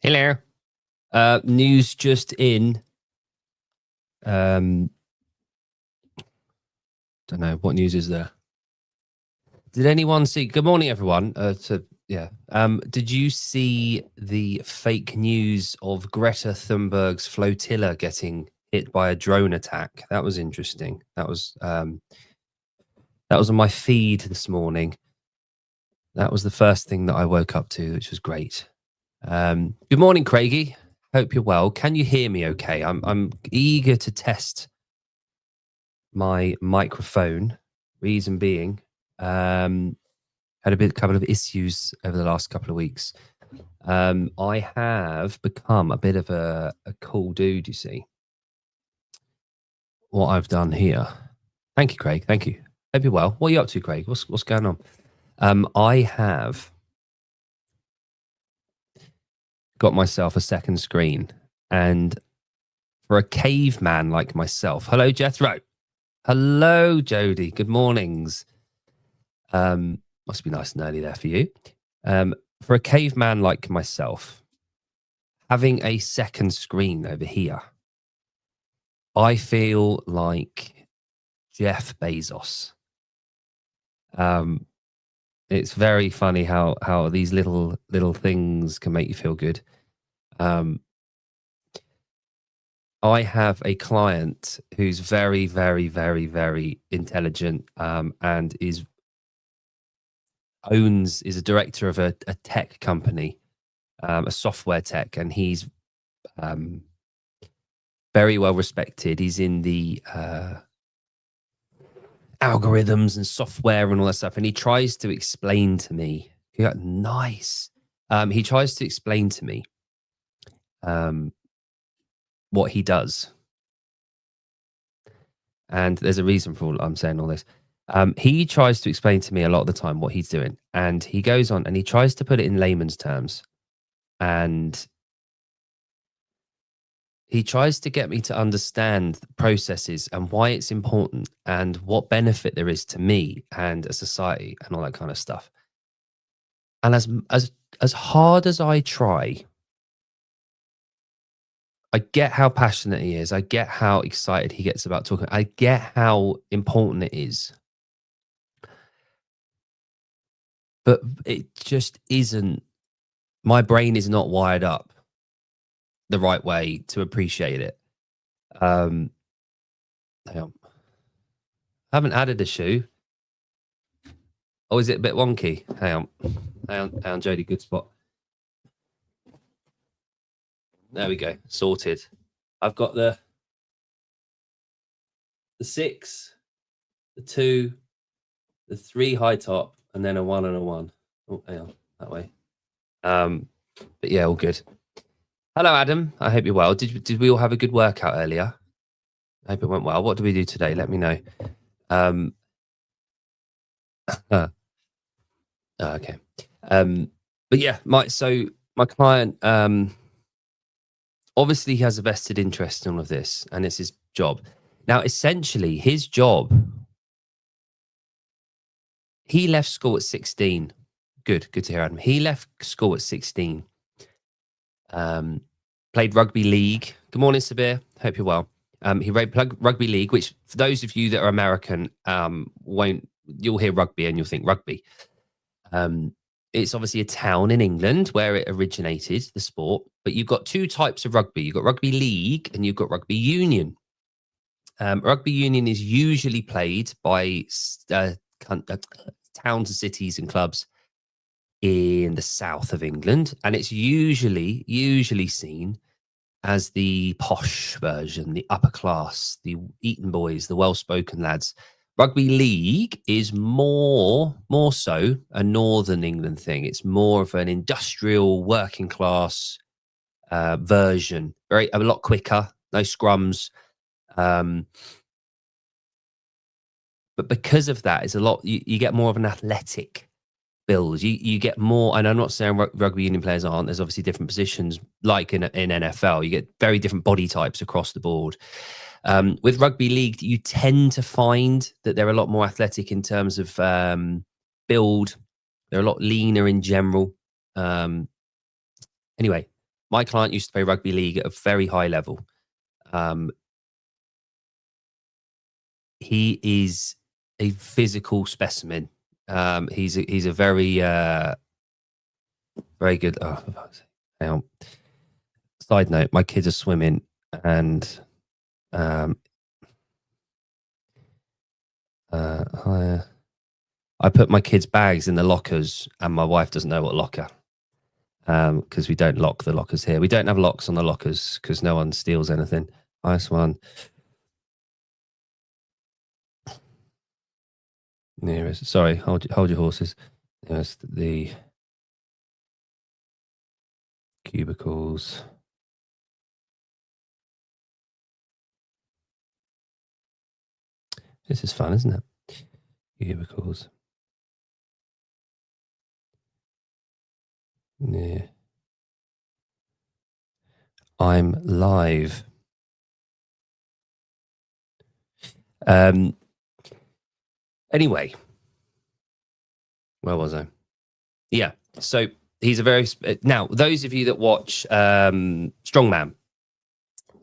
Hello. News just in. Don't know what news is there. Did anyone see? Good morning, everyone. Did you see the fake news of Greta Thunberg's flotilla getting hit by a drone attack? That was interesting. That was on my feed this morning. That was the first thing that I woke up to, which was great. Good morning, Craigie. Hope you're well. Can you hear me okay? I'm eager to test my microphone. Reason being, had a couple of issues over the last couple of weeks. I have become a bit of a cool dude, you see. What I've done here. Thank you, Craig. Thank you. Hope you're well. What are you up to, Craig? What's going on? I have got myself a second screen, and for a caveman like myself, hello Jethro, hello Jody, good mornings. Must be nice and early there for you. For a caveman like myself, having a second screen over here, I feel like Jeff Bezos. It's very funny how these little things can make you feel good. I have a client who's very, very, very, very intelligent, and is a director of a tech company, a software tech, and he's very well respected. He's in the algorithms and software and all that stuff, and he tries to explain to me. Nice. He tries to explain to me what he does, and there's a reason for all I'm saying all this. He tries to explain to me a lot of the time what he's doing, and he goes on and he tries to put it in layman's terms, and he tries to get me to understand processes and why it's important and what benefit there is to me and a society and all that kind of stuff. And as hard as I try, I get how passionate he is. I get how excited he gets about talking. I get how important it is. But it just isn't, my brain is not wired up the right way to appreciate it. Hang on. I haven't added a shoe. Oh, is it a bit wonky? Hang on, Jody, good spot. There we go, sorted. I've got the 6, the 2, the 3 high top, and then a 1 and a 1. Oh, hang on, that way. But yeah, all good. Hello, Adam. I hope you're well. Did we all have a good workout earlier? I hope it went well. What do we do today? Let me know. Okay. But yeah, my client, obviously he has a vested interest in all of this, and it's his job. Now, essentially, his job, he left school at 16. Good to hear, Adam. He left school at 16. Played rugby league. Good morning, Sabir. Hope you're well. He played rugby league, which for those of you that are American, you'll hear rugby and you'll think rugby. It's obviously a town in England where it originated, the sport, but you've got 2 types of rugby. You've got rugby league and you've got rugby union. Rugby union is usually played by towns and cities and clubs in the south of England, and it's usually seen as the posh version, the upper class, the Eton boys, the well-spoken lads. Rugby league is more so a northern England thing. It's more of an industrial working class version. A lot quicker, no scrums. But because of that, it's a lot. You get more of an athletic build. You get more, and I'm not saying rugby union players aren't. There's obviously different positions, like in NFL. You get very different body types across the board. With rugby league, you tend to find that they're a lot more athletic in terms of build. They're a lot leaner in general. Anyway, my client used to play rugby league at a very high level. He is a physical specimen. He's a very very good. Oh, hang on. Side note: my kids are swimming, and I put my kids' bags in the lockers, and my wife doesn't know what locker, because we don't lock the lockers here. We don't have locks on the lockers because no one steals anything. Nice one. Nearest. Sorry, hold your horses. Nearest the cubicles. This is fun, isn't it? Cubicles. Yeah. I'm live. Anyway, where was I? Yeah. So he's a very now. Those of you that watch Strongman,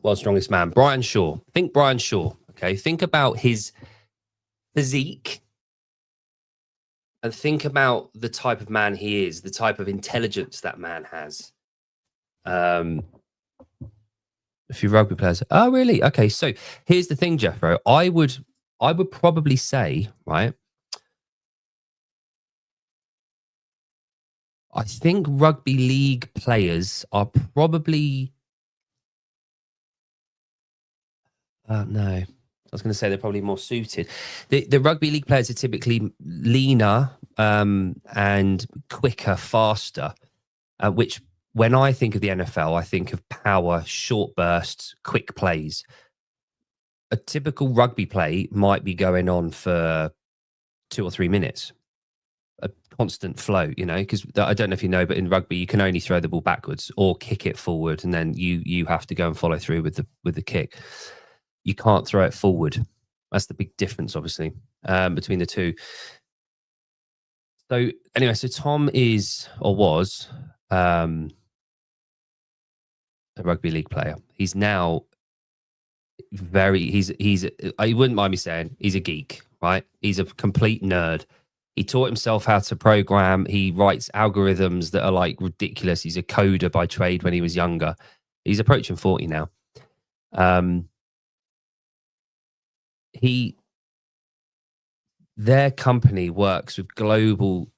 World's Strongest Man, Brian Shaw. Think Brian Shaw. Okay. Think about his physique, and think about the type of man he is, the type of intelligence that man has. A few rugby players. Oh, really? Okay. So here's the thing, Jeffro. I would probably say, right, I think rugby league players are probably no. I was going to say they're probably more suited. The rugby league players are typically leaner and quicker, faster, which when I think of the NFL, I think of power, short bursts, quick plays. A typical rugby play might be going on for 2 or 3 minutes, a constant flow, because I don't know if you know, but in rugby you can only throw the ball backwards or kick it forward, and then you have to go and follow through with the kick. You can't throw it forward. That's the big difference, obviously, between the two. So anyway, so Tom is or was a rugby league player. He's now he's I wouldn't mind me saying he's a geek, right? He's a complete nerd. He taught himself how to program. He writes algorithms that are like ridiculous. He's a coder by trade when he was younger. He's approaching 40 now. Their company works with global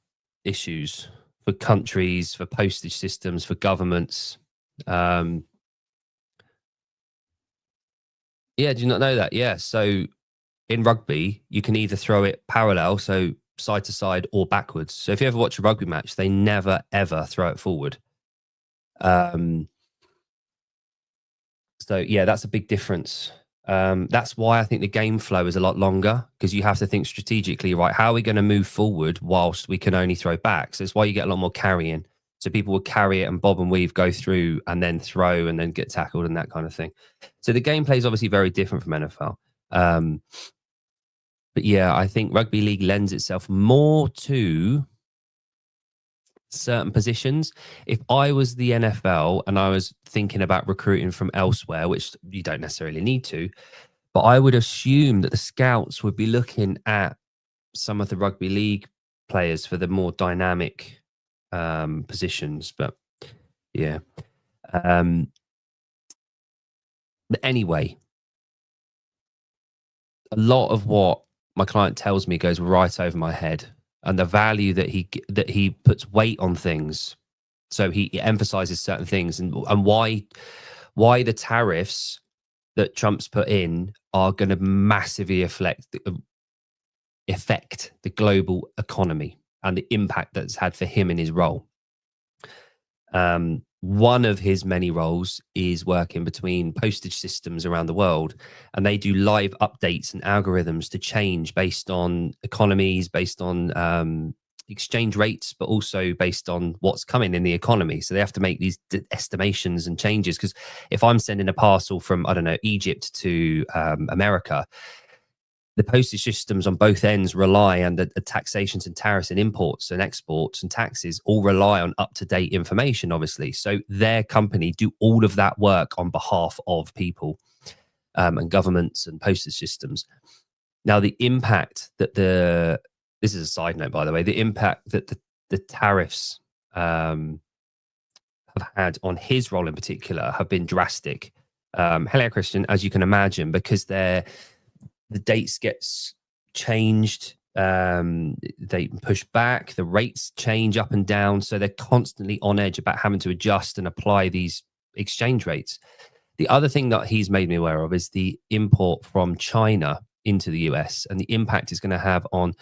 issues for countries, for postage systems, for governments. Yeah, do you not know that? Yeah. So in rugby, you can either throw it parallel, so side to side, or backwards. So if you ever watch a rugby match, they never, ever throw it forward. So yeah, that's a big difference. That's why I think the game flow is a lot longer, because you have to think strategically, right? How are we going to move forward whilst we can only throw back? So it's why you get a lot more carrying. So people will carry it and bob and weave, go through and then throw and then get tackled and that kind of thing. So the gameplay is obviously very different from NFL. But yeah, I think rugby league lends itself more to certain positions. If I was the NFL and I was thinking about recruiting from elsewhere, which you don't necessarily need to, but I would assume that the scouts would be looking at some of the rugby league players for the more dynamic positions. But yeah. But anyway, a lot of what my client tells me goes right over my head, and the value that he puts weight on things. So he emphasizes certain things, and why the tariffs that Trump's put in are going to massively affect the global economy and the impact that's had for him in his role. One of his many roles is working between postage systems around the world, and they do live updates and algorithms to change based on economies, based on exchange rates, but also based on what's coming in the economy. So they have to make these estimations and changes, because if I'm sending a parcel from, I don't know, Egypt to America, the postage systems on both ends rely on the taxations and tariffs and imports and exports and taxes all rely on up-to-date information, obviously. So their company do all of that work on behalf of people and governments and postage systems. Now, the impact that this is a side note, by the way, the impact that the tariffs have had on his role in particular have been drastic. Hello, Christian, as you can imagine, because the dates gets changed, they push back, the rates change up and down, so they're constantly on edge about having to adjust and apply these exchange rates. The other thing that he's made me aware of is the import from China into the US and the impact it's going to have on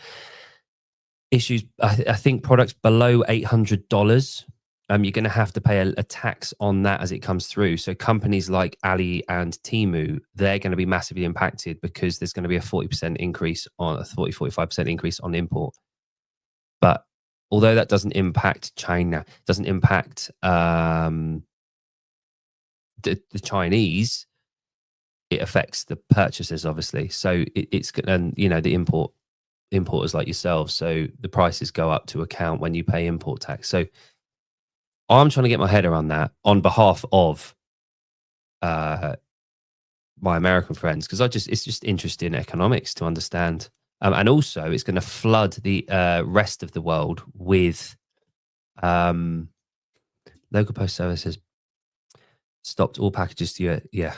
issues. I think products below $800, you're going to have to pay a tax on that as it comes through. So companies like Ali and Temu, they're going to be massively impacted because there's going to be a 40% increase on a 45% increase on import. But although that doesn't impact China, doesn't impact the Chinese, it affects the purchasers, obviously. So it's, and you know, the importers like yourselves. So the prices go up to account when you pay import tax. So I'm trying to get my head around that on behalf of my American friends, because it's just interesting economics to understand. And also it's going to flood the rest of the world with local post services stopped all packages to you. Yeah.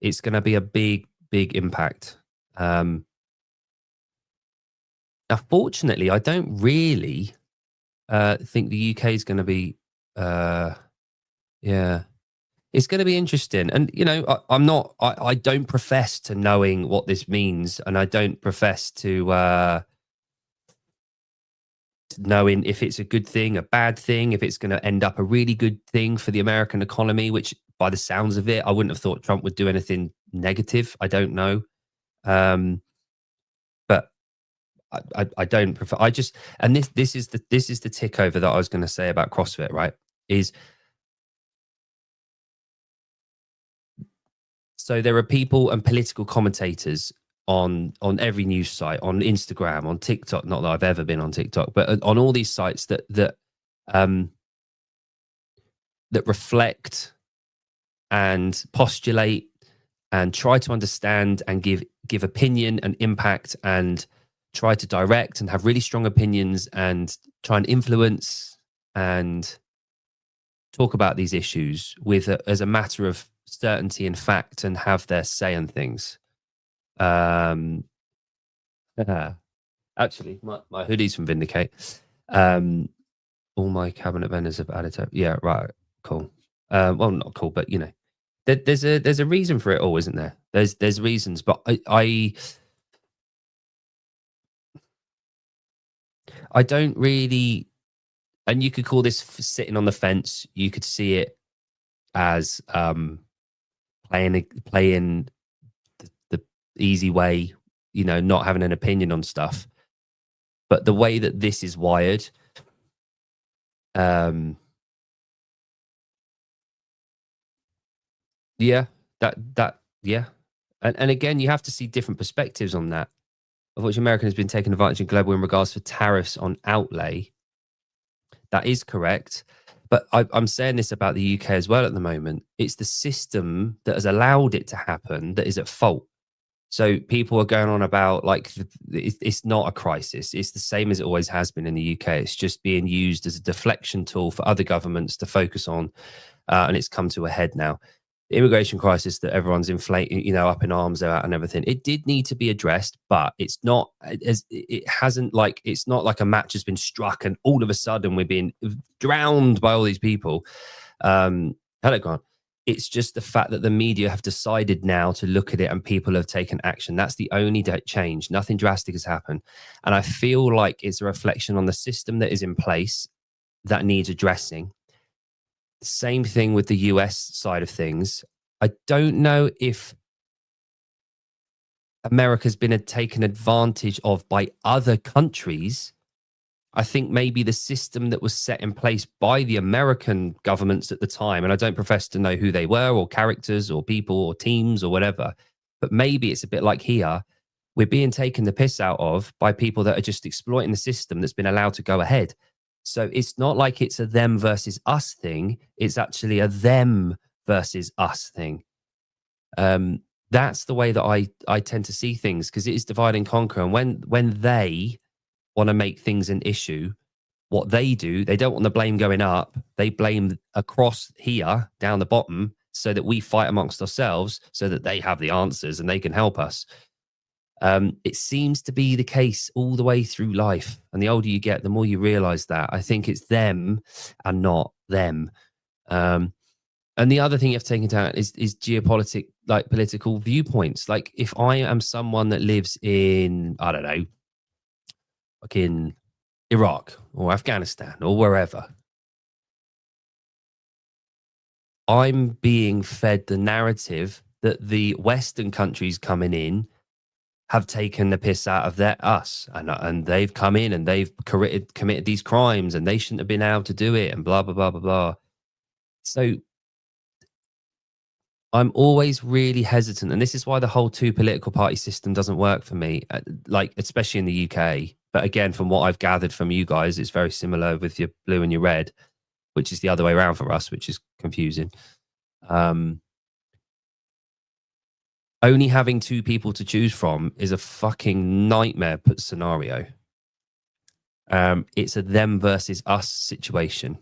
It's going to be a big impact. Now, fortunately, I don't really think the UK is going to be, yeah, it's going to be interesting. And, you know, I don't profess to knowing what this means. And I don't profess to knowing if it's a good thing, a bad thing, if it's going to end up a really good thing for the American economy, which by the sounds of it, I wouldn't have thought Trump would do anything negative. I don't know. But I don't prefer, I just, and this is the tick over that I was going to say about CrossFit, right? Is so there are people and political commentators on every news site, on Instagram, on TikTok, not that I've ever been on TikTok, but on all these sites that reflect and postulate and try to understand and give opinion and impact and try to direct and have really strong opinions and try and influence and talk about these issues with as a matter of certainty and fact and have their say on things. Actually, my hoodie's from Vindicate. All my cabinet vendors have added to, yeah, right, cool. Well, not cool, but you know, there's a reason for it all, isn't there? There's reasons, but I don't really, and you could call this sitting on the fence. You could see it as playing the easy way, you know, not having an opinion on stuff. But the way that this is wired, yeah, yeah. And again, you have to see different perspectives on that, of which America has been taking advantage of global in regards to tariffs on outlay. That is correct. But I'm saying this about the UK as well at the moment. It's the system that has allowed it to happen that is at fault. So people are going on about like it's not a crisis. It's the same as it always has been in the UK. It's just being used as a deflection tool for other governments to focus on. And it's come to a head now. The immigration crisis that everyone's inflating, you know, up in arms about and everything. It did need to be addressed, but it's not as it hasn't like it's not like a match has been struck and all of a sudden we're being drowned by all these people. Hello, Grant. It's just the fact that the media have decided now to look at it and people have taken action. That's the only change. Nothing drastic has happened. And I feel like it's a reflection on the system that is in place that needs addressing. Same thing with the US side of things. I don't know if America's been taken advantage of by other countries. I think maybe the system that was set in place by the American governments at the time, and I don't profess to know who they were or characters or people or teams or whatever, but maybe it's a bit like here, we're being taken the piss out of by people that are just exploiting the system that's been allowed to go ahead. So it's not like it's a them versus us thing. It's actually a them versus us thing. That's the way that I tend to see things, because it is divide and conquer. And when they want to make things an issue, what they do, they don't want the blame going up. They blame across here, down the bottom, so that we fight amongst ourselves, so that they have the answers and they can help us. It seems to be the case all the way through life. And the older you get, the more you realize that. I think it's them and not them. And the other thing you have to take into account is geopolitical, like political viewpoints. Like if I am someone that lives in, I don't know, like in Iraq or Afghanistan or wherever, I'm being fed the narrative that the Western countries coming in have taken the piss out of us, and they've come in and they've committed these crimes and they shouldn't have been able to do it, and blah blah blah blah blah. So I'm always really hesitant, and this is why the whole two political party system doesn't work for me, like especially in the UK. But again, from what I've gathered from you guys, it's very similar with your blue and your red, which is the other way around for us, which is confusing. Only having two people to choose from is a fucking nightmare scenario. It's a them versus us situation.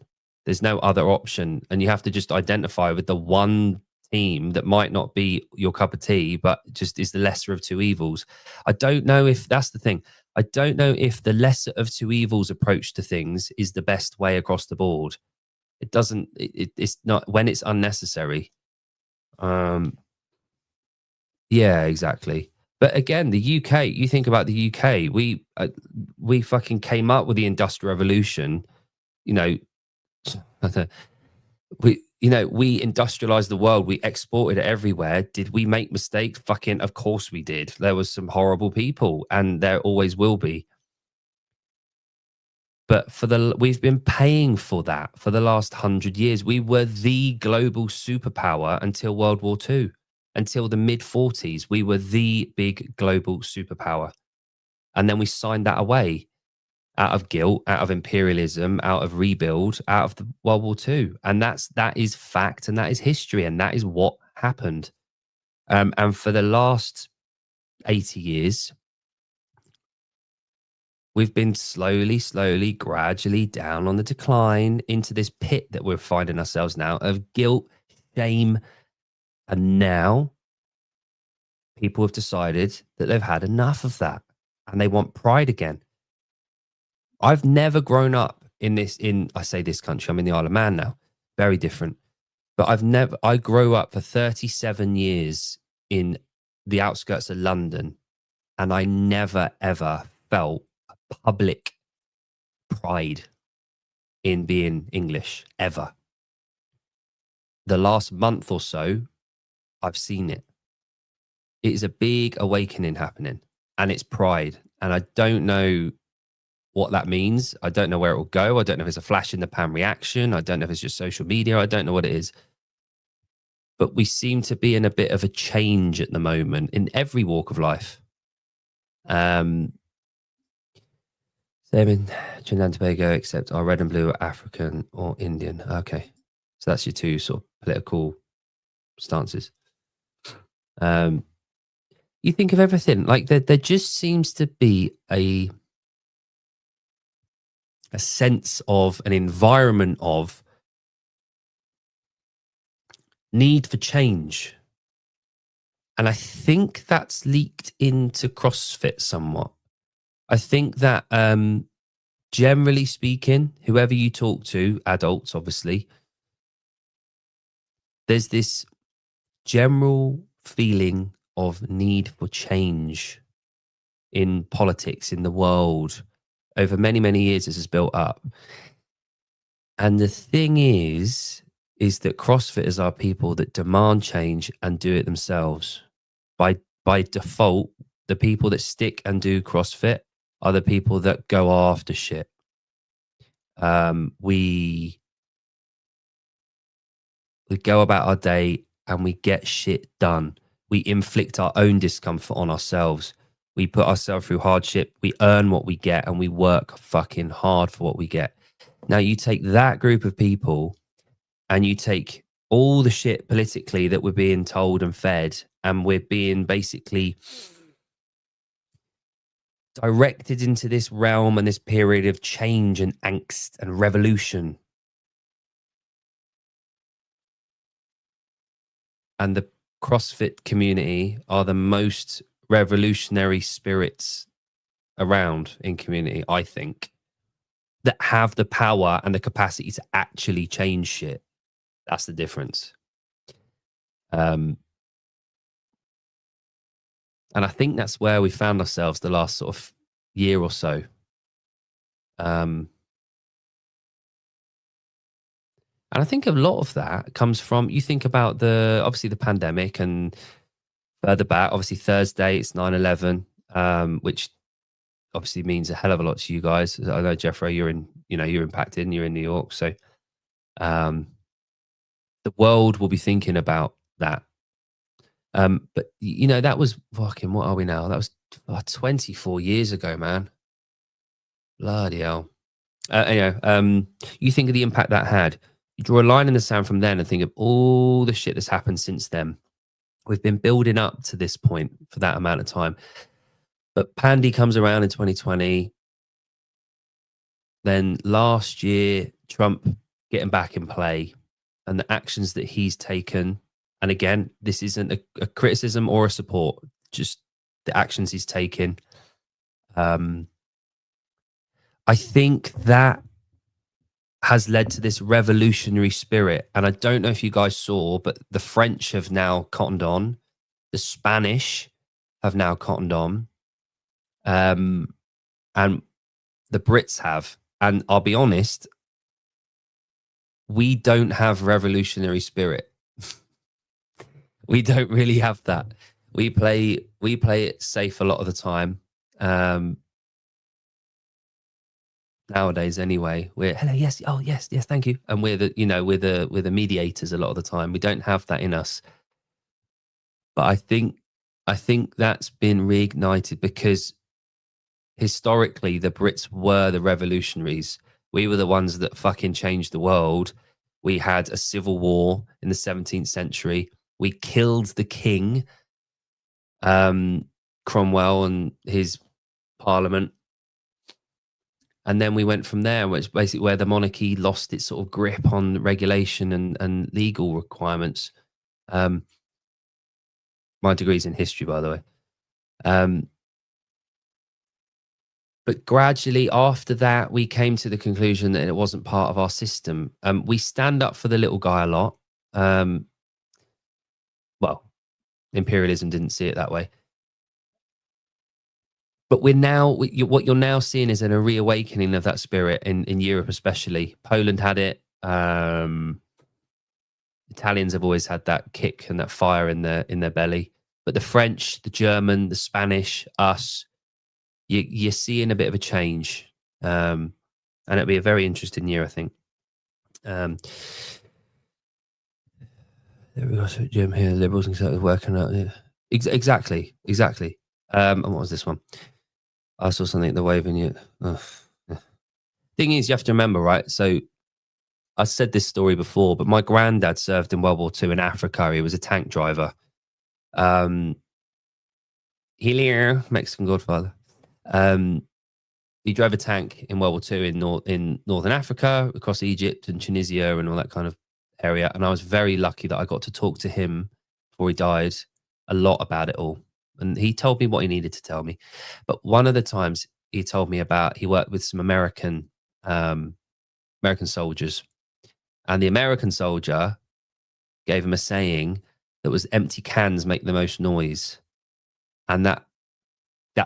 There's no other option. And you have to just identify with the one team that might not be your cup of tea, but just is the lesser of two evils. I don't know if that's the thing. I don't know if the lesser of two evils approach to things is the best way across the board. It doesn't, it's not when it's unnecessary. Yeah, exactly. But again, the UK, you think about the UK, we fucking came up with the Industrial Revolution, you know, we industrialized the world, we exported it everywhere. Did we make mistakes? Fucking, of course we did. There was some horrible people, and there always will be. But we've been paying for that for the last 100 years. We were the global superpower until World War II. Until the mid-40s, we were the big global superpower. And then we signed that away out of guilt, out of imperialism, out of rebuild, out of the World War II. And that is fact, and that is history, and that is what happened. And for the last 80 years, we've been slowly, gradually down on the decline into this pit that we're finding ourselves now of guilt, shame, and now people have decided that they've had enough of that and they want pride again. I've never grown up I say this country, I'm in the Isle of Man now, very different. But I grew up for 37 years in the outskirts of London, and I never, ever felt a public pride in being English, ever. The last month or so, I've seen it. It is a big awakening happening, and it's pride. And I don't know what that means. I don't know where it will go. I don't know if it's a flash in the pan reaction. I don't know if it's just social media. I don't know what it is. But we seem to be in a bit of a change at the moment in every walk of life. Same in Trinidad and Tobago, except our red and blue are African or Indian. Okay. So that's your two sort of political stances. You think of everything like there just seems to be a sense of an environment of need for change. And I think that's leaked into CrossFit somewhat. I think that generally speaking, whoever you talk to, adults obviously, there's this general feeling of need for change in politics, in the world. Over many, many years, this has built up. And the thing is that CrossFitters are people that demand change and do it themselves. By default, the people that stick and do CrossFit are the people that go after shit. We go about our day and we get shit done. We inflict our own discomfort on ourselves. We put ourselves through hardship. We earn what we get, and we work fucking hard for what we get. Now, you take that group of people and you take all the shit politically that we're being told and fed, and we're being basically directed into this realm and this period of change and angst and revolution. And the CrossFit community are the most revolutionary spirits around in community, I think, that have the power and the capacity to actually change shit. That's the difference. And I think that's where we found ourselves the last sort of year or so. And I think a lot of that comes from, you think about obviously the pandemic, and further back, obviously Thursday, it's 9/11, which obviously means a hell of a lot to you guys. I know, Jeffrey, you're impacted and you're in New York. So the world will be thinking about that. But that was fucking, what are we now? That was 24 years ago, man. Bloody hell. You think of the impact that had. You draw a line in the sand from then and think of all the shit that's happened since then. We've been building up to this point for that amount of time. But Pandy comes around in 2020. Then last year, Trump getting back in play and the actions that he's taken. And again, this isn't a criticism or a support, just the actions he's taken. I think that has led to this revolutionary spirit. And I don't know if you guys saw, but the French have now cottoned on. The Spanish have now cottoned on. And the Brits have. And I'll be honest, we don't have revolutionary spirit. We don't really have that. We play it safe a lot of the time. Nowadays anyway, we're hello, yes, oh yes, thank you. And we're the mediators a lot of the time. We don't have that in us. But I think that's been reignited because historically the Brits were the revolutionaries. We were the ones that fucking changed the world. We had a civil war in the 17th century. We killed the king, Cromwell and his parliament. And then we went from there, which is basically where the monarchy lost its sort of grip on regulation and legal requirements. My degree's in history, by the way. But gradually after that, we came to the conclusion that it wasn't part of our system. We stand up for the little guy a lot. Well, imperialism didn't see it that way. But what you're now seeing is a reawakening of that spirit in Europe, especially. Poland had it. Italians have always had that kick and that fire in their belly. But the French, the German, the Spanish, us, you're seeing a bit of a change. And it'll be a very interesting year, I think. There we go. So Jim here, Liberals and Conservatives working out. Yeah. Exactly. And what was this one? I saw something the waving you. Yeah. Thing is, you have to remember, right? So I said this story before, but my granddad served in World War II in Africa. He was a tank driver. Hilaire, Mexican Godfather. He drove a tank in World War II in Northern Africa, across Egypt and Tunisia and all that kind of area. And I was very lucky that I got to talk to him before he died a lot about it all. And he told me what he needed to tell me. But one of the times he told me about, he worked with some American soldiers. And the American soldier gave him a saying that was, empty cans make the most noise. And that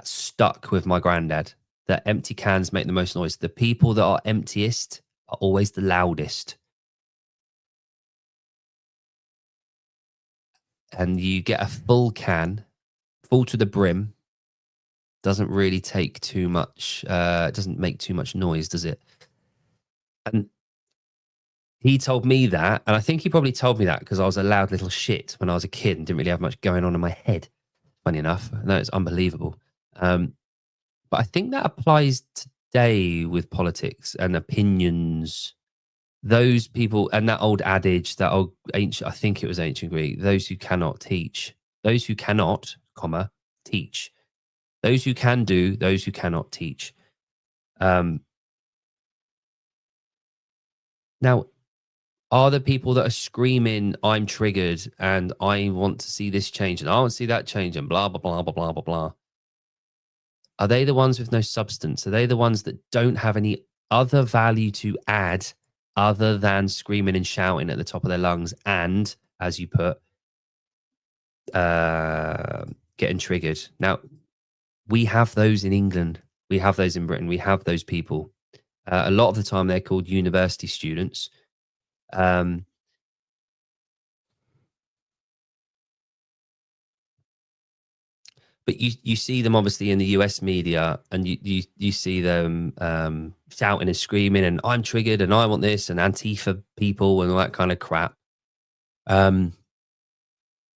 stuck with my granddad, that empty cans make the most noise. The people that are emptiest are always the loudest. And you get a full can, full to the brim, doesn't really take too much, doesn't make too much noise, does it? And he told me that, and I think he probably told me that because I was a loud little shit when I was a kid and didn't really have much going on in my head. Funny enough, no, it's unbelievable. Um, but I think that applies today with politics and opinions. Those people and that old adage, that old ancient, I think it was ancient Greek, those who cannot teach, those who cannot, comma, teach, those who can do, those who cannot teach. Now, are the people that are screaming, I'm triggered and I want to see this change and I want to see that change and blah, blah, blah, blah, blah, blah, blah. Are they the ones with no substance? Are they the ones that don't have any other value to add other than screaming and shouting at the top of their lungs and, as you put, getting triggered? Now, we have those in England. We have those in Britain. We have those people. A lot of the time, they're called university students. But you see them obviously in the US media, and you see them shouting and screaming, and I'm triggered, and I want this, and Antifa people, and all that kind of crap. They're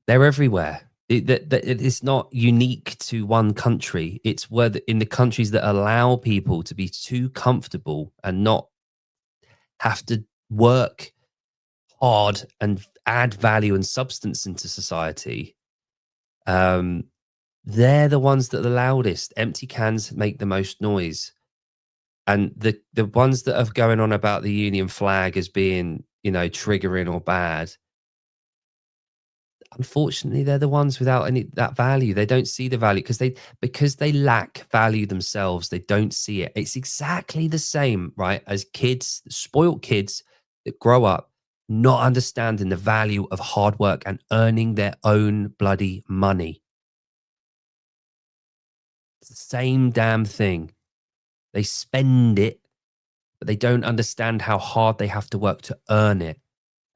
everywhere. It's not unique to one country. It's where in the countries that allow people to be too comfortable and not have to work hard and add value and substance into society. They're the ones that are the loudest. Empty cans make the most noise. And the ones that are going on about the Union flag as being, triggering or bad, unfortunately, they're the ones without any that value. They don't see the value because they lack value themselves. They don't see it. It's exactly the same, right, as kids, spoiled kids that grow up not understanding the value of hard work and earning their own bloody money. It's the same damn thing. They spend it, but they don't understand how hard they have to work to earn it.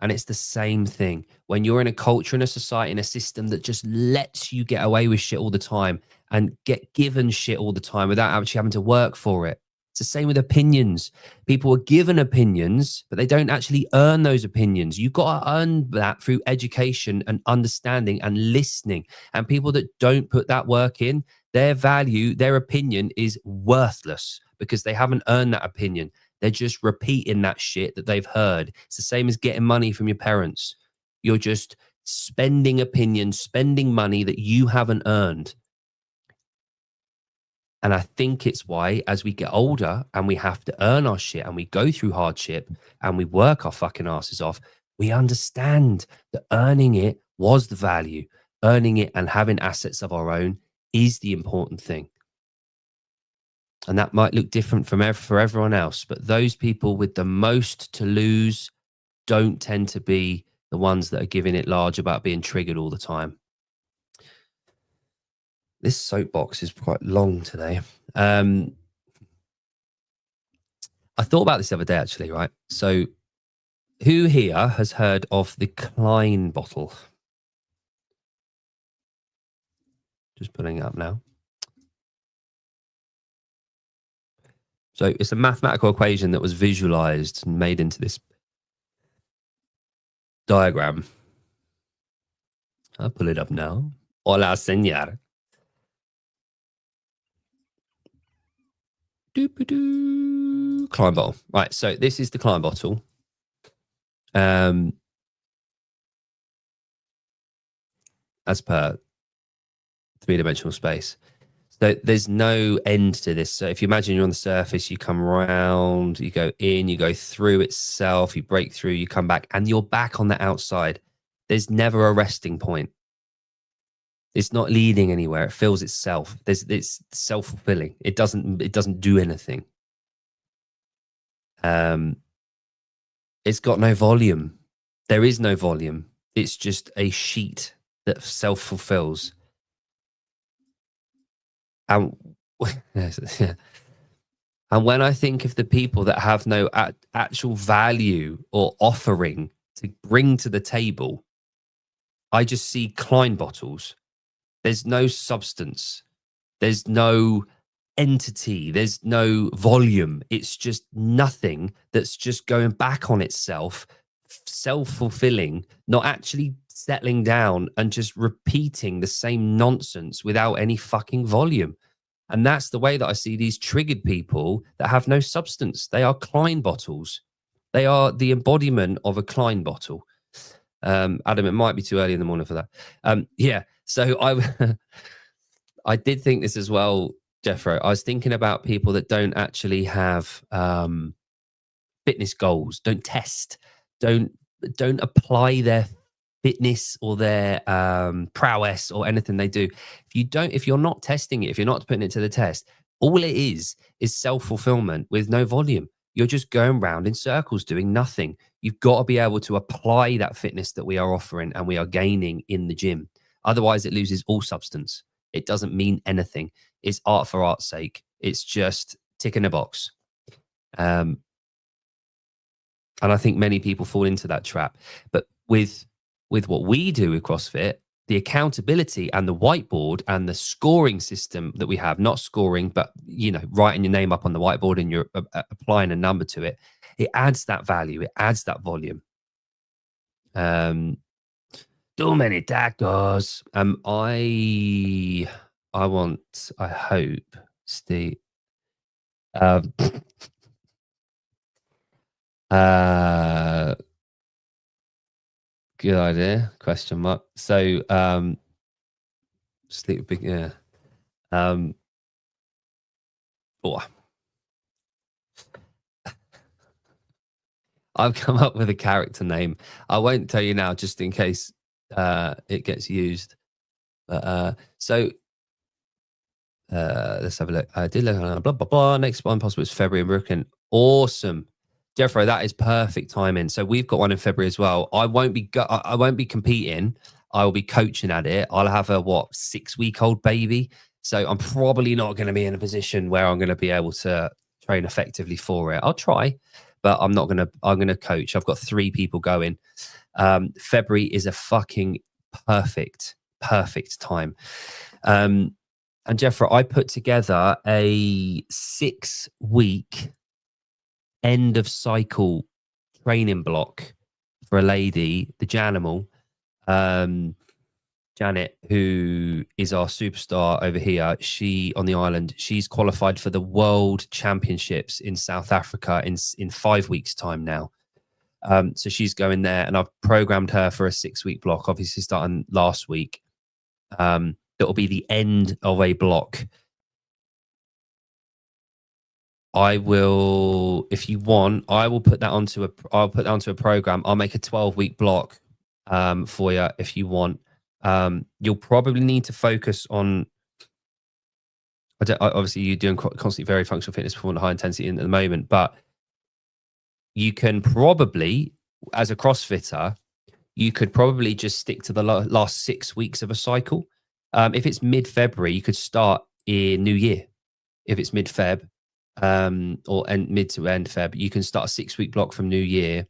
And it's the same thing. When you're in a culture, in a society, in a system that just lets you get away with shit all the time and get given shit all the time without actually having to work for it. It's the same with opinions. People are given opinions, but they don't actually earn those opinions. You've got to earn that through education and understanding and listening. And people that don't put that work in, their value, their opinion is worthless because they haven't earned that opinion. They're just repeating that shit that they've heard. It's the same as getting money from your parents. You're just spending opinions, spending money that you haven't earned. And I think it's why, as we get older and we have to earn our shit and we go through hardship and we work our fucking asses off, we understand that earning it was the value. Earning it and having assets of our own is the important thing. And that might look different for everyone else, but those people with the most to lose don't tend to be the ones that are giving it large about being triggered all the time. This soapbox is quite long today. I thought about this the other day, actually, right? So who here has heard of the Klein bottle? Just putting it up now. So it's a mathematical equation that was visualized and made into this diagram. I'll pull it up now. Hola, señor. Klein bottle. Right, so this is the Klein bottle. As per three-dimensional space. So there's no end to this. So if you imagine you're on the surface, you come around, you go in, you go through itself, you break through, you come back, and you're back on the outside. There's never a resting point. It's not leading anywhere. It fills itself. It's self-fulfilling. It doesn't do anything. It's got no volume. There is no volume. It's just a sheet that self-fulfills. And when I think of the people that have no actual value or offering to bring to the table, I just see Klein bottles. There's no substance. There's no entity. There's no volume. It's just nothing that's just going back on itself, self-fulfilling, not actually settling down and just repeating the same nonsense without any fucking volume. And that's the way that I see these triggered people that have no substance. They are Klein bottles. They are the embodiment of a Klein bottle. Adam, it might be too early in the morning for that. Yeah. So I did think this as well, Jeffro. I was thinking about people that don't actually have fitness goals, don't test, don't apply their fitness or their prowess or anything they do. If you're not testing it, if you're not putting it to the test, all it is self-fulfillment with no volume. You're just going round in circles doing nothing. You've got to be able to apply that fitness that we are offering and we are gaining in the gym. Otherwise, it loses all substance. It doesn't mean anything. It's art for art's sake. It's just ticking a box. And I think many people fall into that trap. But with what we do with CrossFit, the accountability and the whiteboard and the scoring system that we have, not scoring, but, writing your name up on the whiteboard and you're applying a number to it, it adds that value. It adds that volume. Too many tacos. I hope, Steve. Good idea. Question mark. So, sleep big. Yeah. Oh, I've come up with a character name. I won't tell you now, just in case it gets used. But let's have a look. I did look on blah blah blah. Next one possible is February in Brooklyn. Awesome, Jeffro. That is perfect timing. So we've got one in February as well. I won't be competing. I will be coaching at it. I'll have a 6-week-old baby. So I'm probably not going to be in a position where I'm going to be able to train effectively for it. I'll try, but I'm going to coach. I've got 3 people going. February is a fucking perfect time. And Jeffrey, I put together a 6-week end of cycle training block for a lady, the Janimal, Janet, who is our superstar over here. She on the island, she's qualified for the World Championships in South Africa in 5 weeks' time now. So she's going there, and I've programmed her for a 6-week block, obviously starting last week. It'll be the end of a block. I will, if you want, I'll put that onto a program. I'll make a 12-week block for you if you want. You'll probably need to focus on. Obviously, you're doing constantly very functional fitness performance high intensity at the moment, but you can probably, as a CrossFitter, you could probably just stick to the last 6 weeks of a cycle. If it's mid-February, you could start in New Year. If it's mid-Feb or mid to end Feb, you can start a 6-week block from New Year.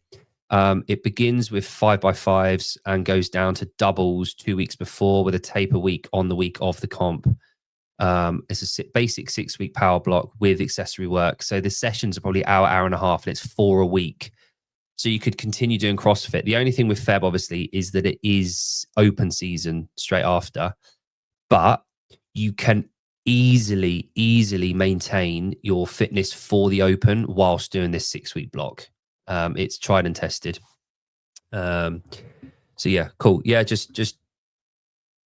It begins with 5x5s and goes down to doubles 2 weeks before, with a taper week on the week of the comp. It's a basic 6-week power block with accessory work. So the sessions are probably hour and a half, and it's 4 a week. So you could continue doing CrossFit. The only thing with Feb, obviously, is that it is open season straight after. But you can easily maintain your fitness for the open whilst doing this 6-week block. It's tried and tested. So yeah, cool. Yeah, just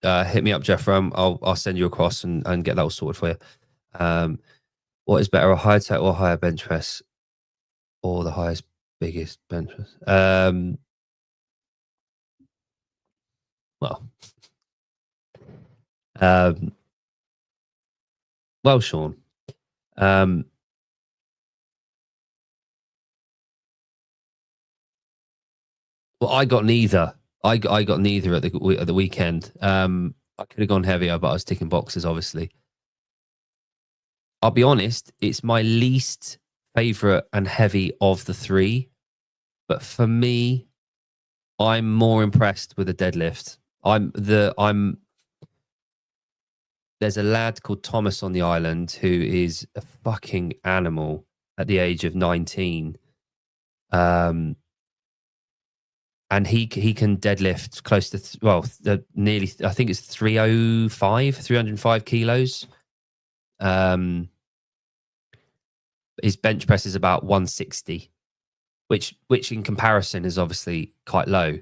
hit me up, Jeff. I'll send you across and get that all sorted for you. What is better, a high tech or higher bench press, or the highest, biggest bench press? Well, Sean. Well, I got neither. I got neither at the weekend. I could have gone heavier, but I was ticking boxes, obviously. I'll be honest, it's my least favorite and heavy of the 3. But for me, I'm more impressed with the deadlift. There's a lad called Thomas on the island who is a fucking animal at the age of 19. And he can deadlift close to nearly, I think it's 305 kilos. His bench press is about 160, which in comparison is obviously quite low.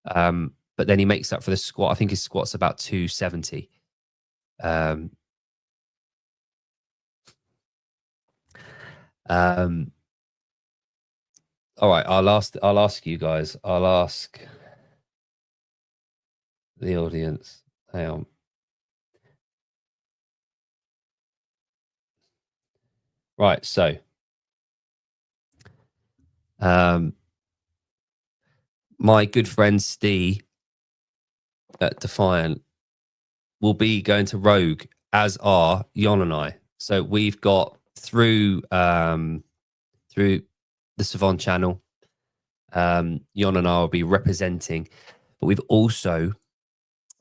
But then he makes up for the squat. I think his squat's about 270. All right, I'll ask you guys. I'll ask the audience. Hang on. Right, so my good friend Steve at Defiant will be going to Rogue, as are Jon and I. So we've got through the Savon channel. Jon and I will be representing, but we've also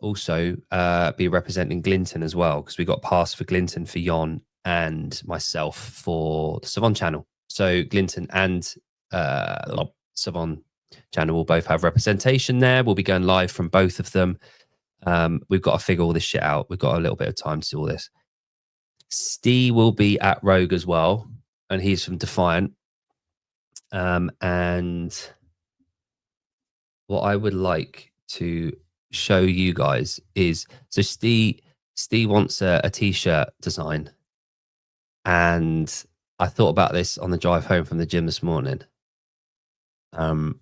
be representing Glinton as well, because we got passed for Glinton for Jon and myself for the Savon channel. So Glinton and Savon channel will both have representation there. We'll be going live from both of them. We've got to figure all this shit out. We've got a little bit of time to do all this. Steve will be at Rogue as well, and he's from Defiant. And what I would like to show you guys is, so Steve wants a t-shirt design, and I thought about this on the drive home from the gym this morning. And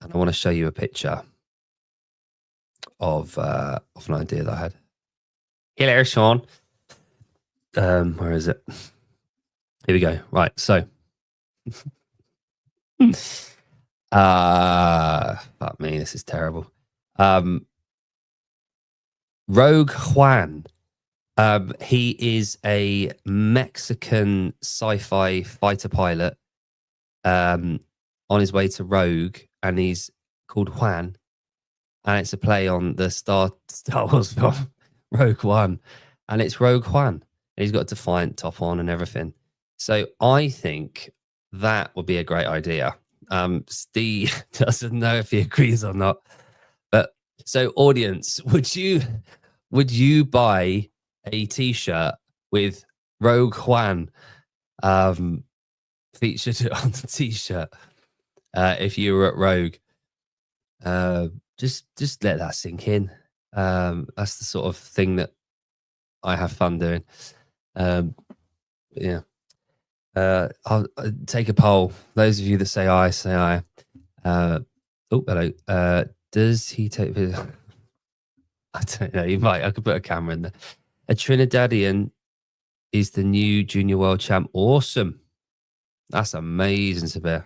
I want to show you a picture of an idea that I had. Hello, Sean. Where is it? Here we go. Right, so fuck me, this is terrible. Rogue Juan. He is a Mexican sci-fi fighter pilot on his way to Rogue, and he's called Juan, and it's a play on the Star Wars film Rogue One, and it's Rogue Juan. He's got a Defiant top on and everything. So I think that would be a great idea. Steve doesn't know if he agrees or not, but so audience, would you buy a t-shirt with Rogue Juan featured on the t-shirt if you were at Rogue? Just let that sink in. That's the sort of thing that I have fun doing. Yeah. I'll take a poll. Those of you that say aye, say aye. Oh, hello. Does he take video? I don't know. You might. I could put a camera in there. A Trinidadian is the new junior world champ. Awesome. That's amazing, Sabir.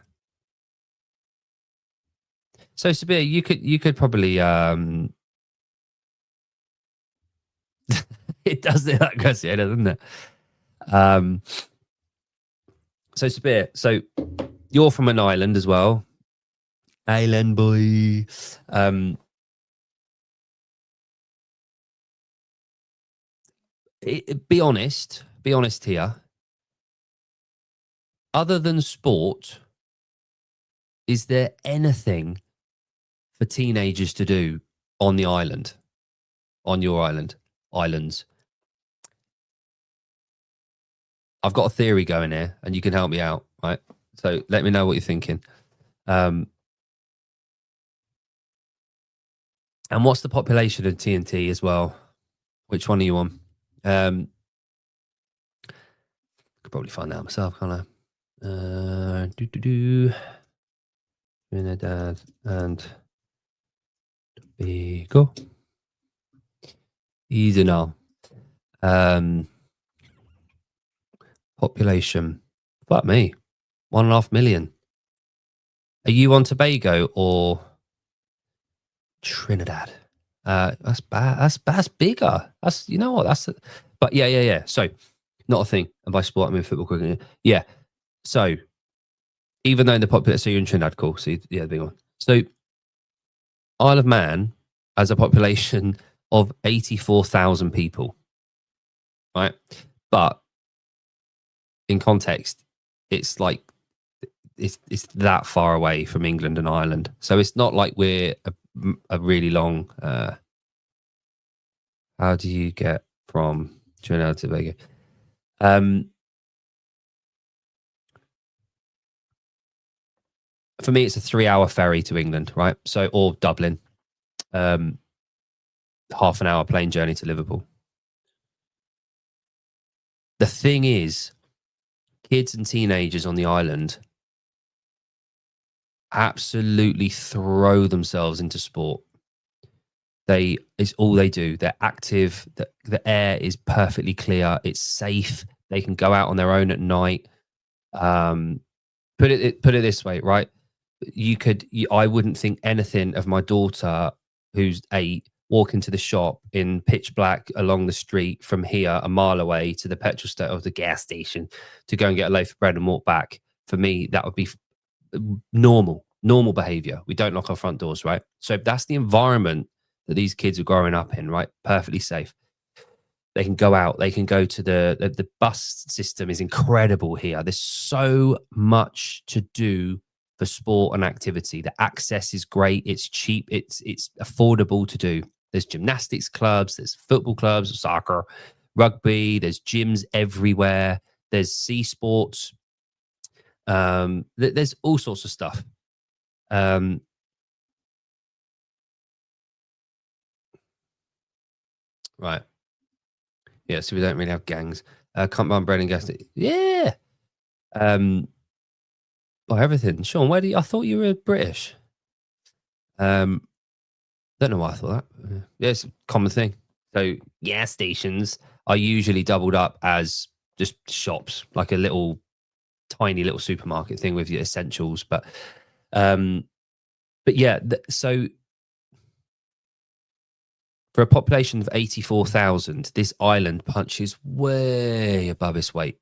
So Sabir, you could probably it does look like Graciela, doesn't it? So Sabir, so you're from an island as well. Island boy. Be honest here. Other than sport, is there anything for teenagers to do on the island, on your islands? I've got a theory going here, and you can help me out, right? So let me know what you're thinking. And what's the population of TNT as well? Which one are you on? Could probably find out myself, can't I? Trinidad and Tobago. Easy now. Population. Fuck me. 1.5 million. Are you on Tobago or Trinidad? That's bad. That's bigger. That's, you know what? But yeah. So, not a thing. And by sport, I mean football, cricket. Yeah. So, even though the population, so you're in Trinidad, cool. So, yeah, the big one. So, Isle of Man has a population of 84,000 people, right? But in context, it's like it's that far away from England and Ireland, so it's not like we're a really long. How do you get from Trinidad and Tobago. Um, for me, it's a 3-hour ferry to England, right? So, or Dublin. Um, half an hour plane journey to Liverpool. The thing is, kids and teenagers on the island absolutely throw themselves into sport. It's all they do. They're active. The air is perfectly clear. It's safe. They can go out on their own at night. Um, put it this way, right? I wouldn't think anything of my daughter, who's 8, walking to the shop in pitch black along the street from here, a mile away, to the petrol station or the gas station to go and get a loaf of bread and walk back. For me, that would be normal behavior. We don't lock our front doors, right? So that's the environment that these kids are growing up in, right? Perfectly safe. They can go out. They can go to the bus system is incredible here. There's so much to do for sport and activity. The access is great. It's cheap. It's affordable to do. There's gymnastics clubs. There's football clubs, soccer, rugby. There's gyms everywhere. There's sea sports. There's all sorts of stuff. Right. Yeah, so we don't really have gangs. Can't buy bread and gas. Yeah. Well, everything. Sean, where do you, I thought you were British. Um, don't know why I thought that. Yeah, it's a common thing. So gas stations are usually doubled up as just shops, like a little tiny little supermarket thing with your essentials. Um, but yeah, so for a population of 84,000, this island punches way above its weight,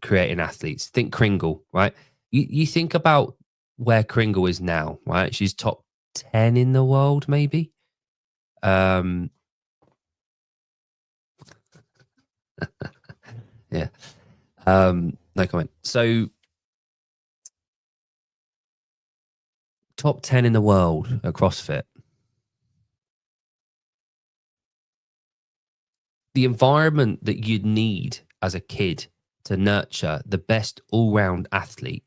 creating athletes. Think Kringle, right? You think about where Kringle is now, right? She's top 10 in the world, maybe. Yeah. No comment. So top 10 in the world at CrossFit. The environment that you'd need as a kid to nurture the best all-round athlete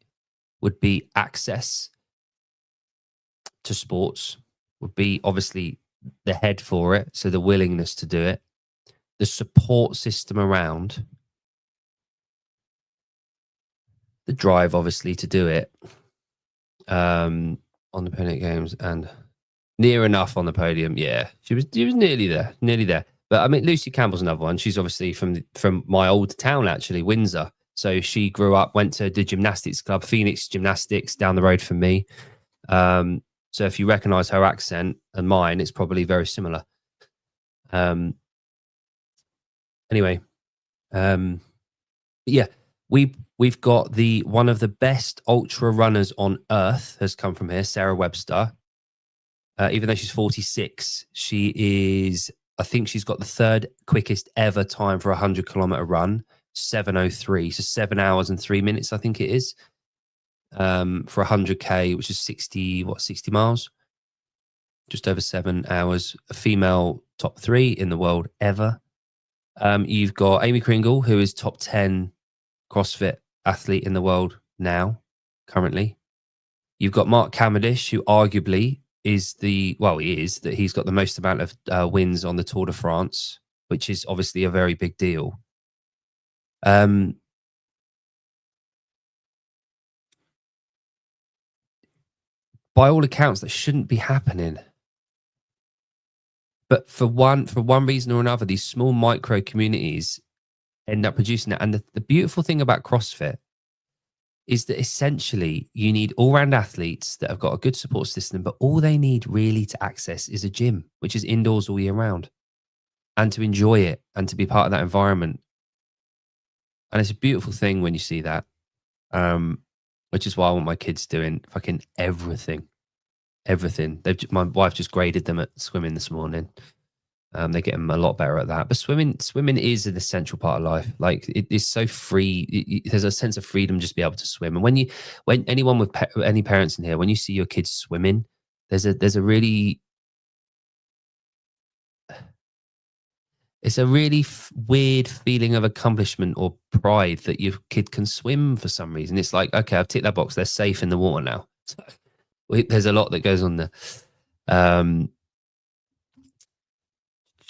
would be access to sports, would be obviously the head for it, so the willingness to do it, the support system around, the drive obviously to do it, on the Pennant Games and near enough on the podium. Yeah, she was nearly there, nearly there. But I mean, Lucy Campbell's another one. She's obviously from my old town, actually, Windsor. So she grew up, went to the gymnastics club, Phoenix Gymnastics, down the road from me. So if you recognise her accent and mine, it's probably very similar. Anyway, yeah, we've got one of the best ultra runners on earth has come from here, Sarah Webster. Even though she's 46, she is, I think she's got the 3rd quickest ever time for a 100-kilometer run, 7:03. So 7 hours and 3 minutes, I think it is, for 100K, which is 60 miles, just over 7 hours. A female top 3 in the world ever. You've got Amy Kringle, who is top 10 CrossFit athlete in the world now, currently. You've got Mark Cavendish, who arguably is he's got the most amount of wins on the Tour de France, which is obviously a very big deal. By all accounts, that shouldn't be happening. But for one reason or another, these small micro communities end up producing that. And the beautiful thing about CrossFit is that essentially you need all-round athletes that have got a good support system, but all they need really to access is a gym, which is indoors all year round, and to enjoy it and to be part of that environment. And it's a beautiful thing when you see that, which is why I want my kids doing fucking everything. My wife just graded them at swimming this morning. They're getting a lot better at that. But swimming is an essential part of life. Like, it is so free. There's a sense of freedom just to be able to swim. And when anyone with any parents in here, when you see your kids swimming, there's a really, It's a really weird feeling of accomplishment or pride that your kid can swim for some reason. It's like, okay, I've ticked that box. They're safe in the water now. So, there's a lot that goes on there.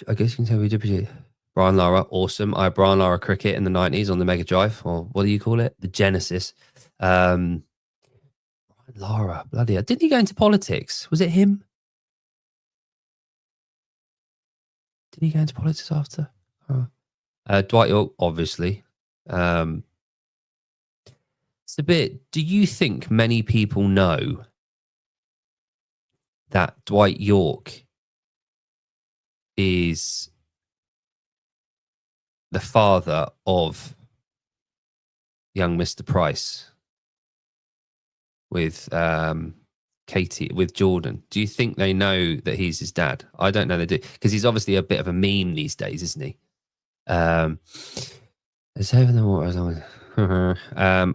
I guess you can tell we did. Brian Lara, awesome. I had Brian Lara cricket in the 90s on the Mega Drive, or what do you call it? The Genesis. Brian Lara, bloody hell. Didn't he go into politics? Was it him? Did he go into politics after? Dwight York, obviously. It's a bit. Do you think many people know that Dwight York is the father of young Mr. Price with Katie, with Jordan? Do you think they know that he's his dad? I don't know they do, because he's obviously a bit of a meme these days, isn't he? It's over the water as long as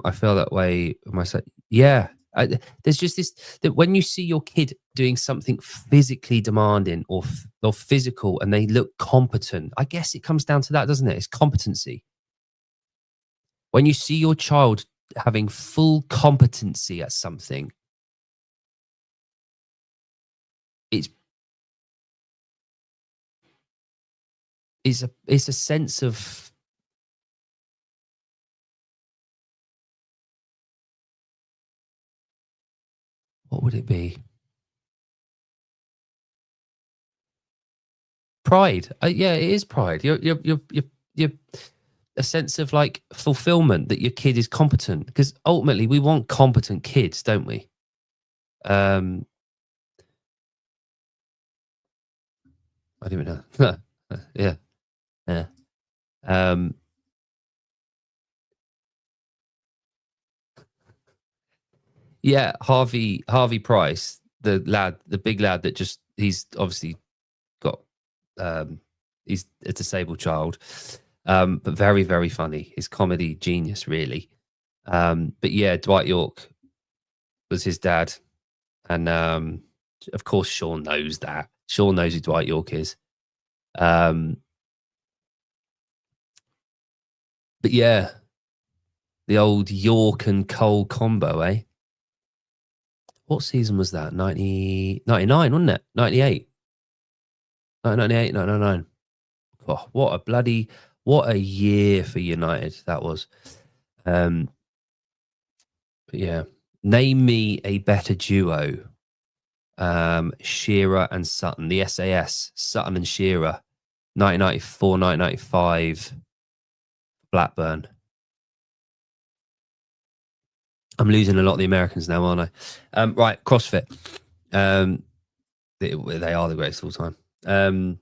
I feel that way myself. Yeah. There's just this, that when you see your kid doing something physically demanding or physical and they look competent, I guess it comes down to that, doesn't it? It's competency. When you see your child having full competency at something, it's a sense of, what would it be? Pride. Yeah, it is pride. You're a sense of like fulfillment that your kid is competent, because ultimately we want competent kids, don't we? I don't even know. Yeah. Yeah. Yeah, Harvey Price, the lad, the big lad that just, he's obviously got he's a disabled child, but very, very funny. His comedy genius, really. But yeah, Dwight York was his dad, and of course Sean knows that. Sean knows who Dwight York is. But yeah, the old York and Cole combo, eh? What season was that? 99, wasn't it? 98. 1998, 1999. Oh, what a year for United that was. But yeah. Name me a better duo. Shearer and Sutton. The SAS, Sutton and Shearer. 1994, 1995. Blackburn. I'm losing a lot of the Americans now, aren't I? Right, CrossFit. They are the greatest of all time.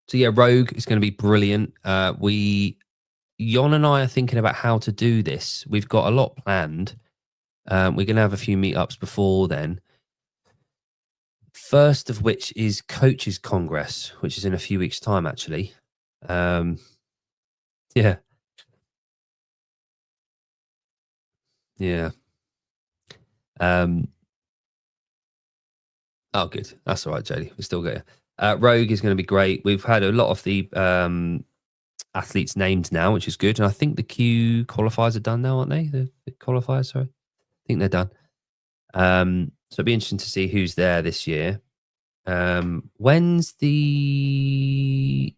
So yeah, Rogue is going to be brilliant. Jon and I are thinking about how to do this. We've got a lot planned. We're going to have a few meetups before then. First of which is Coaches Congress, which is in a few weeks' time, actually. Yeah. Yeah. Oh, good. That's all right, Jodie. We still get you. Rogue is going to be great. We've had a lot of the athletes named now, which is good. And I think the Q qualifiers are done now, aren't they? The qualifiers, sorry. I think they're done. So it'd be interesting to see who's there this year. When's the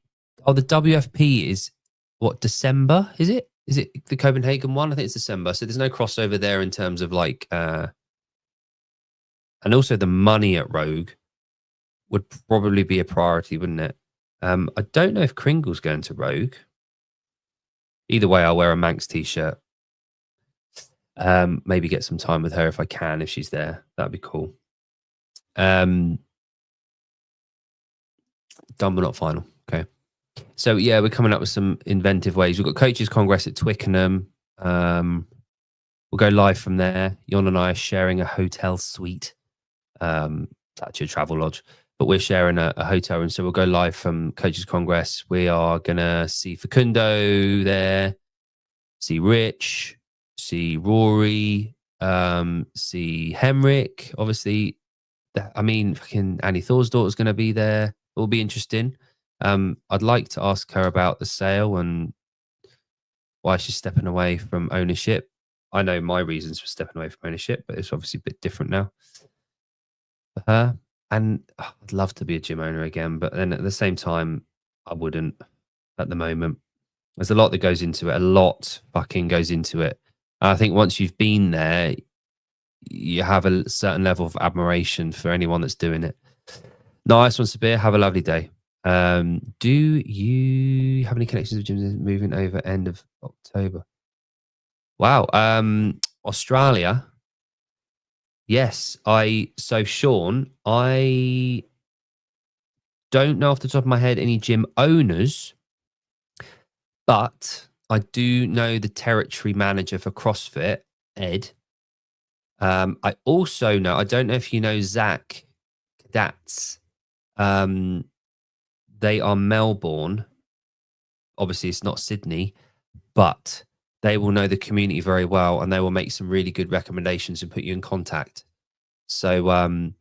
WFP is what, December, is it? Is it the Copenhagen one? I think it's December. So there's no crossover there in terms of like and also the money at Rogue would probably be a priority, wouldn't it? I don't know if Kringle's going to Rogue. Either way, I'll wear a Manx t-shirt. Maybe get some time with her if I can, if she's there. That'd be cool. Done but not final. Okay. So yeah, we're coming up with some inventive ways. We've got Coaches Congress at Twickenham. We'll go live from there. Jon and I are sharing a hotel suite. It's actually a travel lodge, but we're sharing a hotel room. So we'll go live from Coaches Congress. We are gonna see Facundo there, see Rich, see Rory, see Henrik. Obviously, I mean, fucking Annie Thorsdotter's going to be there. It will be interesting. I'd like to ask her about the sale and why she's stepping away from ownership. I know my reasons for stepping away from ownership, but it's obviously a bit different now for her. And I'd love to be a gym owner again, but then at the same time, I wouldn't at the moment. There's a lot that goes into it. A lot fucking goes into it. And I think once you've been there, you have a certain level of admiration for anyone that's doing it. Nice one, Sabir. Have a lovely day. Do you have any connections with gyms moving over end of October? Wow. Australia. Yes. So Sean, I don't know off the top of my head any gym owners, but I do know the territory manager for CrossFit, Ed. I also know, I don't know if you know Zach Cadats. They are Melbourne. Obviously, it's not Sydney, but they will know the community very well and they will make some really good recommendations and put you in contact. So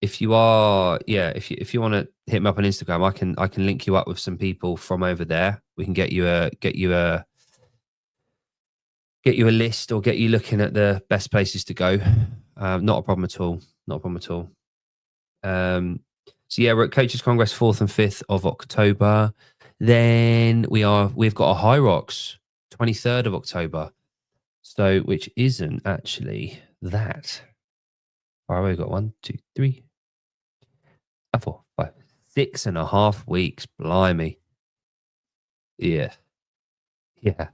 if you are, yeah, if you want to hit me up on Instagram, I can link you up with some people from over there. We can get you a list or get you looking at the best places to go. Not a problem at all. Not a problem at all. So yeah, we're at Coaches Congress 4th and 5th of October. Then we've got a High Rocks 23rd of October. So which isn't actually that. All right, we've got 1, 2, 3, 4, 5, 6.5 weeks. Blimey. Yeah. Yeah.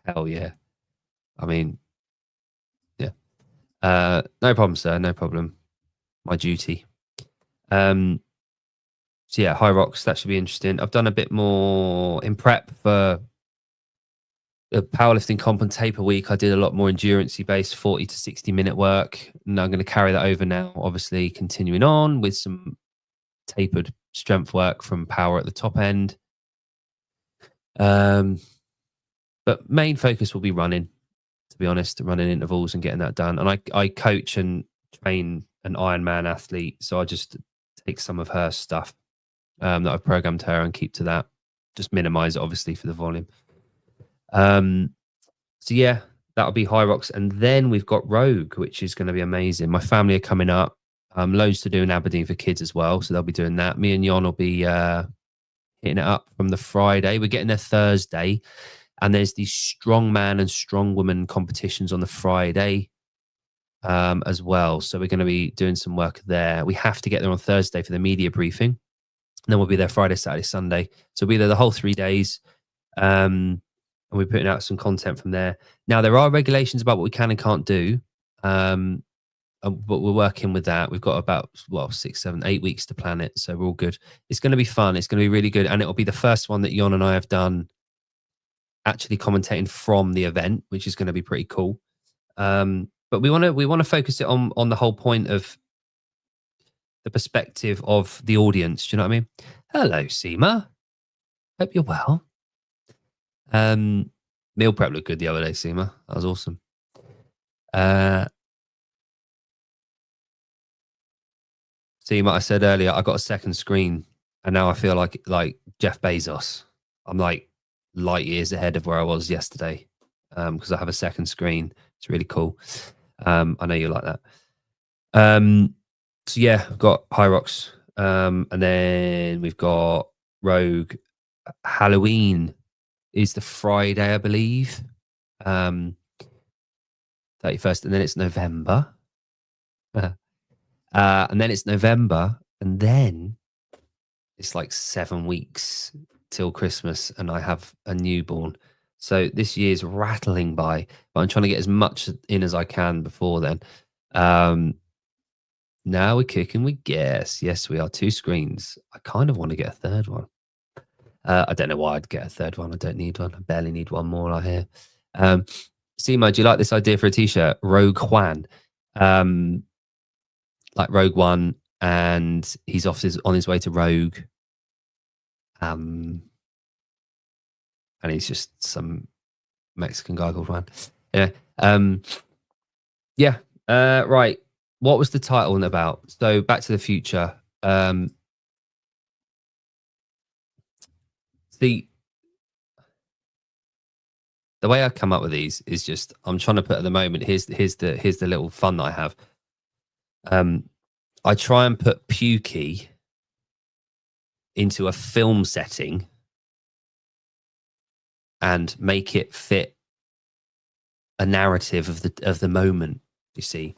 Hell yeah. I mean, yeah. No problem, sir. No problem. My duty. So yeah, High Rocks, that should be interesting. I've done a bit more in prep for the powerlifting comp and taper week. I did a lot more endurance based 40 to 60-minute work. And I'm going to carry that over now, obviously continuing on with some tapered strength work from power at the top end. But main focus will be running, to be honest, running intervals and getting that done. And I coach and train an Ironman athlete. So I just take some of her stuff that I've programmed her and keep to that. Just minimize it, obviously, for the volume. So yeah, that'll be High Rocks. And then we've got Rogue, which is going to be amazing. My family are coming up. Loads to do in Aberdeen for kids as well. So they'll be doing that. Me and Jon will be hitting it up from the Friday. We're getting there Thursday. And there's these strongman and strongwoman competitions on the Friday as well. So we're going to be doing some work there. We have to get there on Thursday for the media briefing. And then we'll be there Friday, Saturday, Sunday. So we'll be there the whole 3 days. And we're putting out some content from there. Now, there are regulations about what we can and can't do. But we're working with that. We've got about 6, 7, 8 weeks to plan it. So we're all good. It's going to be fun. It's going to be really good. And it'll be the first one that Jon and I have done actually commentating from the event, which is going to be pretty cool. But we want to focus it on the whole point of the perspective of the audience. Do you know what I mean? Hello, Seema. Hope you're well. Meal prep looked good the other day, Seema. That was awesome. Seema, I said earlier, I got a second screen, and now I feel like Jeff Bezos. I'm like light years ahead of where I was yesterday because I have a second screen. It's really cool. I know you like that. So yeah, I've got High Rocks, and then we've got Rogue. Halloween is the Friday, I believe. 31st, and then it's November. And then it's November, and then it's like 7 weeks till Christmas, and I have a newborn. So this year's rattling by, but I'm trying to get as much in as I can before then. Now we're kicking with gas. Yes, we are 2 screens. I kind of want to get a third one. I don't know why I'd get a third one. I don't need one. I barely need one more, I hear. Seema, do you like this idea for a t-shirt? Rogue Juan. Like Rogue One, and he's on his way to Rogue. And he's just some Mexican guy called Juan. Yeah. Right. What was the title about? So Back to the Future. See, the way I come up with these is just I'm trying to put at the moment. Here's the little fun that I have. I try and put Pukey into a film setting and make it fit a narrative of the moment. You see,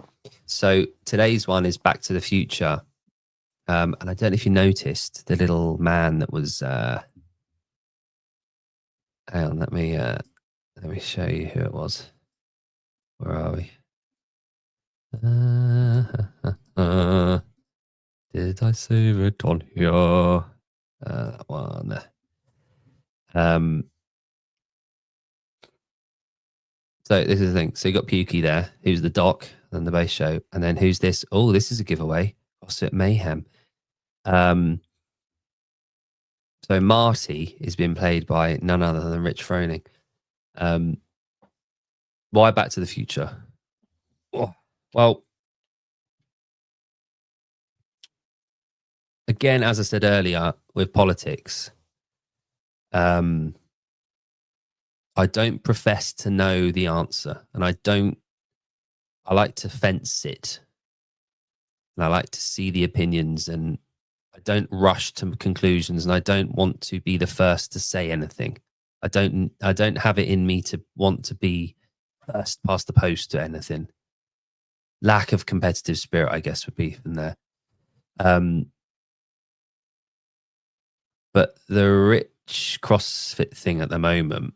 so today's one is Back to the Future, and I don't know if you noticed the little man that was. Hang on, let me show you who it was. Where are we? Did I save it on here? That one. So this is the thing. So you got Pukey there, who's the doc and the base show, and then who's this? Oh, this is a giveaway. CrossFit Mayhem. So Marty is being played by none other than Rich Froning. Why Back to the Future? Oh, well, again, as I said earlier, with politics, I don't profess to know the answer, and I like to fence it, and I like to see the opinions, and I don't rush to conclusions, and I don't want to be the first to say anything. I don't have it in me to want to be first past the post to anything. Lack of competitive spirit, I guess, would be in there. But the Rich CrossFit thing at the moment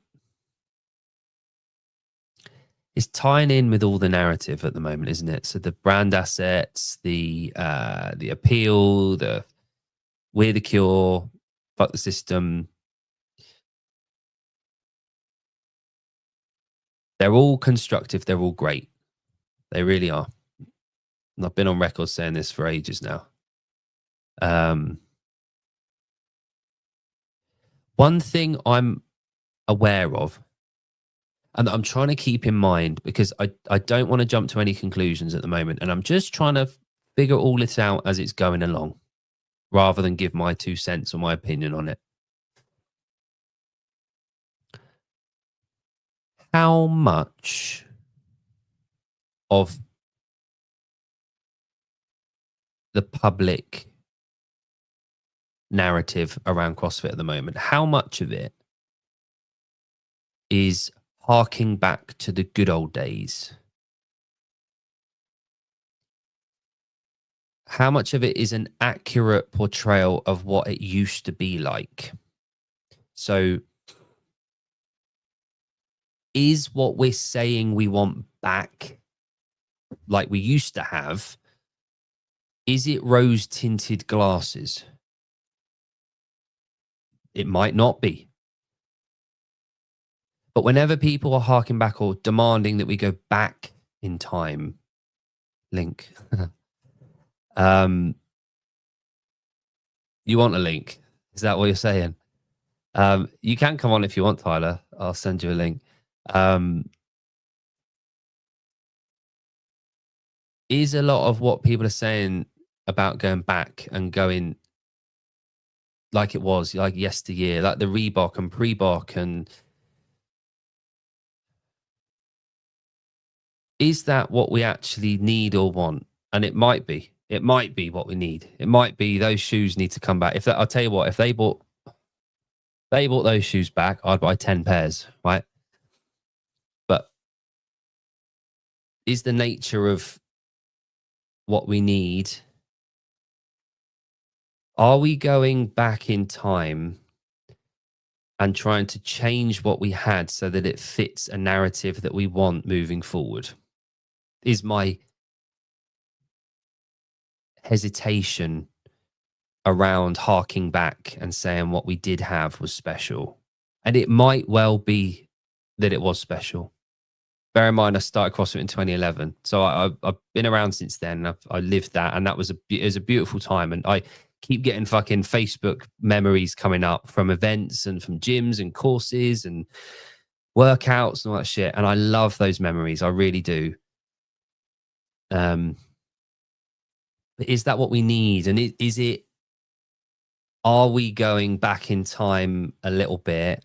is tying in with all the narrative at the moment, isn't it? So the brand assets, the appeal, we're the cure, fuck the system. They're all constructive. They're all great. They really are. And I've been on record saying this for ages now. One thing I'm aware of, and I'm trying to keep in mind, because I don't want to jump to any conclusions at the moment, and I'm just trying to figure all this out as it's going along, rather than give my 2 cents or my opinion on it. How much of the public narrative around CrossFit at the moment, how much of it is harking back to the good old days? How much of it is an accurate portrayal of what it used to be like? So is what we're saying we want back, like we used to have, is it rose-tinted glasses? It might not be. But whenever people are harking back or demanding that we go back in time, link. You want a link? Is that what you're saying? You can come on if you want, Tyler. I'll send you a link. Is a lot of what people are saying about going back and going like it was, like yesteryear, like the Reebok and Pre-Bok, and is that what we actually need or want? And it might be what we need. It might be those shoes need to come back. I'll tell you what, if they bought those shoes back, I'd buy 10 pairs, right? But is the nature of what we need, are we going back in time and trying to change what we had so that it fits a narrative that we want moving forward? Is my hesitation around harking back and saying what we did have was special. And it might well be that it was special. Bear in mind, I started CrossFit in 2011. So I've been around since then. I lived that, and that was it was a beautiful time. And I keep getting fucking Facebook memories coming up from events and from gyms and courses and workouts and all that shit. And I love those memories. I really do. But is that what we need? And is it are we going back in time a little bit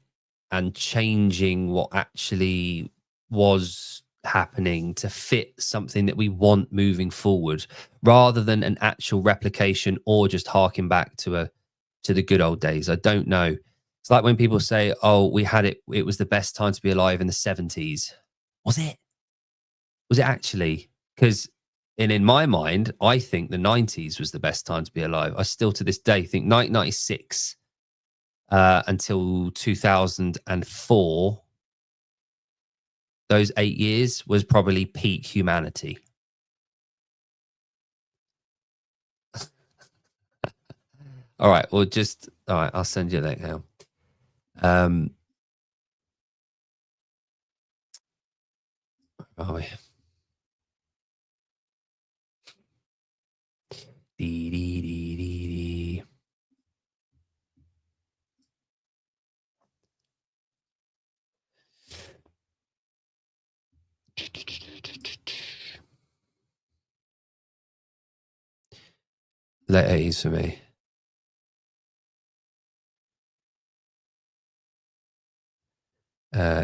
and changing what actually was happening to fit something that we want moving forward, rather than an actual replication or just harking back to the good old days? I don't know. It's like when people say, "Oh, we had it. It was the best time to be alive in the 70s." Was it? Was it actually? Because in my mind, I think the 90s was the best time to be alive. I still to this day think 1996 until 2004, those 8 years was probably peak humanity. All right. Well, just all right. I'll send you a link now. Um, where are we? Dee, dee, dee, dee, dee. Late 80s for me.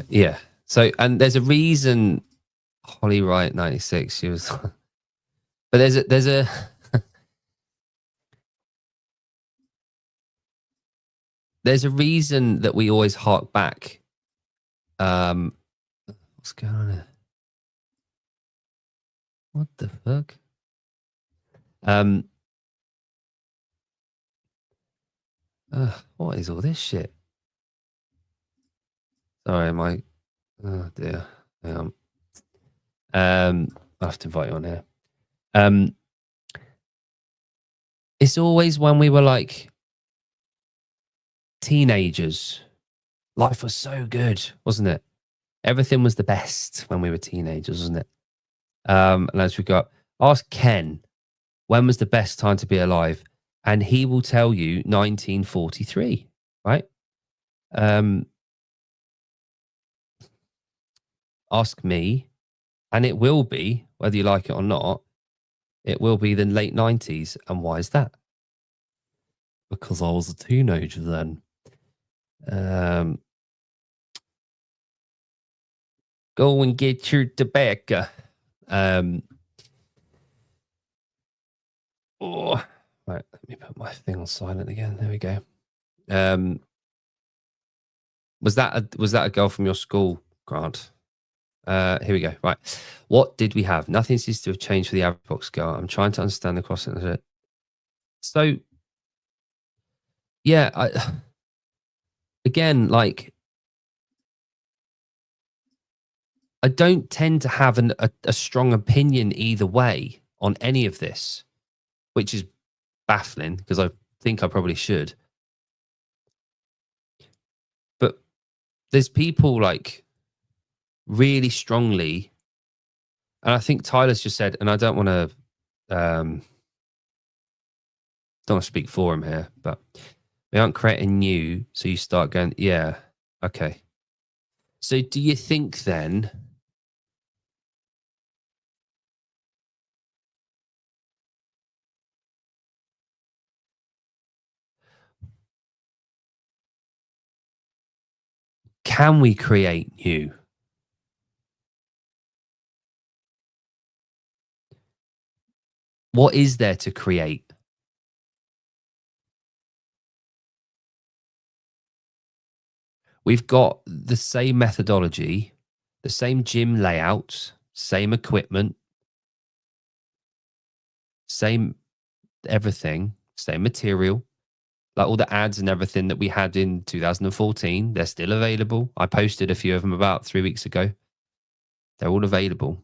Yeah. So, and there's a reason Holly Wright 96. She was, but there's a there's a reason that we always hark back. Um, what's going on here? What the fuck? Um, what is all this shit? Sorry, my oh dear. Hang on. I have to invite you on here. It's always when we were like teenagers. Life was so good, wasn't it? Everything was the best when we were teenagers, wasn't it? And as we got, ask Ken, when was the best time to be alive? And he will tell you 1943, right? Um, ask me, and it will be, whether you like it or not, it will be the late 90s. And why is that? Because I was a teenager then. Go and get your tobacco. Oh, right. Let me put my thing on silent again. There we go. Um, was that a girl from your school, Grant? Here we go. Right. What did we have? Nothing seems to have changed for the average box girl. I'm trying to understand the CrossFit. So yeah, again, like I don't tend to have a strong opinion either way on any of this, which is baffling because I think I probably should. But there's people like really strongly, and I think Tyler's just said, and I um, don't want to speak for him here, but we aren't creating new, so you start going, yeah, okay. So do you think then can we create new? What is there to create? We've got the same methodology, the same gym layouts, same equipment, same everything, same material. Like all the ads and everything that we had in 2014, they're still available. I posted a few of them about 3 weeks ago. They're all available.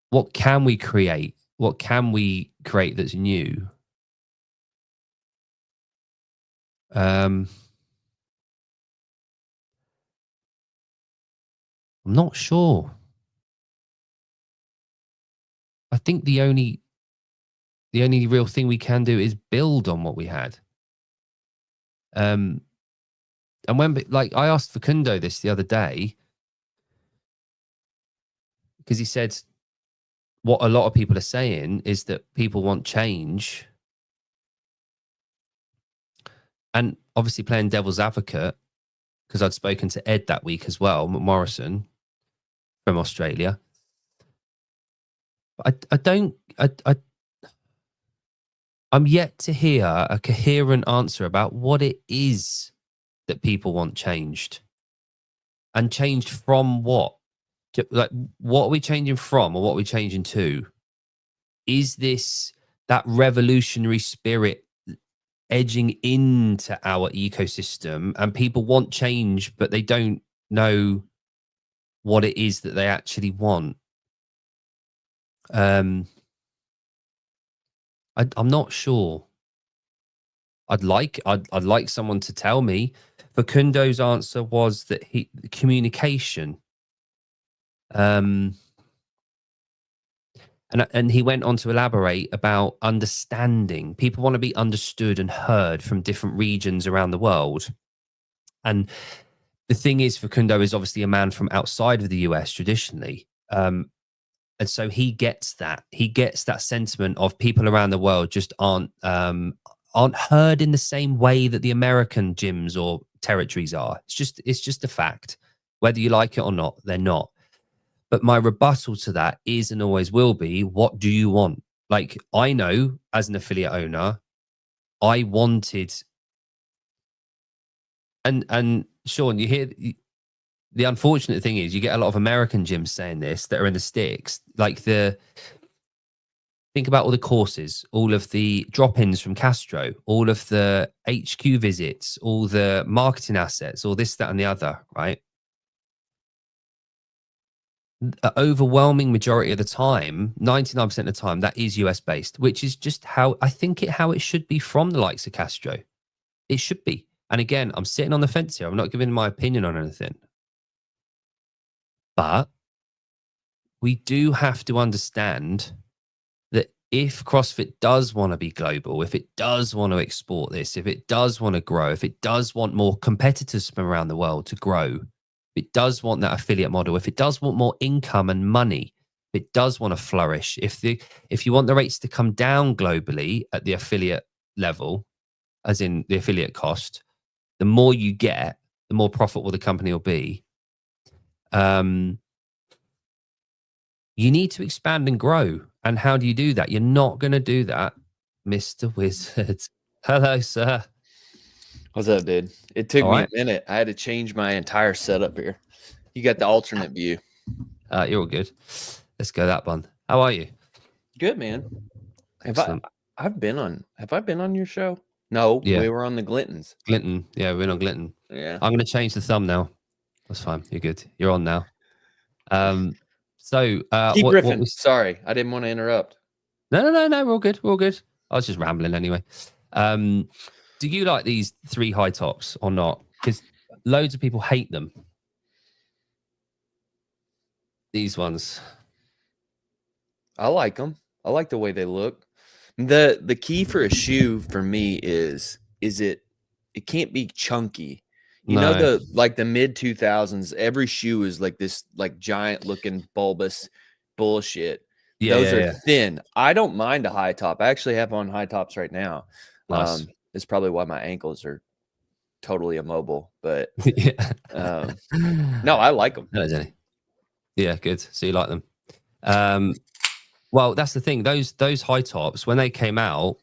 What can we create? What can we create that's new? I'm not sure. I think the only real thing we can do is build on what we had. And when like I asked Facundo this the other day because he said what a lot of people are saying is that people want change, and obviously playing devil's advocate, because I'd spoken to Ed that week as well, Morrison from Australia. I'm yet to hear a coherent answer about what it is that people want changed, and changed from what? Like, what are we changing from, or what are we changing to? Is this that revolutionary spirit edging into our ecosystem, and people want change, but they don't know what it is that they actually want? I'm not sure. I'd like someone to tell me. Facundo's answer was that communication. And he went on to elaborate about understanding. People want to be understood and heard from different regions around the world. And the thing is, Facundo is obviously a man from outside of the US traditionally. And so he gets that. He gets that sentiment of people around the world just aren't heard in the same way that the American gyms or territories are. It's just a fact. Whether you like it or not, they're not. But my rebuttal to that is, and always will be, what do you want? Like, I know as an affiliate owner, I wanted, and Sean, you hear the unfortunate thing is you get a lot of American gyms saying this that are in the sticks. Like, think about all the courses, all of the drop-ins from Castro, all of the HQ visits, all the marketing assets, all this, that, and the other, right? The overwhelming majority of the time, 99% of the time, that is US based, which is just how it should be from the likes of Castro. It should be. And again, I'm sitting on the fence here. I'm not giving my opinion on anything. But we do have to understand that if CrossFit does want to be global, if it does want to export this, if it does want to grow, if it does want more competitors from around the world to grow, if it does want that affiliate model, if it does want more income and money, if it does want to flourish, if you want the rates to come down globally at the affiliate level, as in the affiliate cost, the more you get, the more profitable the company will be. You need to expand and grow. And how do you do that? You're not going to do that, Mr. Wizard. Hello, sir. What's up, dude? It took me a minute. I had to change my entire setup here. You got the alternate view. You're all good. Let's go that one. How are you? Good, man. Excellent. Have I been on your show? No, yeah. We were on the Glintons. Glinton. Yeah, we're on Glinton. Yeah. I'm going to change the thumbnail. That's fine. You're good. You're on now. So Keep riffing. Sorry, I didn't want to interrupt. No. We're all good. We're all good. I was just rambling anyway. Do you like these 3 high tops or not? Because loads of people hate them. These ones. I like them. I like the way they look. The key for a shoe for me is it can't be chunky. You know, the mid 2000s, every shoe is like this like giant looking bulbous bullshit. Yeah, Those are thin. I don't mind a high top. I actually have on high tops right now. Nice. It's probably why my ankles are totally immobile, but no, I like them. Yeah, good. So you like them. Well, that's the thing. Those high tops, when they came out,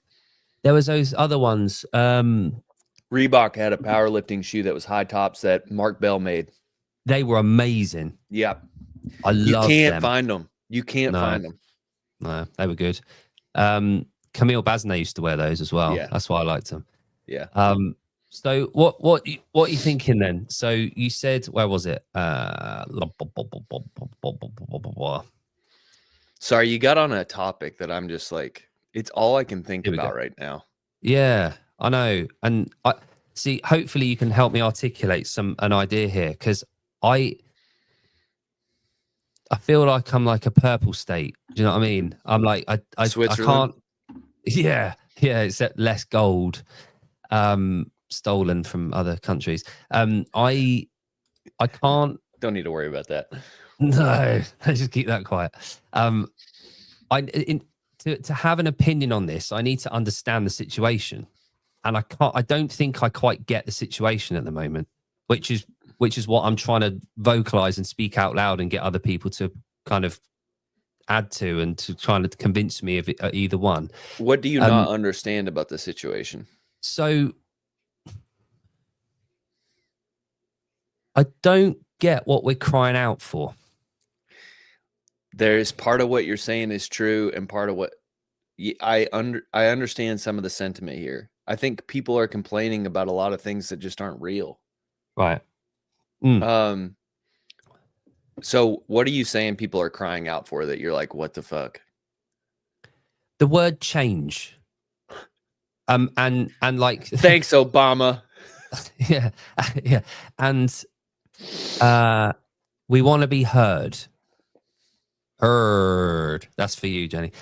there was those other ones. Reebok had a powerlifting shoe that was high tops that Mark Bell made. They were amazing. Yep. I love them. You can't find them. You can't find them. No, they were good. Camille Basnet used to wear those as well. Yeah. That's why I liked them. Yeah. So what are you thinking then? So you said, where was it? Sorry, you got on a topic that I'm just like, it's all I can think about right now. Yeah, I know. And I see, hopefully you can help me articulate an idea here, because I feel like I'm like a purple state. Do you know what I mean? I'm like, I can't. Yeah, except less gold stolen from other countries. I can't. Don't need to worry about that. No, just keep that quiet. To have an opinion on this, I need to understand the situation. and I don't think I quite get the situation at the moment, which is what I'm trying to vocalize and speak out loud and get other people to kind of add to and to trying to convince me of either one. What do you not understand about the situation? So I don't get what we're crying out for. There's part of what you're saying is true, and part of what I understand some of the sentiment here. I think people are complaining about a lot of things that just aren't real. Right. So what are you saying people are crying out for that you're like, what the fuck? The word change. And like thanks, Obama. Yeah. And we want to be heard. That's for you, Jenny.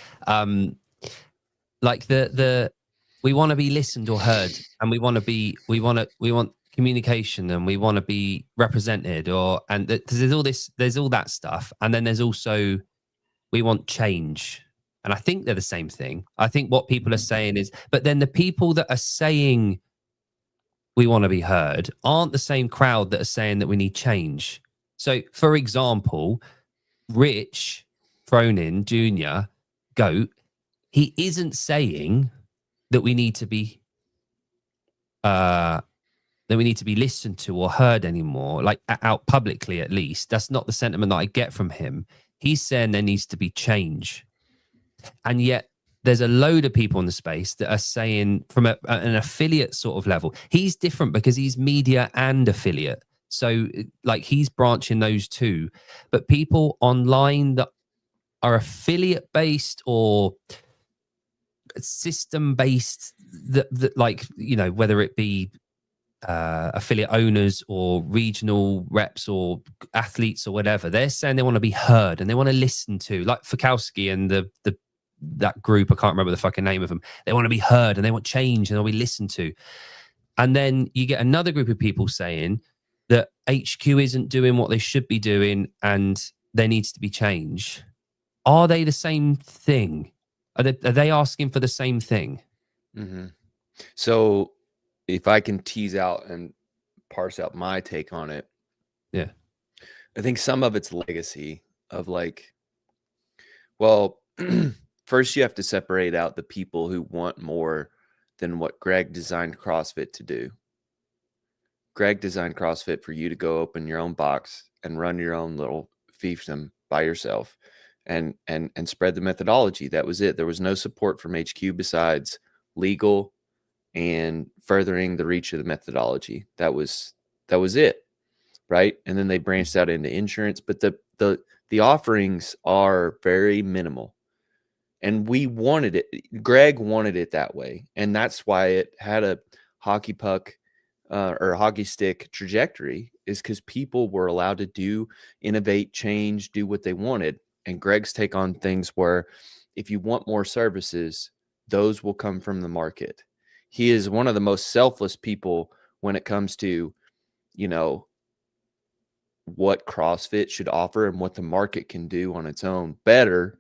Like we want to be listened or heard, and we want communication, and we want to be represented, there's all that stuff, and then there's also we want change. And I think they're the same thing. I think what people are saying is, but then the people that are saying we want to be heard aren't the same crowd that are saying that we need change. So, for example, Rich Fronin Jr., GOAT, he isn't saying that we need to be listened to or heard anymore, like out publicly at least. That's not the sentiment that I get from him. He's saying there needs to be change. And yet there's a load of people in the space that are saying from an affiliate sort of level. He's different because he's media and affiliate. So like he's branching those two. But people online that are affiliate based or system based, that like, you know, whether it be affiliate owners or regional reps or athletes or whatever, they're saying they want to be heard and they want to listen to, like Fikowski and that group, I can't remember the fucking name of them. They want to be heard and they want change and they'll be listened to. And then you get another group of people saying that HQ isn't doing what they should be doing and there needs to be change. Are they the same thing? Are they asking for the same thing? Mm-hmm. So if I can tease out and parse out my take on it. Yeah. I think some of it's legacy of like, well, first you have to separate out the people who want more than what Greg designed CrossFit to do. Greg designed CrossFit for you to go open your own box and run your own little fiefdom by yourself and spread the methodology. That was it. There was no support from HQ besides legal and furthering the reach of the methodology. That was it, right? And then they branched out into insurance, but the offerings are very minimal. And we wanted it. Greg wanted it that way, and that's why it had a hockey puck or hockey stick trajectory, is because people were allowed to innovate, change, do what they wanted. And Greg's take on things were, if you want more services, those will come from the market. He is one of the most selfless people when it comes to, you know, what CrossFit should offer and what the market can do on its own better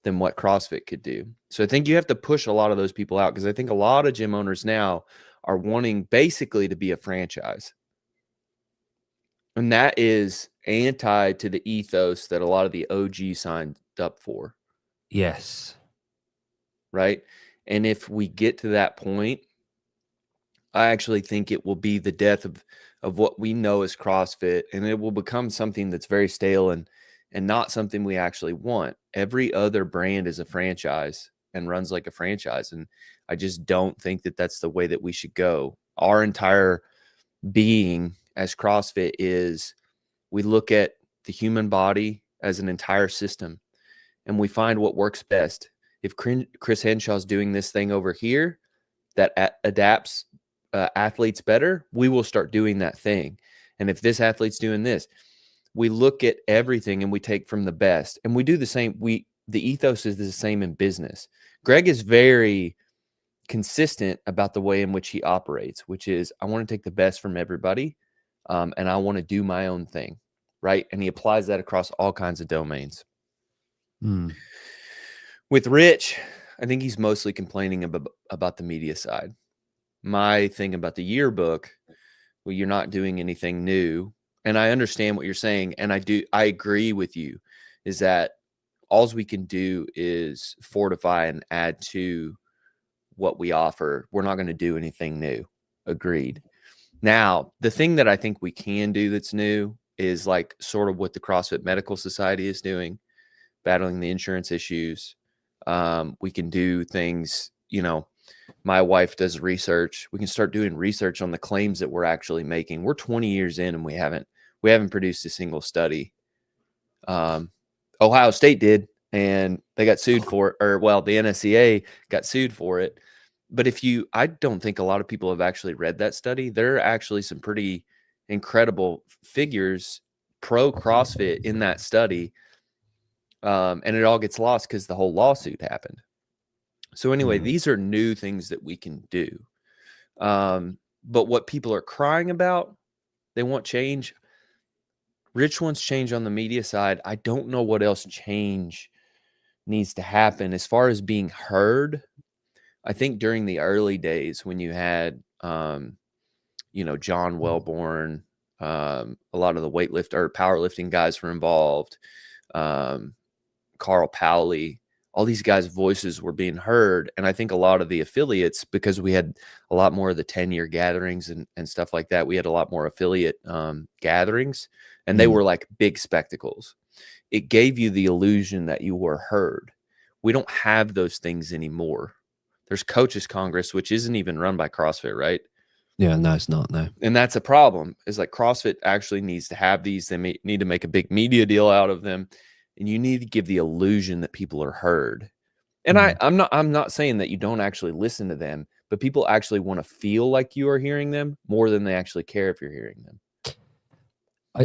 than what CrossFit could do. So I think you have to push a lot of those people out, because I think a lot of gym owners now are wanting basically to be a franchise. And that is anti to the ethos that a lot of the OG signed up for. Yes. Right. And if we get to that point, I actually think it will be the death of what we know as CrossFit, and it will become something that's very stale and not something we actually want. Every other brand is a franchise and runs like a franchise. And I just don't think that that's the way that we should go. Our entire being as CrossFit is, we look at the human body as an entire system and we find what works best. If Chris Henshaw's doing this thing over here that adapts athletes better, we will start doing that thing. And if this athlete's doing this, we look at everything and we take from the best, and we do the same. The ethos is the same in business. Greg is very consistent about the way in which he operates, which is, I want to take the best from everybody, and I want to do my own thing, right? And he applies that across all kinds of domains. With Rich, I think he's mostly complaining about the media side. my thing about the yearbook, well, you're not doing anything new. And I understand what you're saying. And I agree with you, is that all we can do is fortify and add to what we offer. We're not going to do anything new. Agreed. Now, the thing that I think we can do that's new is like sort of what the CrossFit Medical Society is doing, battling the insurance issues. We can do things, you know, my wife does research. We can start doing research on the claims that we're actually making. We're 20 years in and we haven't produced a single study. Ohio State did, and they got sued for it, or well, the NSCA got sued for it. But I don't think a lot of people have actually read that study. There are actually some pretty incredible figures pro CrossFit in that study. And it all gets lost because the whole lawsuit happened. So anyway, these are new things that we can do. But what people are crying about, they want change. Rich wants change on the media side. I don't know what else change needs to happen as far as being heard. I think during the early days when you had, you know, John Wellborn, a lot of the powerlifting guys were involved, Carl Powley, all these guys' voices were being heard. And I think a lot of the affiliates, because we had a lot more of the 10-year gatherings and stuff like that, we had a lot more affiliate gatherings, and they were like big spectacles. It gave you the illusion that you were heard. We don't have those things anymore. There's Coaches Congress, which isn't even run by CrossFit, right? Yeah, no, it's not. No. And that's a problem. Is like CrossFit actually needs to have these. They need to make a big media deal out of them. And you need to give the illusion that people are heard. And I'm not saying that you don't actually listen to them, but people actually want to feel like you are hearing them more than they actually care if you're hearing them.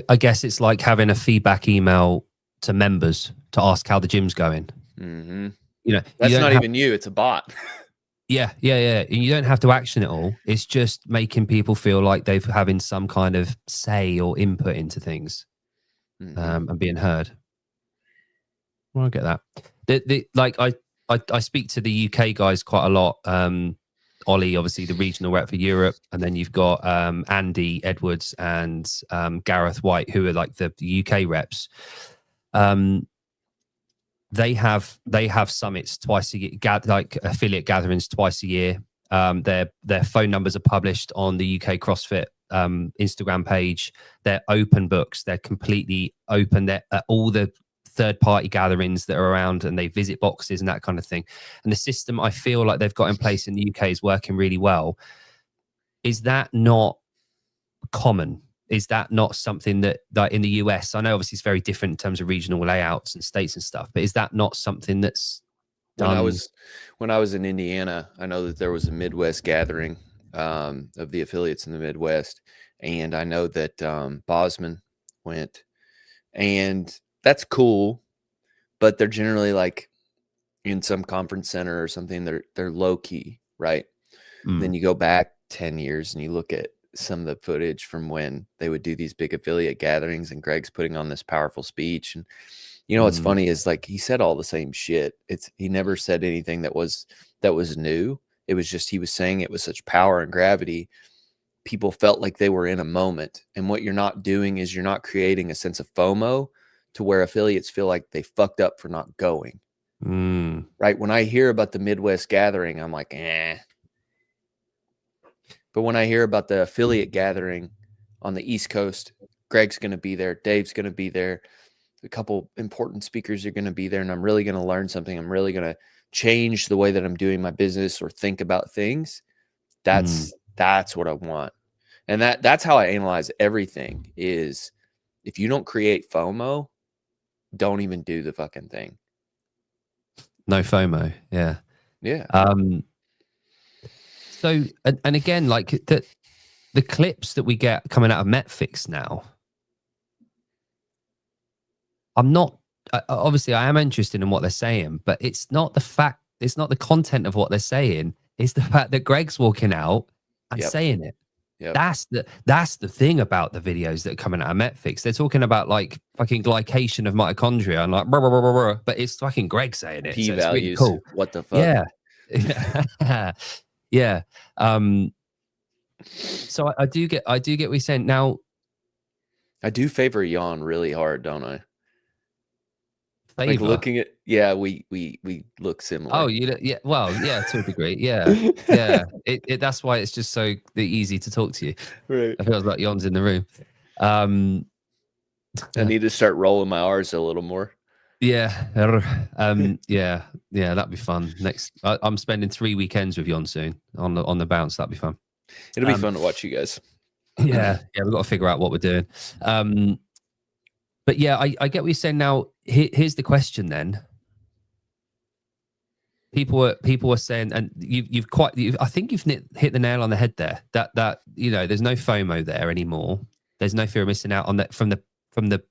I guess it's like having a feedback email to members to ask how the gym's going. Mm-hmm. You know, that's not even you. It's a bot. Yeah. And you don't have to action it all. It's just making people feel like they're having some kind of say or input into things, and being heard. Well, I get that. Like I speak to the UK guys quite a lot. Ollie, obviously the regional rep for Europe, and then you've got Andy Edwards and Gareth White, who are like the UK reps. They have summits twice a year, like affiliate gatherings twice a year. Their phone numbers are published on the UK CrossFit Instagram page. They're open books. They're completely open. They're at all the third-party gatherings that are around, and they visit boxes and that kind of thing. And the system I feel like they've got in place in the UK is working really well. Is that not common? Is that not something that in the US, I know obviously it's very different in terms of regional layouts and states and stuff, but is that not something that's done? When I was in Indiana, I know that there was a Midwest gathering of the affiliates in the Midwest. And I know that Bosman went, and that's cool, but they're generally like in some conference center or something. They're low key, right? Then you go back 10 years and you look at some of the footage from when they would do these big affiliate gatherings, and Greg's putting on this powerful speech. And you know what's funny is like he said all the same shit. He never said anything that was new. It was just he was saying it with such power and gravity. People felt like they were in a moment. And what you're not doing is you're not creating a sense of FOMO to where affiliates feel like they fucked up for not going. Right? When I hear about the Midwest gathering, I'm like, eh. But when I hear about the affiliate gathering on the East Coast, Greg's going to be there. Dave's going to be there. A couple important speakers are going to be there, and I'm really going to learn something. I'm really going to change the way that I'm doing my business or think about things. That's what I want. And that's how I analyze everything is if you don't create FOMO, don't even do the fucking thing. No FOMO. Yeah. Yeah. So, and again, like the clips that we get coming out of Metfix now, obviously I am interested in what they're saying, but it's not the content of what they're saying. It's the fact that Greg's walking out and saying it. Yep. That's the thing about the videos that are coming out of Metfix. They're talking about like fucking glycation of mitochondria and like, blah, blah, blah, blah, blah, but it's fucking Greg saying it. P so values. Really cool. What the fuck? Yeah. Yeah. So I do get what you're saying. Now, I do favor Jan really hard, don't I? Like favor. looking at, yeah, we look Oh, similar. yeah. Well, yeah, to a degree. Yeah. Yeah. That's why it's just so easy to talk to you. Right. I feels like Jon's in the room. Um, I need to start rolling my R's a little more. yeah. Yeah. Yeah. That'd be fun. Next, I'm spending 3 weekends with Jon soon on the bounce. That'd be fun. It'll be fun to watch you guys. Yeah. Yeah. We've got to figure out what we're doing. But yeah, I get what you're saying. Now, here's the question then. People are saying, and I think you've hit the nail on the head there. That there's no FOMO there anymore. There's no fear of missing out on that from the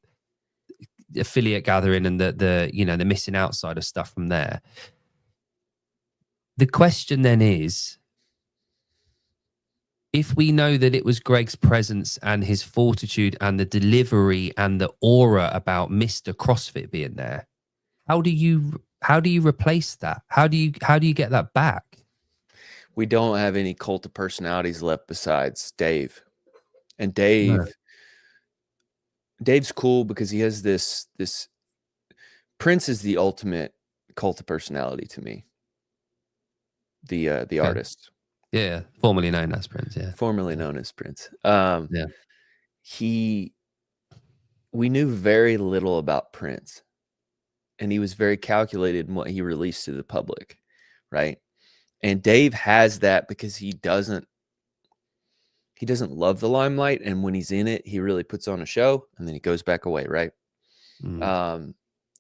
affiliate gathering and the missing out side of stuff from there. The question then is, if we know that it was Greg's presence and his fortitude and the delivery and the aura about Mr. CrossFit being there, how do you replace that? How do you get that back? We don't have any cult of personalities left besides Dave. And Dave's cool because he has this Prince is the ultimate cult of personality to me. The artist. Yeah, formerly known as Prince, yeah. Formerly known as Prince. Yeah. We knew very little about Prince. And he was very calculated in what he released to the public, right? And Dave has that because he doesn't love the limelight, and when he's in it, he really puts on a show, and then he goes back away, right? I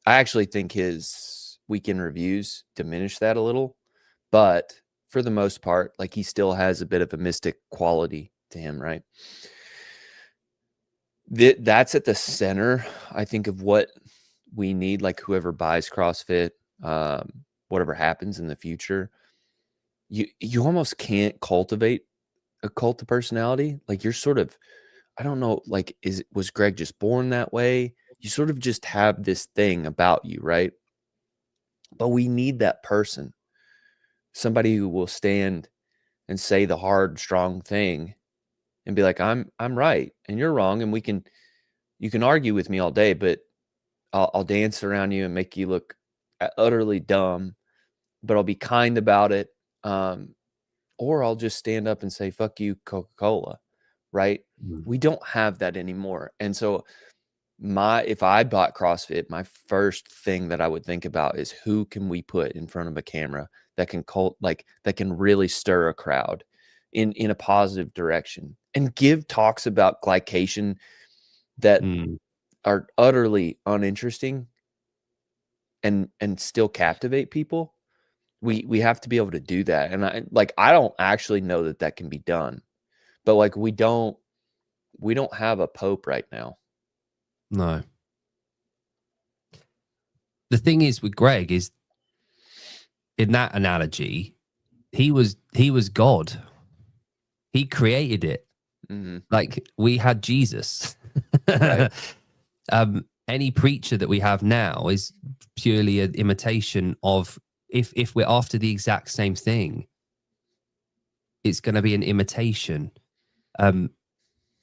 actually think his weekend reviews diminish that a little, but for the most part, like, he still has a bit of a mystic quality to him, right? That's at the center, I think, of what we need. Like, whoever buys CrossFit, whatever happens in the future, you almost can't cultivate a cult of personality. Like, you're sort of, I don't know, like, was Greg just born that way? You sort of just have this thing about you, right? But we need that person, somebody who will stand and say the hard, strong thing and be like, I'm right and you're wrong, and you can argue with me all day, but I'll dance around you and make you look utterly dumb, but I'll be kind about it. Or I'll just stand up and say, fuck you, Coca-Cola, right? We don't have that anymore. And so if I bought CrossFit, my first thing that I would think about is, who can we put in front of a camera that can really stir a crowd in a positive direction and give talks about glycation that are utterly uninteresting and still captivate people. We have to be able to do that. And I don't actually know that can be done, but like, we don't have a pope right now. No. The thing is with Greg is, in that analogy, he was God. He created it. Like, we had Jesus. Right. Any preacher that we have now is purely an imitation of, if we're after the exact same thing, it's going to be an imitation.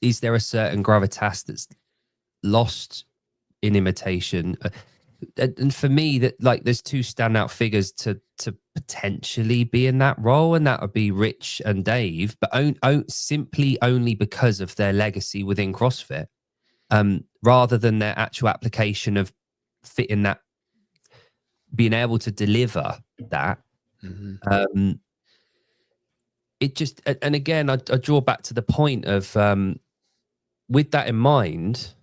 Is there a certain gravitas that's lost in imitation? And for me, that, like, there's two standout figures to potentially be in that role, and that would be Rich and Dave, but simply only because of their legacy within CrossFit, rather than their actual application of fitting that, being able to deliver that. It just, and again, I draw back to the point of, with that in mind,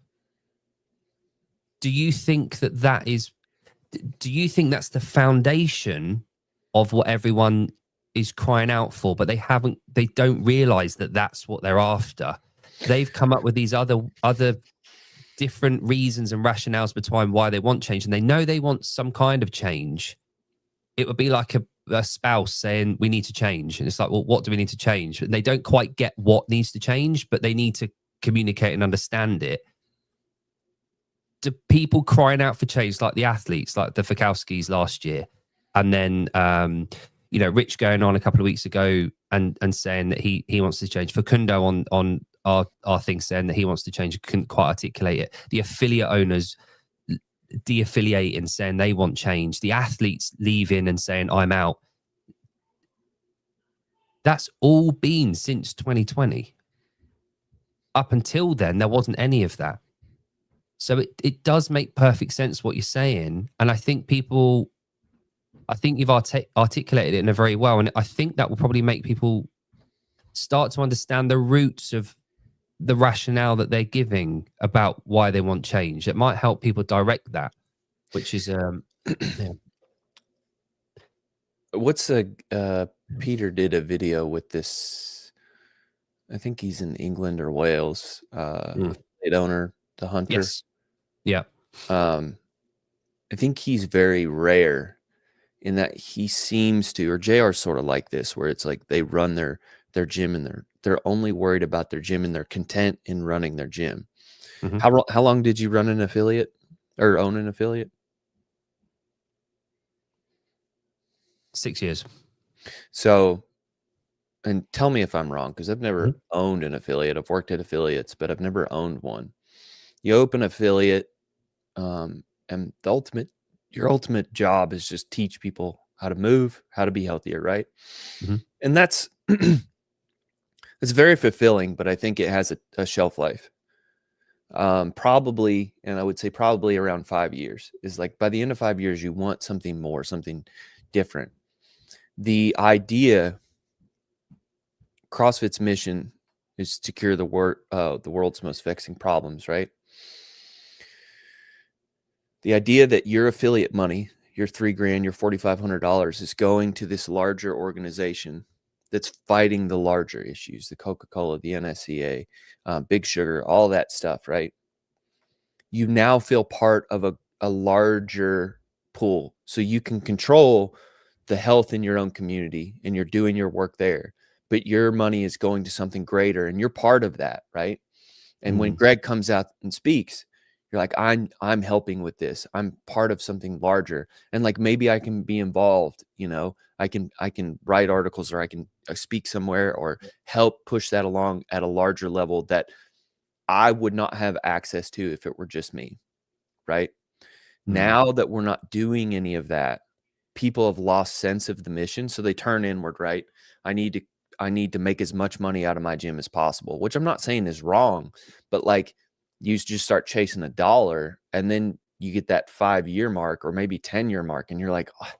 do you think that's the foundation of what everyone is crying out for, but they don't realize that that's what they're after? They've come up with these other different reasons and rationales between why they want change, and they know they want some kind of change. It would be like a spouse saying, we need to change, and it's like, well, what do we need to change? And they don't quite get what needs to change, but they need to communicate and understand it. Do people crying out for change, like the athletes, like the Fikowskis last year, and then Rich going on a couple of weeks ago and saying that he wants to change. Facundo on our thing saying that he wants to change. Couldn't quite articulate it. The affiliate owners de-affiliating, saying they want change. The athletes leaving and saying I'm out. That's all been since 2020. Up until then, there wasn't any of that. So it does make perfect sense what you're saying. And I think you've articulated it in a very well. And I think that will probably make people start to understand the roots of the rationale that they're giving about why they want change. It might help people direct that, which is, yeah. What's Peter did a video with this, I think he's in England or Wales, affiliate owner, the Hunter. Yes. Yeah. I think he's very rare in that he seems to, or JR's sort of like this, where it's like they run their gym and they're only worried about their gym and they're content in running their gym. Mm-hmm. How long did you run an affiliate or own an affiliate? 6 years. So, and tell me if I'm wrong, because I've never owned an affiliate. I've worked at affiliates, but I've never owned one. You open an affiliate, and your ultimate job is just teach people how to move, how to be healthier, right? Mm-hmm. And that's it's very fulfilling, but I think it has a shelf life. Probably, and I would say probably around 5 years. Is like by the end of 5 years, you want something more, something different. The idea, CrossFit's mission is to cure the world's most vexing problems, right? The idea that your affiliate money, your $3,000, your $4,500 is going to this larger organization that's fighting the larger issues, the Coca-Cola, the NSCA, Big Sugar, all that stuff, right? You now feel part of a larger pool, so you can control the health in your own community and you're doing your work there, but your money is going to something greater and you're part of that, right? And when Greg comes out and speaks, you're like, I'm helping with this. I'm part of something larger. And like, maybe I can be involved, I can write articles or I can speak somewhere or help push that along at a larger level that I would not have access to if it were just me, right? Now that we're not doing any of that, people have lost sense of the mission. So they turn inward, right? I need to make as much money out of my gym as possible, which I'm not saying is wrong, but like you just start chasing a dollar and then you get that 5-year mark or maybe 10-year mark. And you're like, oh,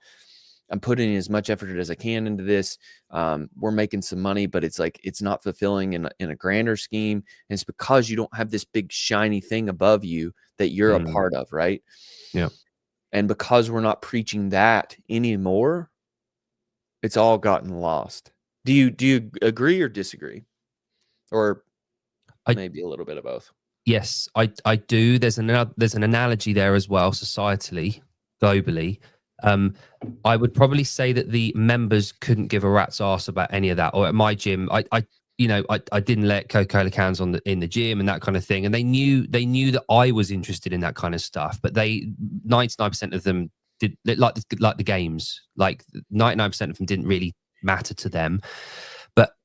I'm putting as much effort as I can into this. We're making some money, but it's like, it's not fulfilling in a grander scheme. And it's because you don't have this big shiny thing above you that you're a part of. Right. Yeah. And because we're not preaching that anymore, it's all gotten lost. Do you agree or disagree? Or maybe a little bit of both? Yes, I do. There's an analogy there as well, societally, globally. I would probably say that the members couldn't give a rat's ass about any of that. Or at my gym, I didn't let Coca-Cola cans in the gym and that kind of thing. And they knew that I was interested in that kind of stuff. But 99% of them did, like the games, like 99% of them didn't really matter to them. But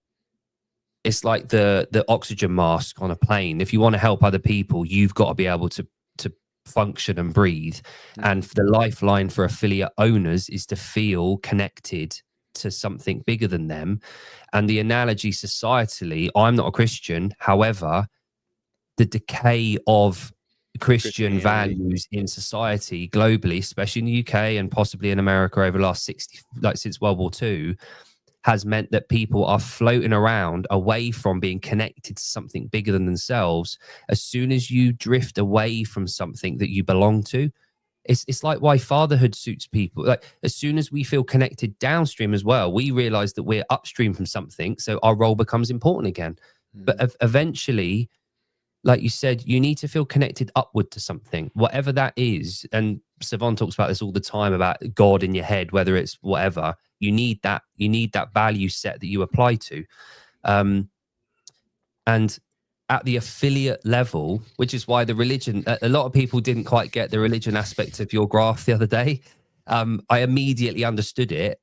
it's like the oxygen mask on a plane. If you want to help other people, you've got to be able to function and breathe. And the lifeline for affiliate owners is to feel connected to something bigger than them. And the analogy societally, I'm not a Christian, however, the decay of Christian values in society globally, especially in the UK and possibly in America over the last 60, like since World War II, has meant that people are floating around away from being connected to something bigger than themselves. As soon as you drift away from something that you belong to, it's like why fatherhood suits people. Like as soon as we feel connected downstream as well, we realize that we're upstream from something, so our role becomes important again. But eventually, like you said, you need to feel connected upward to something, whatever that is. And Savon talks about this all the time about God in your head, whether it's whatever. You need that value set that you apply to. And at the affiliate level, which is why the religion, a lot of people didn't quite get the religion aspect of your graph the other day. I immediately understood it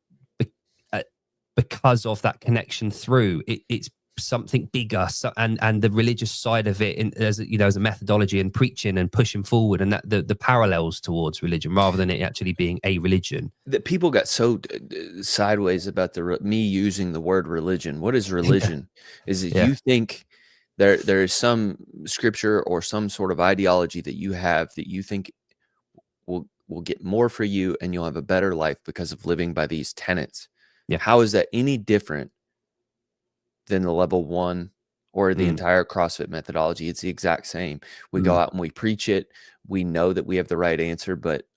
because of that connection through it's something bigger, and the religious side of it as a methodology and preaching and pushing forward, and that the parallels towards religion rather than it actually being a religion. That people got so sideways about me using the word religion. What is religion? Is it you think there is some scripture or some sort of ideology that you have that you think will get more for you and you'll have a better life because of living by these tenets? How is that any different than the level 1 or the entire CrossFit methodology? It's the exact same. We go out and we preach it. We know that we have the right answer, but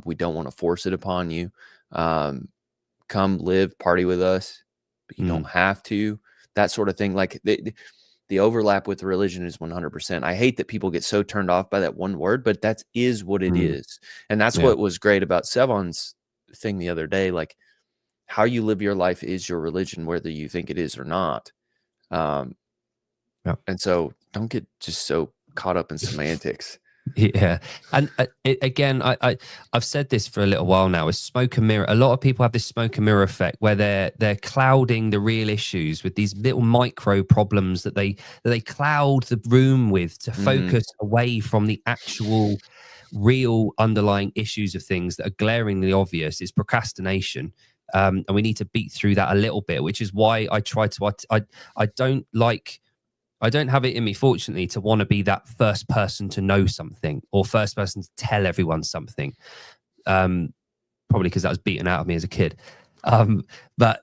we don't want to force it upon you. Come live, party with us, but you don't have to. That sort of thing. Like the overlap with religion is 100%. I hate that people get so turned off by that one word, but that is what it is. And that's what was great about Sevon's thing the other day. Like, how you live your life is your religion, whether you think it is or not. And so don't get just so caught up in semantics. Yeah. And again, I've said this for a little while now, is smoke and mirror. A lot of people have this smoke and mirror effect where they're clouding the real issues with these little micro problems that they cloud the room with to focus away from the actual real underlying issues of things that are glaringly obvious. Is procrastination. And we need to beat through that a little bit, which is why I try to, I don't have it in me, fortunately, to want to be that first person to know something or first person to tell everyone something. Probably because that was beaten out of me as a kid. But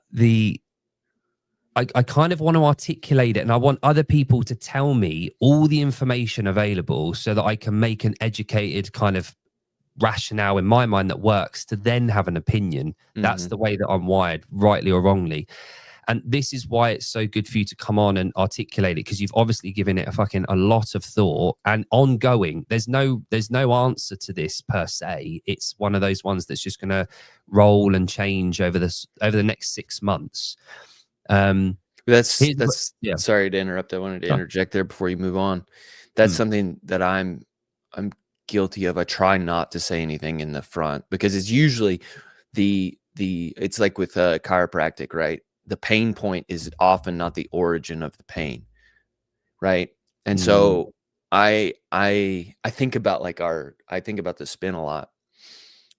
I kind of want to articulate it, and I want other people to tell me all the information available so that I can make an educated kind of rationale in my mind that works to then have an opinion. That's the way that I'm wired, rightly or wrongly. And this is why it's so good for you to come on and articulate it, because you've obviously given it a lot of thought and ongoing. There's no answer to this per se. It's one of those ones that's just going to roll and change over the next 6 months. That's sorry to interrupt. I wanted to interject there before you move on. That's something that I'm guilty of. I try not to say anything in the front, because it's usually it's like with chiropractic, right? The pain point is often not the origin of the pain, right? And so I think about I think about the spin a lot.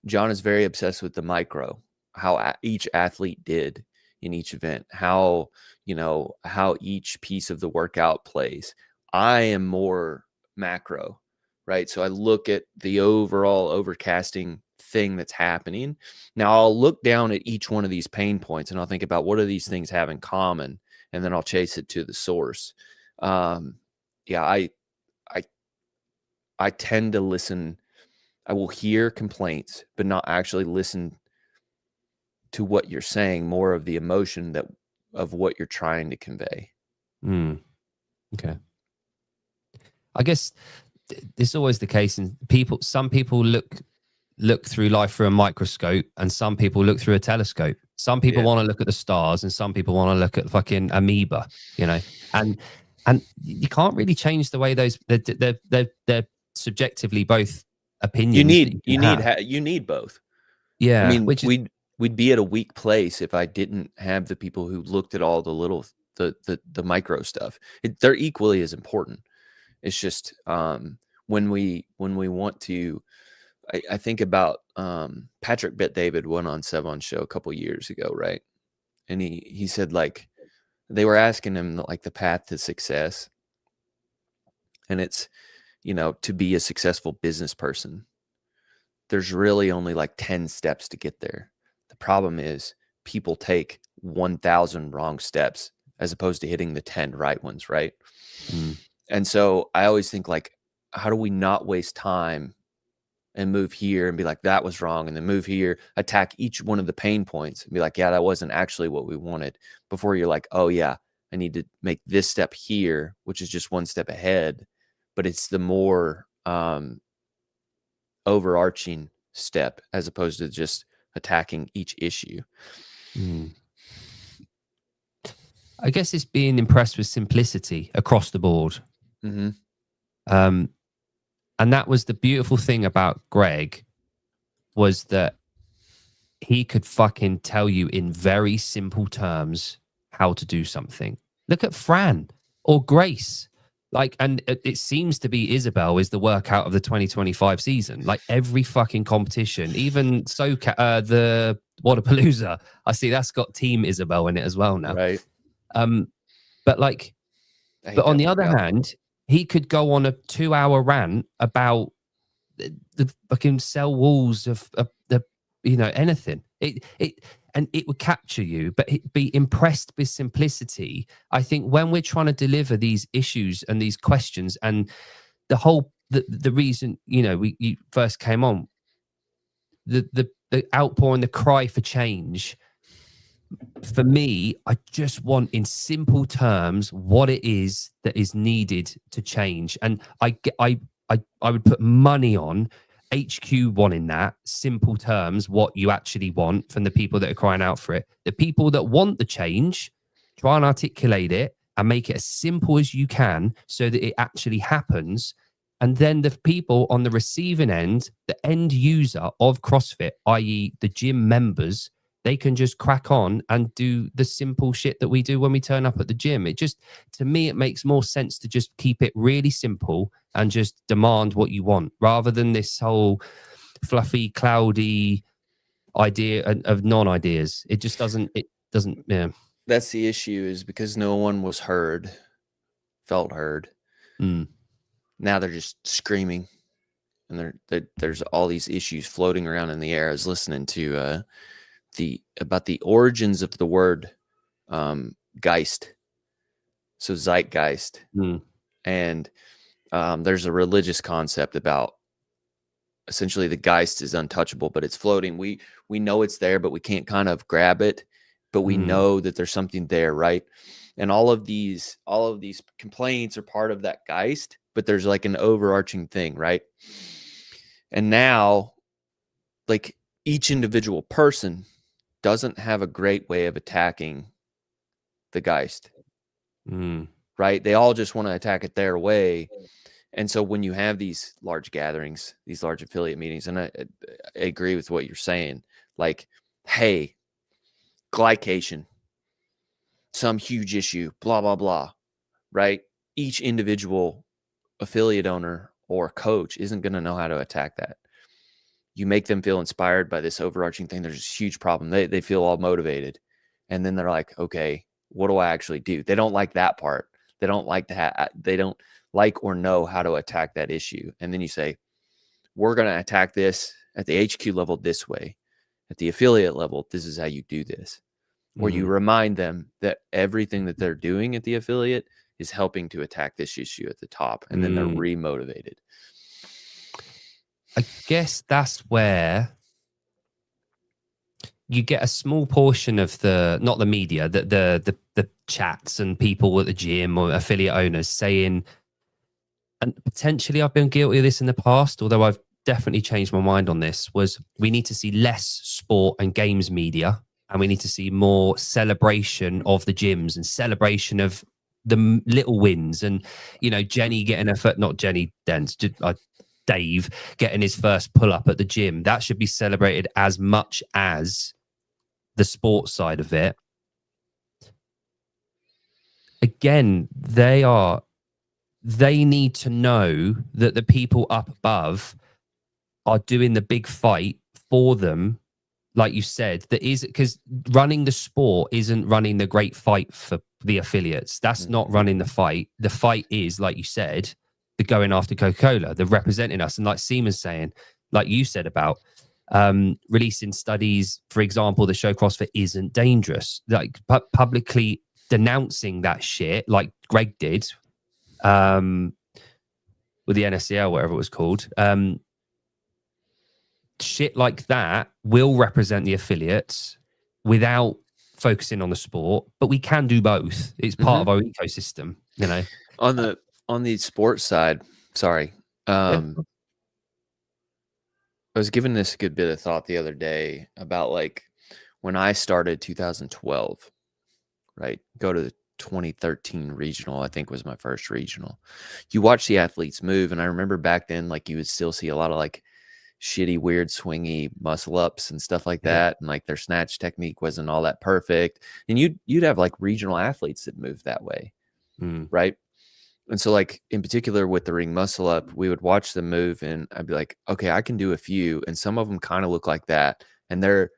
John is very obsessed with the micro, how each athlete did in each event, how each piece of the workout plays. I am more macro, right? So I look at the overall overcasting thing that's happening. Now I'll look down at each one of these pain points and I'll think about what do these things have in common, and then I'll chase it to the source. I tend to listen. I will hear complaints, but not actually listen to what you're saying, more of the emotion of what you're trying to convey. Okay. I guess it's always the case, and some people look through life through a microscope, and some people look through a telescope. Some people want to look at the stars, and some people want to look at fucking amoeba, and you can't really change the way they're subjectively both opinions. You need both. Yeah. I mean, we'd be at a weak place if I didn't have the people who looked at all the little, the micro stuff. They're equally as important. It's just when we want to, I think about Patrick Bet-David went on Sevon's show a couple years ago, right? And he said, like, they were asking him like the path to success, and it's to be a successful business person. There's really only like 10 steps to get there. The problem is people take 1,000 wrong steps as opposed to hitting the 10 right ones, right? And so I always think, like, how do we not waste time and move here and be like, that was wrong, and then move here, attack each one of the pain points and be like, yeah, that wasn't actually what we wanted, before you're like, oh yeah, I need to make this step here, which is just one step ahead, but it's the more overarching step as opposed to just attacking each issue. I guess it's being impressed with simplicity across the board. And that was the beautiful thing about Greg, was that he could fucking tell you in very simple terms how to do something. Look at Fran or Grace. Like, and it seems to be Isabel is the workout of the 2025 season. Like every fucking competition, even the Wadapalooza, I see that's got Team Isabel in it as well now. Right. But like, But on the other hand, he could go on a 2-hour rant about the fucking cell walls of the anything. And it would capture you, but be impressed with simplicity. I think when we're trying to deliver these issues and these questions, and the reason you first came on, the outpouring, the cry for change. For me, I just want in simple terms what it is that is needed to change, and I would put money on HQ wanting that simple terms, what you actually want from the people that are crying out for it. The people that want the change, try and articulate it and make it as simple as you can so that it actually happens. And then the people on the receiving end, the end user of CrossFit, i.e. the gym members, they can just crack on and do the simple shit that we do when we turn up at the gym. It just, to me, it makes more sense to just keep it really simple and just demand what you want rather than this whole fluffy, cloudy idea of non-ideas. It doesn't, yeah. That's the issue, is because no one was felt heard. Now they're just screaming, and there's all these issues floating around in the air. I was listening to about the origins of the word Geist, so zeitgeist, and there's a religious concept about essentially the Geist is untouchable, but it's floating. We know it's there, but we can't kind of grab it, but we know that there's something there, right? And all of these complaints are part of that Geist, but there's like an overarching thing, right? And now, like, each individual person doesn't have a great way of attacking the Geist, right? They all just want to attack it their way. And so when you have these large gatherings, these large affiliate meetings, and I agree with what you're saying, like, hey, glycation, some huge issue, blah, blah, blah, right? Each individual affiliate owner or coach isn't going to know how to attack that. You make them feel inspired by this overarching thing. There's this huge problem. They feel all motivated. And then they're like, okay, what do I actually do? They don't like that part. They don't like they don't like or know how to attack that issue. And then you say, we're going to attack this at the HQ level this way. At the affiliate level, this is how you do this. Or you remind them that everything that they're doing at the affiliate is helping to attack this issue at the top. And then they're remotivated. I guess that's where you get a small portion of not the media, the chats and people at the gym or affiliate owners saying, and potentially I've been guilty of this in the past, although I've definitely changed my mind on this, was we need to see less sport and games media, and we need to see more celebration of the gyms and celebration of the little wins. And, Jenny getting her foot, not Jenny Dens, Dave getting his first pull up at the gym. That should be celebrated as much as the sports side of it. Again, they need to know that the people up above are doing the big fight for them. Like you said, that is because running the sport isn't running the great fight for the affiliates. That's not running the fight. The fight is, like you said, the going after Coca-Cola, the representing us. And like Seaman's saying, like you said about releasing studies, for example, the show CrossFit isn't dangerous, like publicly denouncing that shit like Greg did with the NSCL, whatever it was called. Shit like that will represent the affiliates without focusing on the sport, but we can do both. It's part of our ecosystem, On the sports side, sorry. I was giving this a good bit of thought the other day about, like, when I started 2012, right? Go to the 2013 regional, I think was my first regional. You watch the athletes move. And I remember back then, like, you would still see a lot of like shitty, weird, swingy muscle ups and stuff like Yeah. that. And like their snatch technique wasn't all that perfect. And you'd have like regional athletes that move that way. Mm. Right. And so like in particular with the ring muscle up, we would watch them move and I'd be like, okay, I can do a few. And some of them kind of look like that. And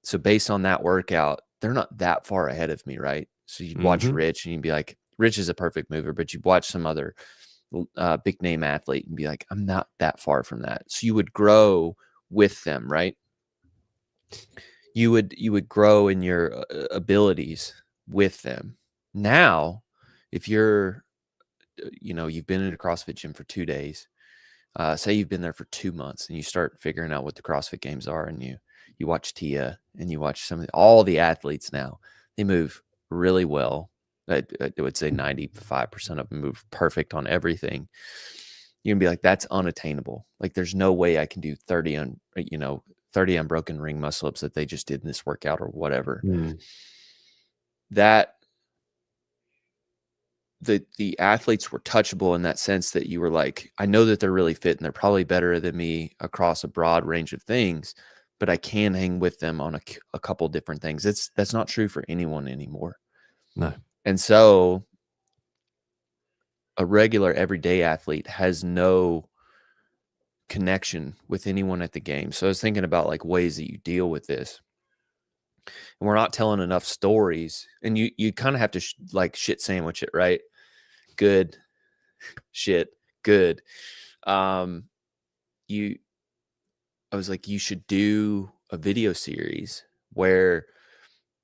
so based on that workout, they're not that far ahead of me. Right. So you'd watch Mm-hmm. Rich and you'd be like, Rich is a perfect mover, but you'd watch some other big name athlete and be like, I'm not that far from that. So you would grow with them, right? You would grow in your abilities with them. Now, if you've been in a CrossFit gym for 2 days, say you've been there for 2 months and you start figuring out what the CrossFit games are and you watch Tia and you watch all the athletes now, they move really well. I would say 95% of them move perfect on everything. You can be like, that's unattainable. Like there's no way I can do 30 unbroken ring muscle ups that they just did in this workout or whatever. Mm. That the athletes were touchable in that sense that you were like, I know that they're really fit and they're probably better than me across a broad range of things, but I can hang with them on a couple different things. That's not true for anyone anymore. No. And so a regular everyday athlete has no connection with anyone at the game. So I was thinking about like ways that you deal with this. And we're not telling enough stories. And you kind of have to shit sandwich it, right? Good, shit, good. I was like, you should do a video series where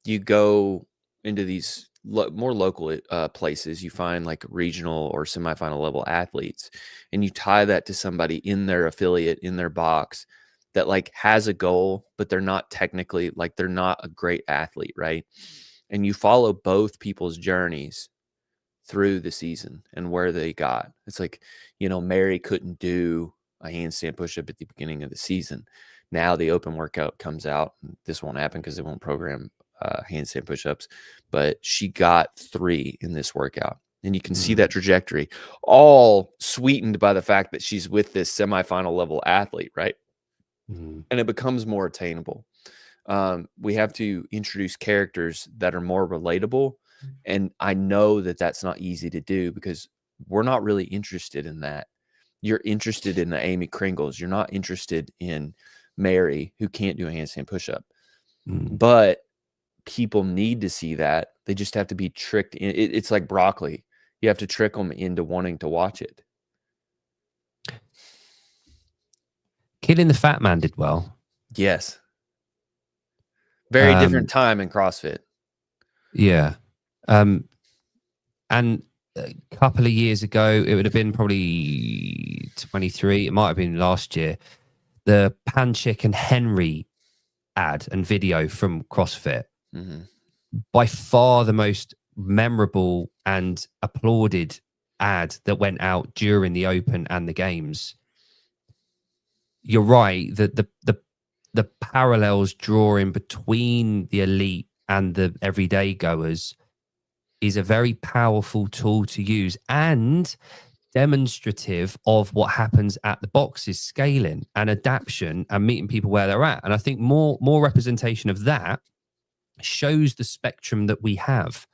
you go into these more local places. You find like regional or semifinal level athletes and you tie that to somebody in their affiliate, in their box that like has a goal, but they're not technically like they're not a great athlete. Right. And you follow both people's journeys through the season and where they got. It's like, Mary couldn't do a handstand push-up at the beginning of the season. Now the open workout comes out. This won't happen because they won't program handstand push-ups, but she got 3 in this workout. And you can see that trajectory all sweetened by the fact that she's with this semifinal level athlete, right? And it becomes more attainable. We have to introduce characters that are more relatable. And I know that that's not easy to do because we're not really interested in that. You're interested in the Amy Kringles. You're not interested in Mary, who can't do a handstand push-up. But people need to see that. They just have to be tricked in. It's like broccoli. You have to trick them into wanting to watch it. Killing the Fat Man did well. Yes. Very different time in CrossFit. Yeah. And a couple of years ago, it would have been probably 23. It might have been last year. The Panchik and Henry ad and video from CrossFit. Mm-hmm. By far the most memorable and applauded ad that went out during the Open and the Games. You're right that the parallels drawing between the elite and the everyday goers is a very powerful tool to use and demonstrative of what happens at the boxes, scaling and adaptation and meeting people where they're at. And I think more representation of that shows the spectrum that we have.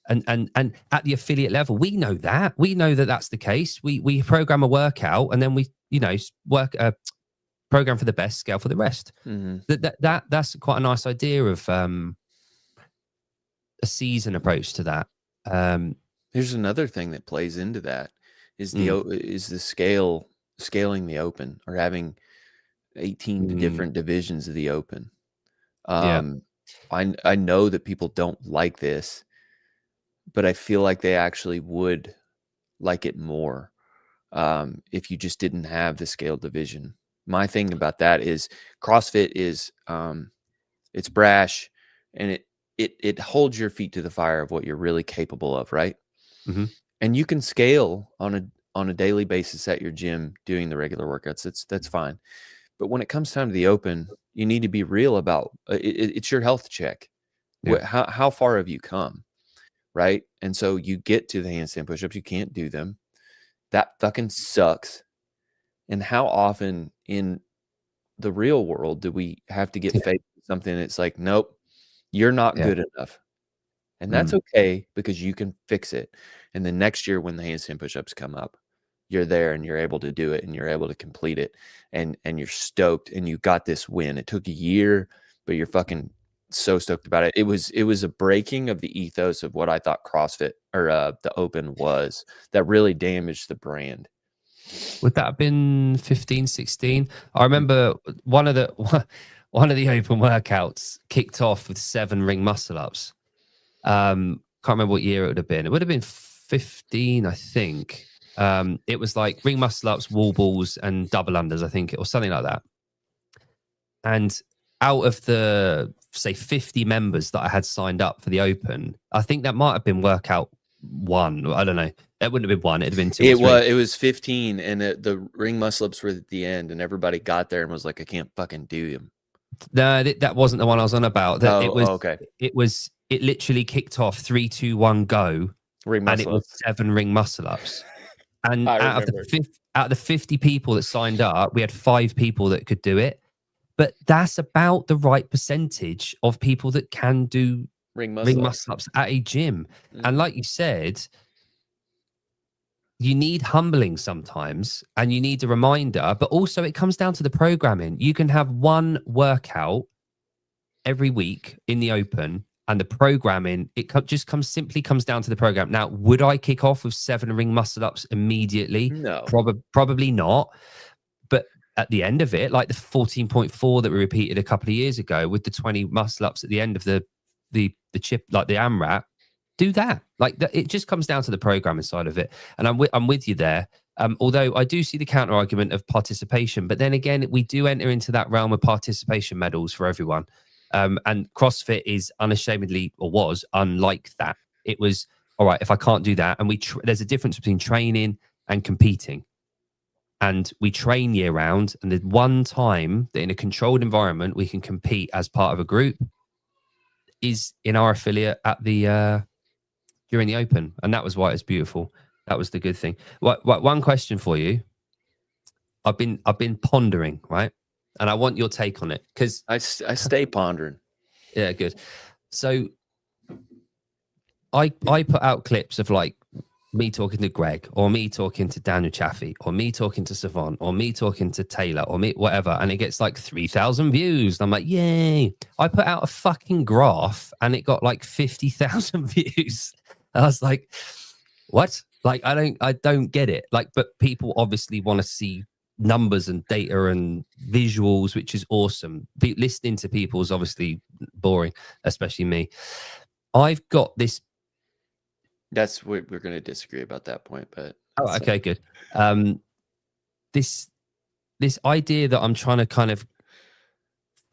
And at the affiliate level, we know that that's the case. We program a workout and then we work program for the best, scale for the rest. That's quite a nice idea of a season approach to that. Here's another thing that plays into that is the scaling the Open or having 18 different divisions of the Open. I know that people don't like this, but I feel like they actually would like it more if you just didn't have the scale division. My thing about that is CrossFit is it's brash and it holds your feet to the fire of what you're really capable of, right? And you can scale on a daily basis at your gym doing the regular workouts. That's fine. But when it comes time to the Open, you need to be real about it's your health check. Yeah. How far have you come? Right. And so you get to the handstand push-ups, you can't do them. That fucking sucks. And how often in the real world do we have to get Yeah. faced with something that's like, nope, you're not Yeah. good enough. And that's okay because you can fix it. And then next year when the handstand push-ups come up, you're there and you're able to do it and you're able to complete it and you're stoked and you got this win. It took a year, but you're fucking so stoked about it. It was a breaking of the ethos of what I thought CrossFit or the Open was that really damaged the brand. Would that have been 15, 16? I remember one of the open workouts kicked off with 7 ring muscle ups. Can't remember what year it would have been. It would have been 15, I think. It was like ring muscle ups, wall balls, and double unders, I think, or something like that. And out of the, say, 50 members that I had signed up for the Open, I think that might have been workout 1. I don't know. It wouldn't have been 1. It'd have been 2 or 3. It was 15, and the ring muscle ups were at the end, and everybody got there and was like, I can't fucking do them. No, that wasn't the one I was on about. That okay. It literally kicked off 3, 2, 1, go, and it was 7 ring muscle ups. And out of the 50 people that signed up, we had 5 people that could do it. But that's about the right percentage of people that can do ring muscle ups at a gym. And like you said, you need humbling sometimes and you need a reminder, but also it comes down to the programming. You can have one workout every week in the Open, and the programming, simply comes down to the program. Now, would I kick off with 7 ring muscle ups immediately? No. Probably not. But at the end of it, like the 14.4 that we repeated a couple of years ago with the 20 muscle ups at the end of the chip, like the AMRAP, do that. Like that, it just comes down to the programming side of it. And I'm with you there. Although I do see the counter argument of participation, but then again, we do enter into that realm of participation medals for everyone. And CrossFit is unashamedly, or was, unlike that. It was, all right, if I can't do that, and there's a difference between training and competing. And we train year round, and the one time that in a controlled environment we can compete as part of a group is in our affiliate at the during the Open, and that was why it's beautiful. That was the good thing. One question for you. I've been pondering, right, and I want your take on it because I stay pondering. Yeah, good. So I put out clips of like me talking to Greg, or me talking to Daniel Chaffee, or me talking to Savon, or me talking to Taylor, or me whatever, and it gets like 3,000 views. And I'm like, yay! I put out a fucking graph, and it got like 50,000 views. I was like, what? Like, I don't get it. Like, but people obviously want to see numbers and data and visuals, which is awesome. Listening to people is obviously boring, especially me. I've got this. That's what we're going to disagree about that point, but okay, good. This idea that I'm trying to kind of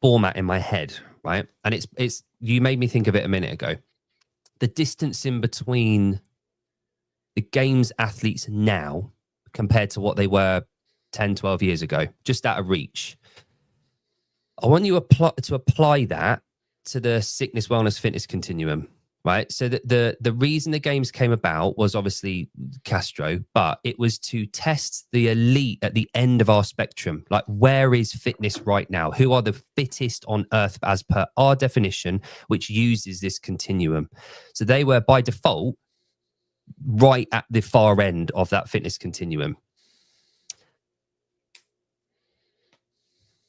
format in my head, right? And it's you made me think of it a minute ago. The distance in between the games athletes now compared to what they were 10, 12 years ago, just out of reach. I want you to apply that to the sickness, wellness, fitness continuum, right? So that the reason the games came about was obviously Castro, but it was to test the elite at the end of our spectrum. Like, where is fitness right now? Who are the fittest on earth as per our definition, which uses this continuum? So they were by default right at the far end of that fitness continuum.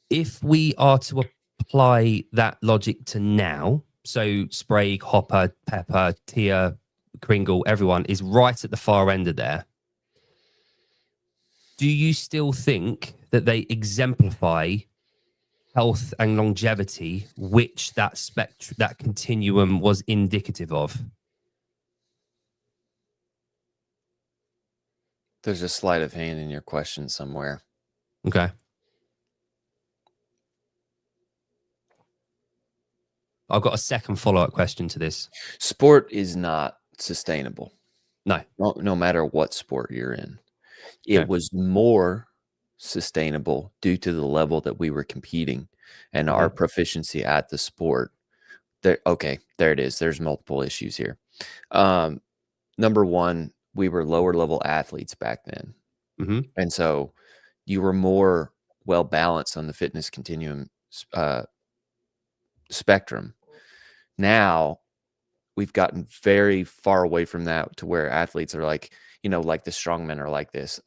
If we are to apply that logic to now, so Sprague, Hopper, Pepper, Tia, Kringle, everyone is right at the far end of there. Do you still think that they exemplify health and longevity, which that spectrum, that continuum was indicative of? There's a sleight of hand in your question somewhere. Okay. I've got a second follow-up question to this. Sport is not sustainable. No matter what sport you're in. It was more sustainable due to the level that we were competing and our proficiency at the sport. There it is. There's multiple issues here. Number one, we were lower level athletes back then. And so you were more well balanced on the fitness continuum spectrum. Now we've gotten very far away from that to where athletes are like, like the strongmen are like this.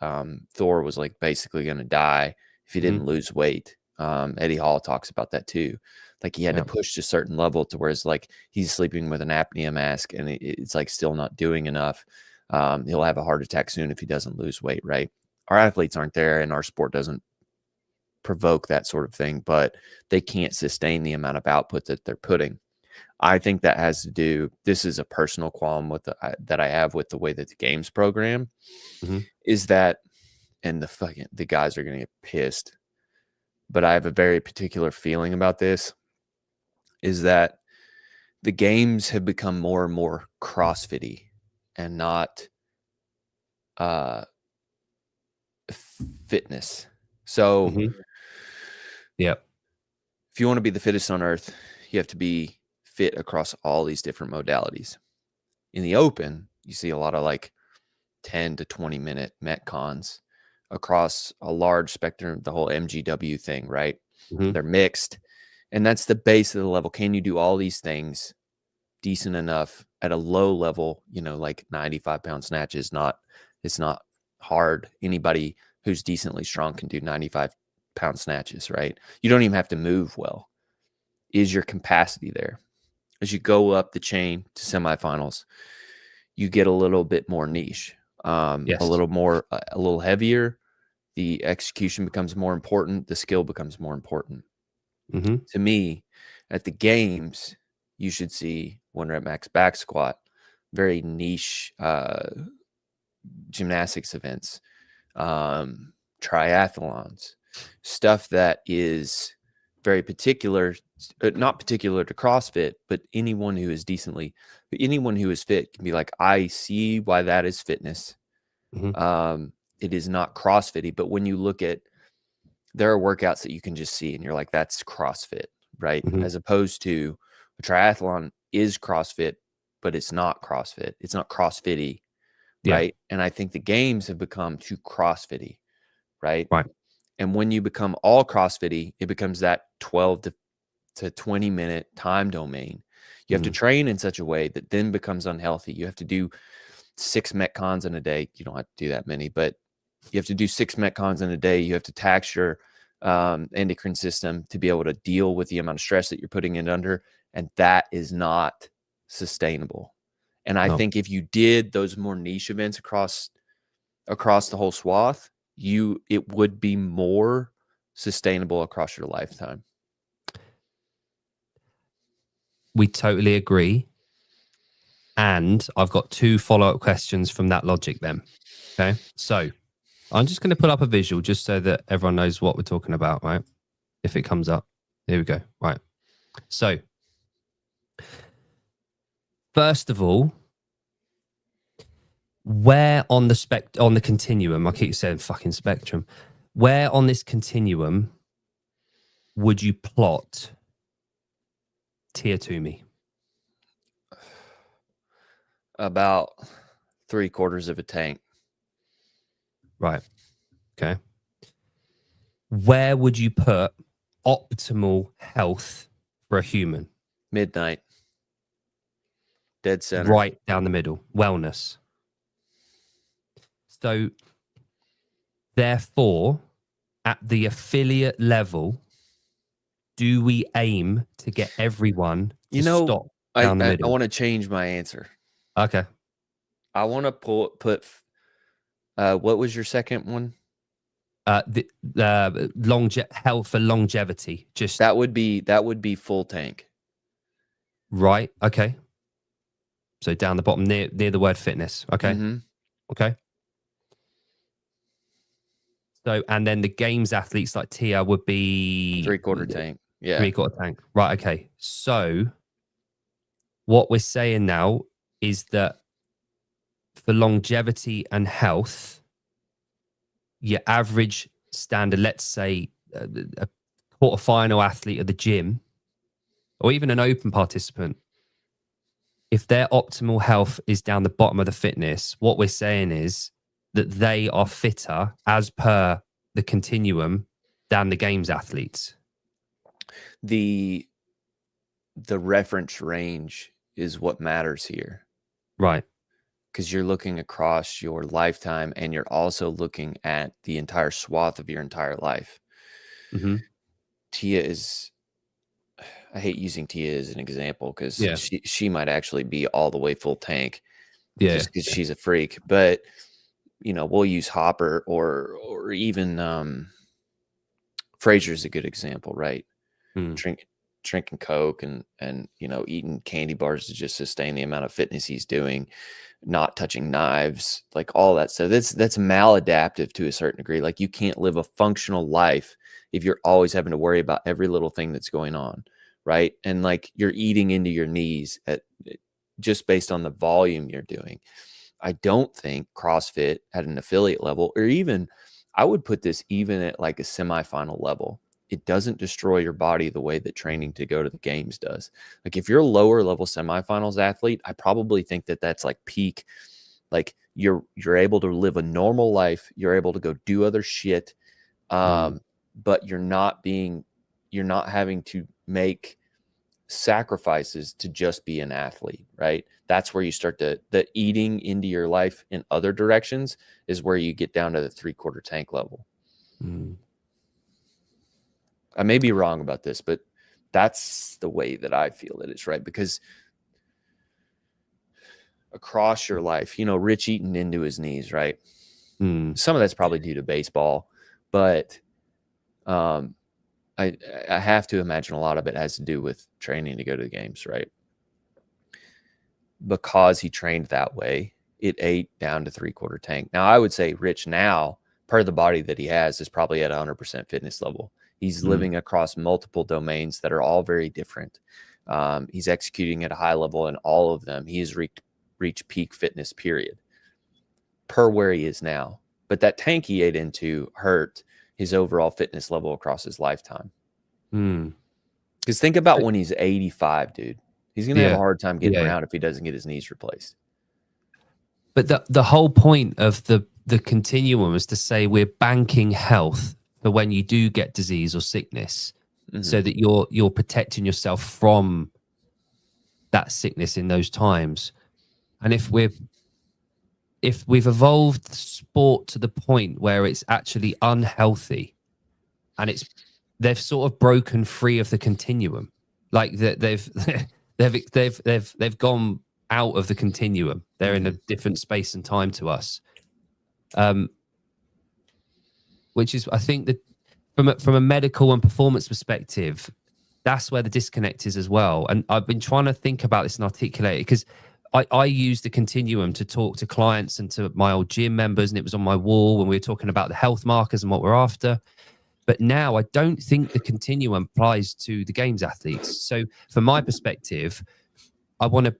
Thor was like basically going to die if he didn't lose weight. Eddie Hall talks about that too. Like he had to push to a certain level to where it's like he's sleeping with an apnea mask and it's like still not doing enough. He'll have a heart attack soon if he doesn't lose weight, right? Our athletes aren't there and our sport doesn't provoke that sort of thing, but they can't sustain the amount of output that they're putting. I think that has to do, this is a personal qualm with that I have with the way that the games program is that, and the guys are going to get pissed, but I have a very particular feeling about this, is that the games have become more and more CrossFit-y and not fitness. So if you want to be the fittest on earth, you have to be fit across all these different modalities. In the open, you see a lot of like 10 to 20 minute metcons across a large spectrum, the whole MGW thing, right? They're mixed. And that's the base of the level. Can you do all these things decent enough at a low level, like 95-pound snatch is not, it's not hard. Anybody who's decently strong can do 95-pound snatches, right? You don't even have to move well. Is your capacity there? As you go up the chain to semifinals, you get a little bit more niche, a little heavier. The execution becomes more important. The skill becomes more important. To me, at the games, you should see 1 rep max back squat, very niche gymnastics events, triathlons, stuff that is very particular, not particular to CrossFit, but anyone who is fit can be like, I see why that is fitness. It is not CrossFit-y, but when you look at, there are workouts that you can just see and you're like, that's CrossFit, right? As opposed to a triathlon is CrossFit, but it's not CrossFit. It's not CrossFit-y, right? And I think the games have become too CrossFit-y, right? And when you become all CrossFit-y, it becomes that 12 to 20 minute time domain. You have to train in such a way that then becomes unhealthy. You have to do 6 metcons in a day. You don't have to do that many, but you have to do 6 metcons in a day. You have to tax your endocrine system to be able to deal with the amount of stress that you're putting it under. And that is not sustainable. And I think if you did those more niche events across the whole swath, it would be more sustainable across your lifetime. We totally agree. And I've got 2 follow-up questions from that logic then. Okay. So I'm just going to put up a visual just so that everyone knows what we're talking about, right? If it comes up. Here we go. Right. So first of all, where on the continuum, I keep saying fucking spectrum, where on this continuum would you plot Tia Toomey? About 3/4 of a tank. Right. Okay. Where would you put optimal health for a human? Midnight. Dead center. Right down the middle. Wellness. So, therefore, at the affiliate level, do we aim to get everyone to stop down the middle? I want to change my answer. Okay. I want to put what was your second one? The health for longevity. Just that would be full tank. Right. Okay. So down the bottom near the word fitness. Okay. Okay. So, and then the games athletes like Tia would be 3/4 tank. Yeah. 3/4 tank. Right. Okay. So what we're saying now is that for longevity and health, your average standard, let's say a quarterfinal athlete at the gym or even an open participant, if their optimal health is down the bottom of the fitness, what we're saying is that they are fitter as per the continuum than the games athletes? The reference range is what matters here. Right. Because you're looking across your lifetime and you're also looking at the entire swath of your entire life. Mm-hmm. Tia is, I hate using Tia as an example because Yeah. she might actually be all the way full tank Yeah. just because she's a freak. But, you know, we'll use Hopper or even Fraser's a good example, right? Drinking Coke and, you know, eating candy bars to just sustain the amount of fitness he's doing, not touching knives, like all that stuff. That's maladaptive to a certain degree. Like you can't live a functional life if you're always having to worry about every little thing that's going on, right? And like you're eating into your knees just based on the volume you're doing. I don't think CrossFit at an affiliate level, or even I would put this even at like a semifinal level, it doesn't destroy your body the way that training to go to the games does. Like if you're a lower level semifinals athlete, I probably think that that's like peak. Like you're able to live a normal life. You're able to go do other shit. But you're not having to make sacrifices to just be an athlete, right? That's where you start the eating into your life in other directions is where you get down to the 3/4 tank level. I may be wrong about this, but that's the way that I feel it is, right? Because across your life, you know, Rich eating into his knees, right? Some of that's probably due to baseball, but I have to imagine a lot of it has to do with training to go to the games, right? Because he trained that way, it ate down to 3/4 tank. Now, I would say Rich now, per the body that he has, is probably at 100% fitness level. He's living across multiple domains that are all very different. He's executing at a high level in all of them. He has reached peak fitness, period, per where he is now. But that tank he ate into hurt his overall fitness level across his lifetime. Because think about when he's 85, dude. He's going to have a hard time getting around if he doesn't get his knees replaced. But the whole point of the continuum is to say we're banking health for when you do get disease or sickness, so that you're protecting yourself from that sickness in those times. And if we've evolved sport to the point where it's actually unhealthy, and they've sort of broken free of the continuum, like they've gone out of the continuum. They're in a different space and time to us. Which is, I think, that from a medical and performance perspective, that's where the disconnect is as well. And I've been trying to think about this and articulate it because I use the continuum to talk to clients and to my old gym members, and it was on my wall when we were talking about the health markers and what we're after. But now I don't think the continuum applies to the games athletes. So from my perspective, I want to,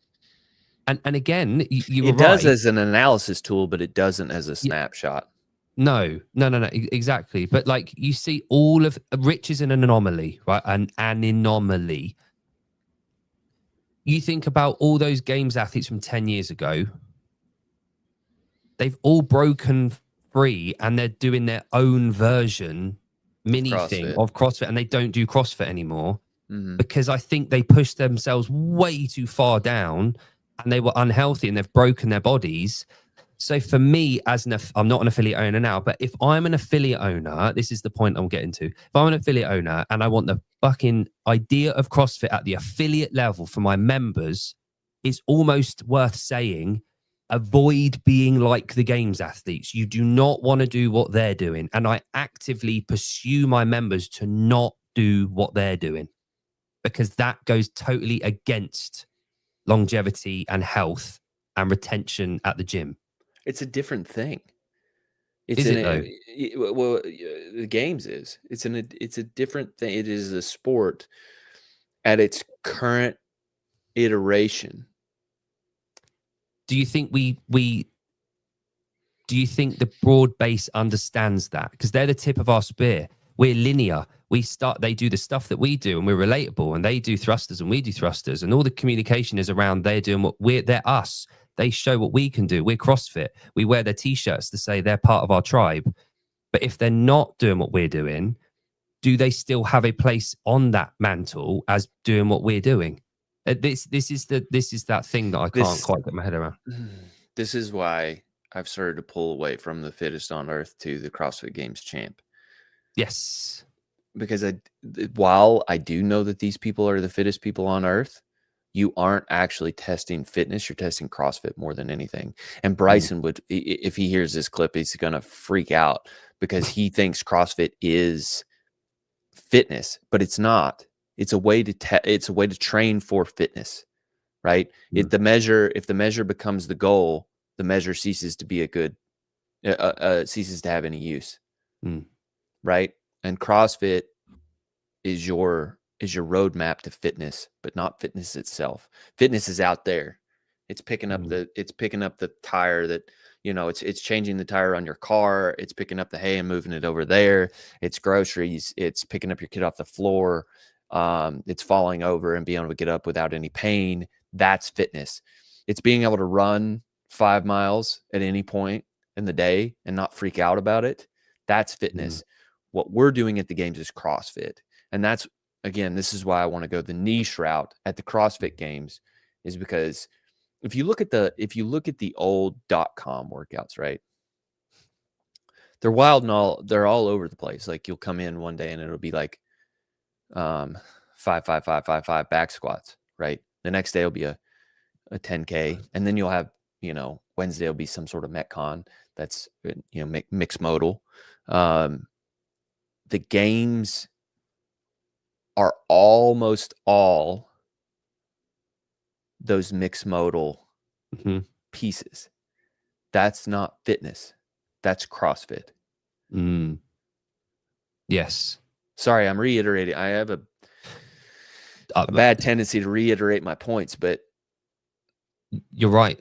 and again, you were right. It does as an analysis tool, but it doesn't as a snapshot. No, exactly. But like you see, all of Rich is an anomaly, right? An anomaly. You think about all those games athletes from 10 years ago, they've all broken free and they're doing their own version, mini thing of CrossFit, and they don't do CrossFit anymore because I think they pushed themselves way too far down and they were unhealthy and they've broken their bodies. So for me, I'm not an affiliate owner now, but if I'm an affiliate owner, this is the point I'm getting to. If I'm an affiliate owner and I want the fucking idea of CrossFit at the affiliate level for my members, it's almost worth saying, avoid being like the games athletes. You do not want to do what they're doing. And I actively pursue my members to not do what they're doing because that goes totally against longevity and health and retention at the gym. It's a different thing. Is it though? Well, the games is. It's a different thing. It is a sport at its current iteration. Do you think do you think the broad base understands that? Because they're the tip of our spear. We're linear. They do the stuff that we do and we're relatable, and they do thrusters and we do thrusters, and all the communication is around they're doing they're us. They show what we can do. We're CrossFit. We wear their t-shirts to say they're part of our tribe. But if they're not doing what we're doing, do they still have a place on that mantle as doing what we're doing? This is that thing that I can't quite get my head around. This is why I've started to pull away from the fittest on earth to the CrossFit Games champ. Yes. Because while I do know that these people are the fittest people on earth, you aren't actually testing fitness. You're testing CrossFit more than anything. And Bryson would, if he hears this clip, he's going to freak out because he thinks CrossFit is fitness, but it's not. It's a way to train for fitness, right? If the measure becomes the goal, the measure ceases to be ceases to have any use, right? And CrossFit is your roadmap to fitness, but not fitness itself. Fitness is out there. It's picking up the tire that, it's changing the tire on your car. It's picking up the hay and moving it over there. It's groceries. It's picking up your kid off the floor. It's falling over and being able to get up without any pain. That's fitness. It's being able to run 5 miles at any point in the day and not freak out about it. That's fitness. What we're doing at the games is CrossFit. And that's, again, this is why I want to go the niche route at the CrossFit Games, is because if you look at the old .com workouts, right? They're wild and they're all over the place. Like, you'll come in one day and it'll be like 5, 5, 5, 5, 5 back squats, right? The next day will be a 10K, and then you'll have, Wednesday will be some sort of Metcon that's, mixed modal. The games are almost all those mixed modal pieces. That's not fitness. That's CrossFit. Yes. Sorry, I'm reiterating. I have a bad tendency to reiterate my points, but you're right.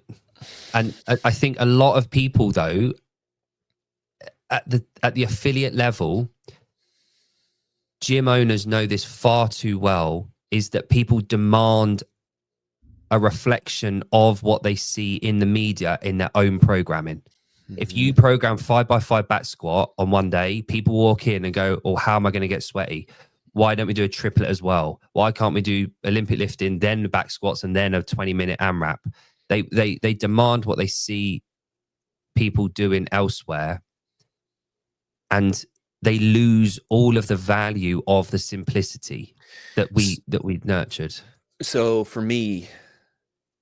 And I think a lot of people, though, at the affiliate level, gym owners know this far too well, is that people demand a reflection of what they see in the media in their own programming. If you program 5x5 back squat on one day, people walk in and go, "Oh, how am I going to get sweaty? Why don't we do a triplet as well? Why can't we do Olympic lifting, then the back squats, and then a 20-minute AMRAP?" They demand what they see people doing elsewhere, and they lose all of the value of the simplicity that we nurtured. So for me,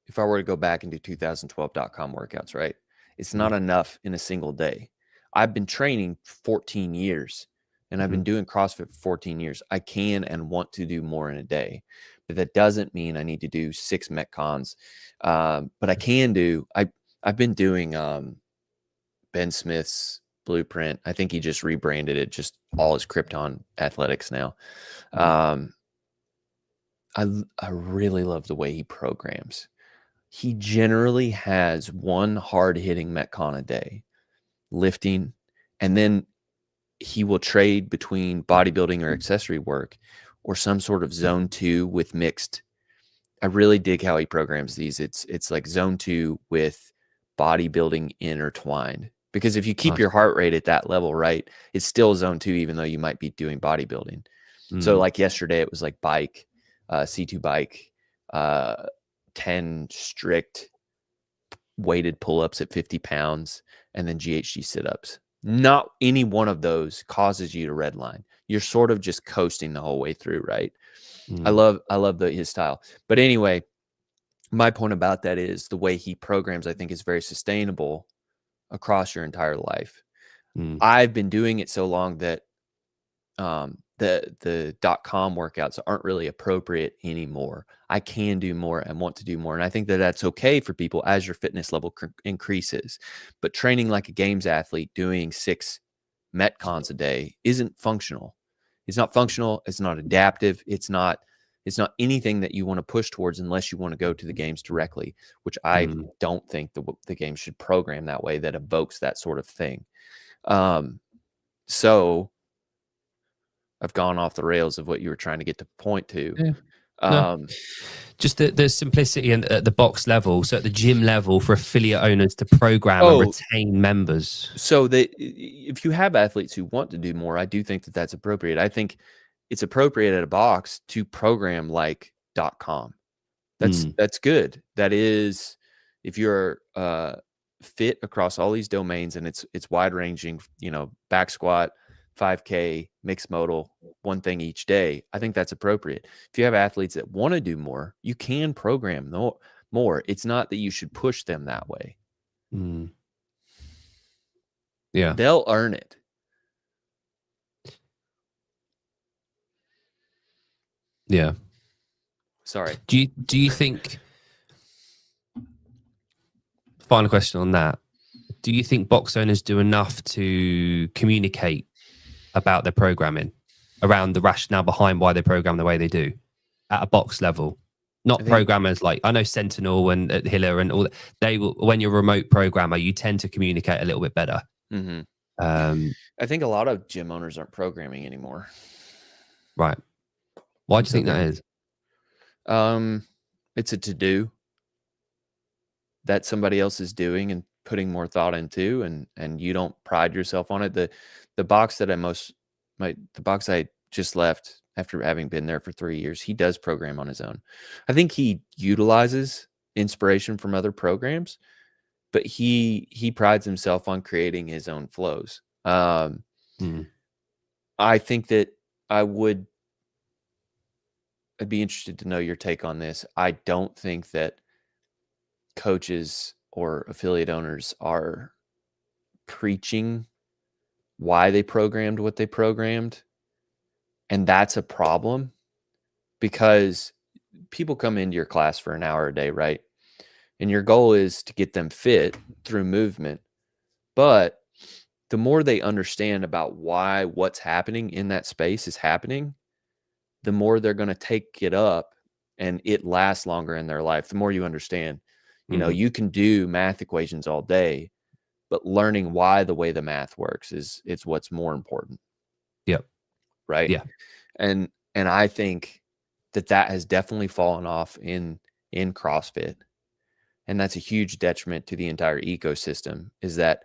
if I were to go back and do 2012.com workouts, right? It's not enough in a single day. I've been training 14 years and I've been doing CrossFit for 14 years. I can and want to do more in a day, but that doesn't mean I need to do 6 Metcons. But I can do, I've been doing Ben Smith's Blueprint. I think he just rebranded it, just all his Krypton Athletics now. I really love the way he programs. He generally has one hard-hitting Metcon a day, lifting, and then he will trade between bodybuilding or accessory work or some sort of zone 2 with mixed. I really dig how he programs these. It's like zone 2 with bodybuilding intertwined, because if you keep your heart rate at that level, right, it's still zone 2, even though you might be doing bodybuilding. So like yesterday, it was like bike, C2 bike, 10 strict weighted pull-ups at 50 pounds, and then GHG sit-ups. Not any one of those causes you to redline. You're sort of just coasting the whole way through, right? I love his style. But anyway, my point about that is the way he programs, I think, is very sustainable across your entire life. I've been doing it so long that the .com workouts aren't really appropriate anymore. I can do more and want to do more. And I think that that's okay for people as your fitness level increases. But training like a games athlete, doing 6 Metcons a day isn't functional. It's not functional. It's not adaptive. It's not anything that you want to push towards unless you want to go to the games directly, which I don't think the game should program that way, that evokes that sort of thing. So I've gone off the rails of what you were trying to get to point to. No, just the simplicity and at the box level. So at the gym level, for affiliate owners to program and retain members. So if you have athletes who want to do more, I do think that that's appropriate. I think it's appropriate at a box to program like .com. That's good. That is, if you're fit across all these domains and it's wide ranging, back squat, 5K, mixed modal, one thing each day, I think that's appropriate. If you have athletes that want to do more, you can program more. It's not that you should push them that way. Yeah. They'll earn it. Yeah. Sorry. Do you think, final question on that, do you think box owners do enough to communicate about their programming, around the rationale behind why they program the way they do at a box level? Not programmers like, I know Sentinel and Hiller and all that. They will, when you're a remote programmer, you tend to communicate a little bit better. I think a lot of gym owners aren't programming anymore. Right. Why do you think that is? It's a to-do that somebody else is doing and putting more thought into, and you don't pride yourself on it. The box that the box I just left after having been there for 3 years, he does program on his own. I think he utilizes inspiration from other programs, but he prides himself on creating his own flows. I think that I'd be interested to know your take on this. I don't think that coaches or affiliate owners are preaching why they programmed what they programmed. And that's a problem, because people come into your class for an hour a day, right? And your goal is to get them fit through movement. But the more they understand about why what's happening in that space is happening, the more they're going to take it up and it lasts longer in their life. The more you understand, you can do math equations all day, but learning why the way the math works it's what's more important. Yep. Right. Yeah. And I think that has definitely fallen off in CrossFit. And that's a huge detriment to the entire ecosystem, is that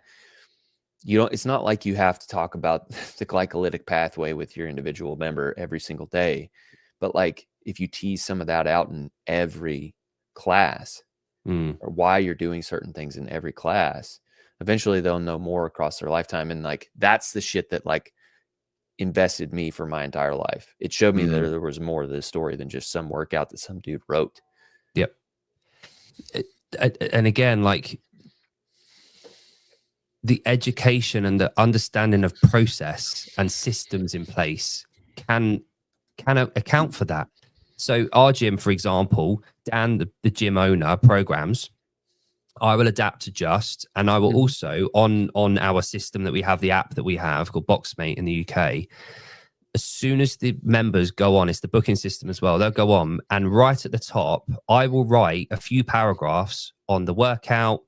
it's not like you have to talk about the glycolytic pathway with your individual member every single day, but like if you tease some of that out in every class, or why you're doing certain things in every class, eventually they'll know more across their lifetime. And like, that's the shit that like invested me for my entire life. It showed me that there was more to this story than just some workout that some dude wrote. Yep. And again, like, the education and the understanding of process and systems in place can account for that. So our gym, for example, Dan, the gym owner, programs. I will adapt, adjust, and I will also on our system that we have, the app that we have called Boxmate in the UK. As soon as the members go on, it's the booking system as well. They'll go on, and right at the top, I will write a few paragraphs on the workout,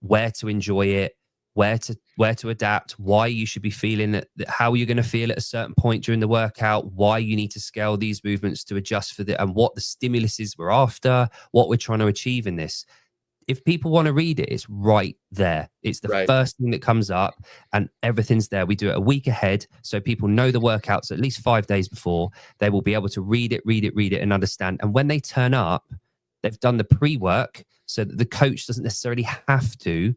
where to enjoy it, where to adapt, why you should be feeling it, how you're going to feel at a certain point during the workout, why you need to scale these movements to adjust for and what the stimulus is we're after, what we're trying to achieve in this. If people want to read it, it's right there. It's the first thing that comes up, and everything's there. We do it a week ahead, so people know the workouts at least 5 days before. They will be able to read it, and understand. And when they turn up, they've done the pre-work, so that the coach doesn't necessarily have to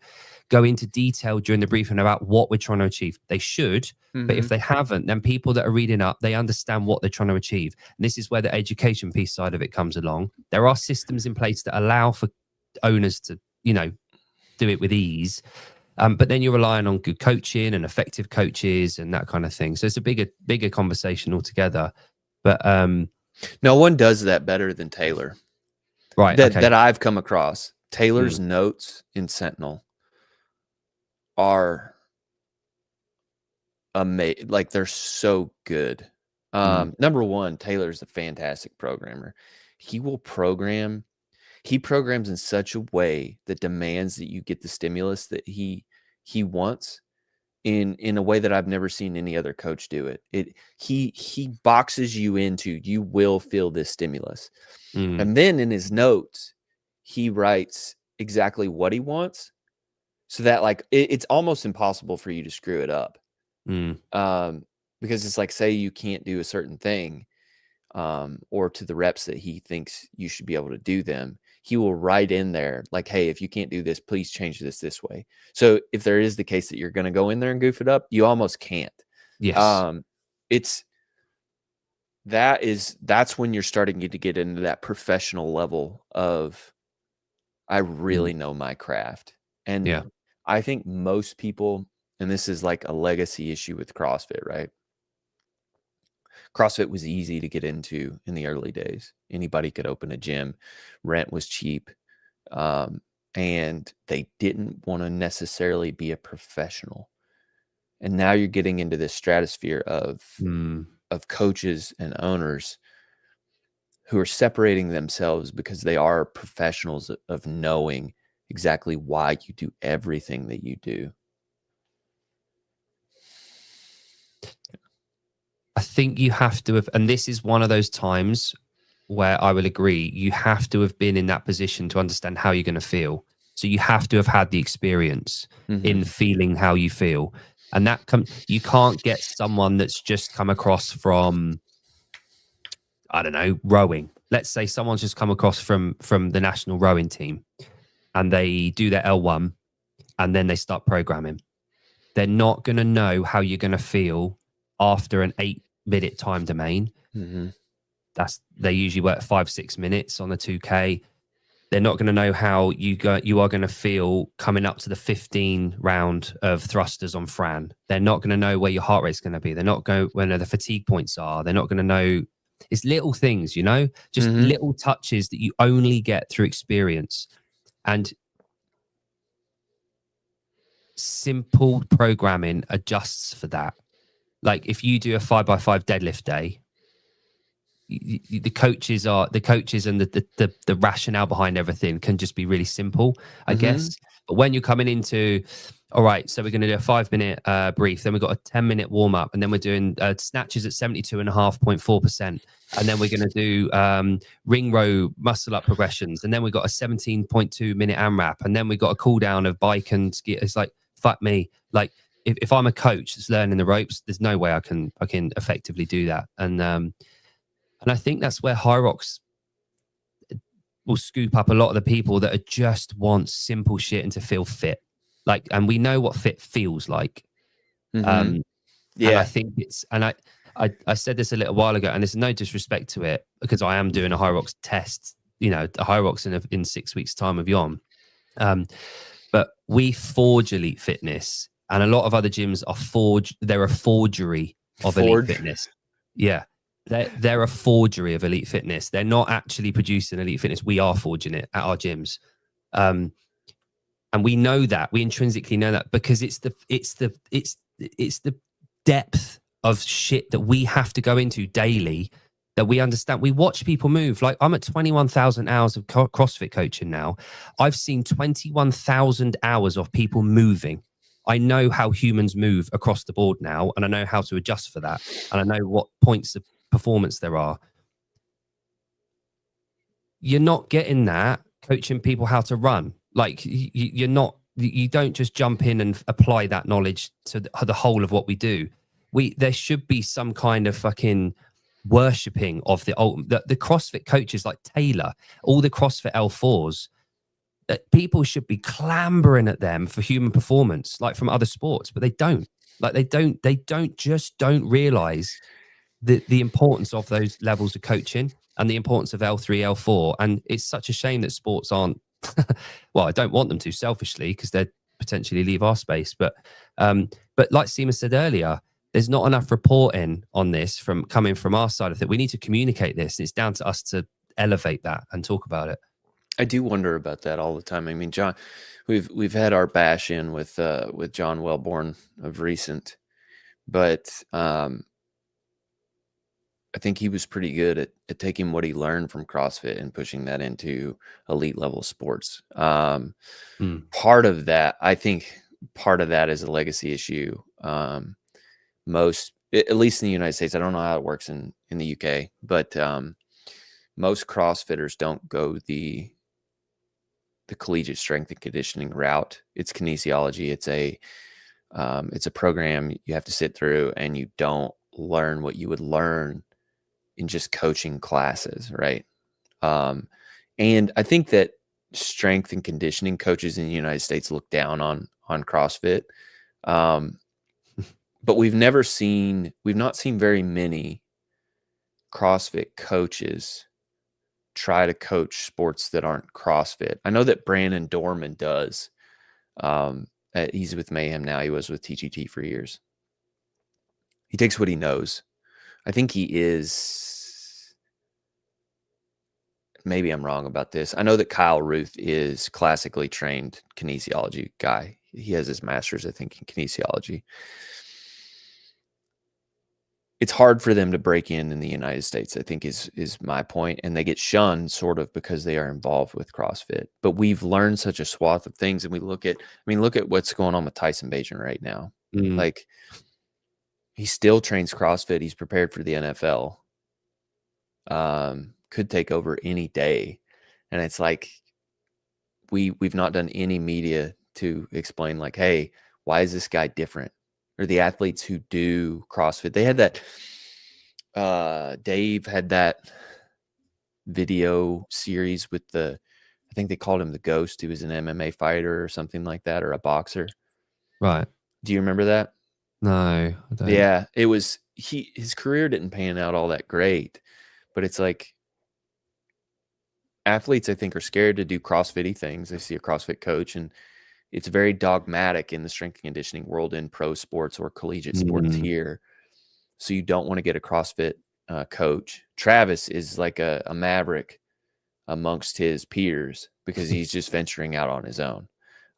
go into detail during the briefing about what we're trying to achieve. They should, but if they haven't, then people that are reading up, they understand what they're trying to achieve. And this is where the education piece side of it comes along. There are systems in place that allow for owners to, do it with ease. But then you're relying on good coaching and effective coaches and that kind of thing. So it's a bigger conversation altogether. But no one does that better than Taylor. Right. That I've come across. Taylor's notes in Sentinel are amazing. Like, they're so good. Number one, Taylor's a fantastic programmer. He programs in such a way that demands that you get the stimulus that he wants. in a way that I've never seen any other coach do it. He boxes you into, you will feel this stimulus. And then in his notes, he writes exactly what he wants, so that like it's almost impossible for you to screw it up. Because it's like, say you can't do a certain thing, or to the reps that he thinks you should be able to do them, he will write in there like, hey, if you can't do this, please change this way. So if there is the case that you're going to go in there and goof it up, you almost can't. Yes. That's when you're starting to get into that professional level of, I really know my craft. And yeah, I think most people, and this is like a legacy issue with CrossFit, right? CrossFit was easy to get into in the early days. Anybody could open a gym. Rent was cheap. And they didn't want to necessarily be a professional. And now you're getting into this stratosphere of coaches and owners who are separating themselves because they are professionals of knowing exactly why you do everything that you do. I think you have to have, and this is one of those times where I will agree, you have to have been in that position to understand how you're going to feel. So you have to have had the experience in feeling how you feel. And that you can't get someone that's just come across from, I don't know, rowing. Let's say someone's just come across from the national rowing team and they do their L1 and then they start programming. They're not going to know how you're going to feel after an 8-minute time domain. They usually work 5-6 minutes on the 2K. They're not going to know how you are going to feel coming up to the 15 round of thrusters on Fran. They're not going to know where your heart rate's going to be. They're not going where the fatigue points are. They're not going to know. It's little things, just little touches that you only get through experience. And simple programming adjusts for that. Like if you do a 5x5 deadlift day, the coaches and the rationale behind everything can just be really simple, I guess. But when you're coming into, all right, so we're going to do a 5-minute brief, then we've got a 10-minute warm up, and then we're doing snatches at 72.5.4%, and then we're going to do ring row muscle up progressions, and then we've got a 17.2-minute AMRAP, and then we've got a cool down of bike and ski. It's like, fuck me. Like if I'm a coach that's learning the ropes, there's no way I can effectively do that. And I think that's where Hyrox will scoop up a lot of the people that are just want simple shit and to feel fit. Like, and we know what fit feels like. And I think I said this a little while ago, and there's no disrespect to it because I am doing a Hyrox test, a Hyrox in 6 weeks' time with Yon. But we forge elite fitness, and a lot of other gyms are they're a forgery of elite fitness. Yeah. They're a forgery of elite fitness. They're not actually producing elite fitness. We are forging it at our gyms. And we know that. We intrinsically know that because it's the depth of shit that we have to go into daily that we understand. We watch people move. Like I'm at 21,000 hours of CrossFit coaching now. I've seen 21,000 hours of people moving. I know how humans move across the board now, and I know how to adjust for that. And I know what points of performance there are. You're not getting that coaching people how to run. Like you don't just jump in and apply that knowledge to the whole of what we do. There should be some kind of fucking worshipping of the CrossFit coaches like Taylor, all the CrossFit L4s. That people should be clambering at them for human performance, like from other sports, but they don't. Like they don't realize the importance of those levels of coaching and the importance of L3, L4. And it's such a shame that sports aren't, well, I don't want them to selfishly because they'd potentially leave our space. But like Seema said earlier, there's not enough reporting on this coming from our side of it. We need to communicate this. It's down to us to elevate that and talk about it. I do wonder about that all the time. I mean, John, we've had our bash in with John Wellborn of recent, but I think he was pretty good at taking what he learned from CrossFit and pushing that into elite level sports. Part of that, I think part of that is a legacy issue Most, at least in the United States, I don't know how it works in the UK, but most CrossFitters don't go the collegiate strength and conditioning route. It's kinesiology. It's a program you have to sit through, and you don't learn what you would learn in just coaching classes, right? And I think that strength and conditioning coaches in the United States look down on CrossFit. But we've not seen very many CrossFit coaches try to coach sports that aren't CrossFit. I know that Brandon Dorman does. He's with Mayhem now. He was with TGT for years. He takes what he knows. I think he is, maybe I'm wrong about this. I know that Kyle Ruth is classically trained kinesiology guy. He has his master's, I think, in kinesiology. It's hard for them to break in the United States, I think is my point. And they get shunned sort of because they are involved with CrossFit. But we've learned such a swath of things. And we look at what's going on with Tyson Bagent right now. Like, he still trains CrossFit. He's prepared for the NFL. Could take over any day. And it's like, we've not done any media to explain, like, hey, why is this guy different? Or the athletes who do CrossFit. They had that, Dave had that video series with I think they called him the Ghost. He was an MMA fighter or something like that, or a boxer. Right. Do you remember that? No, I don't. Yeah, it was, his career didn't pan out all that great, but it's like, athletes, I think, are scared to do CrossFit-y things. They see a CrossFit coach, and it's very dogmatic in the strength and conditioning world in pro sports or collegiate sports here. So you don't want to get a CrossFit coach. Travis is like a maverick amongst his peers because he's just venturing out on his own.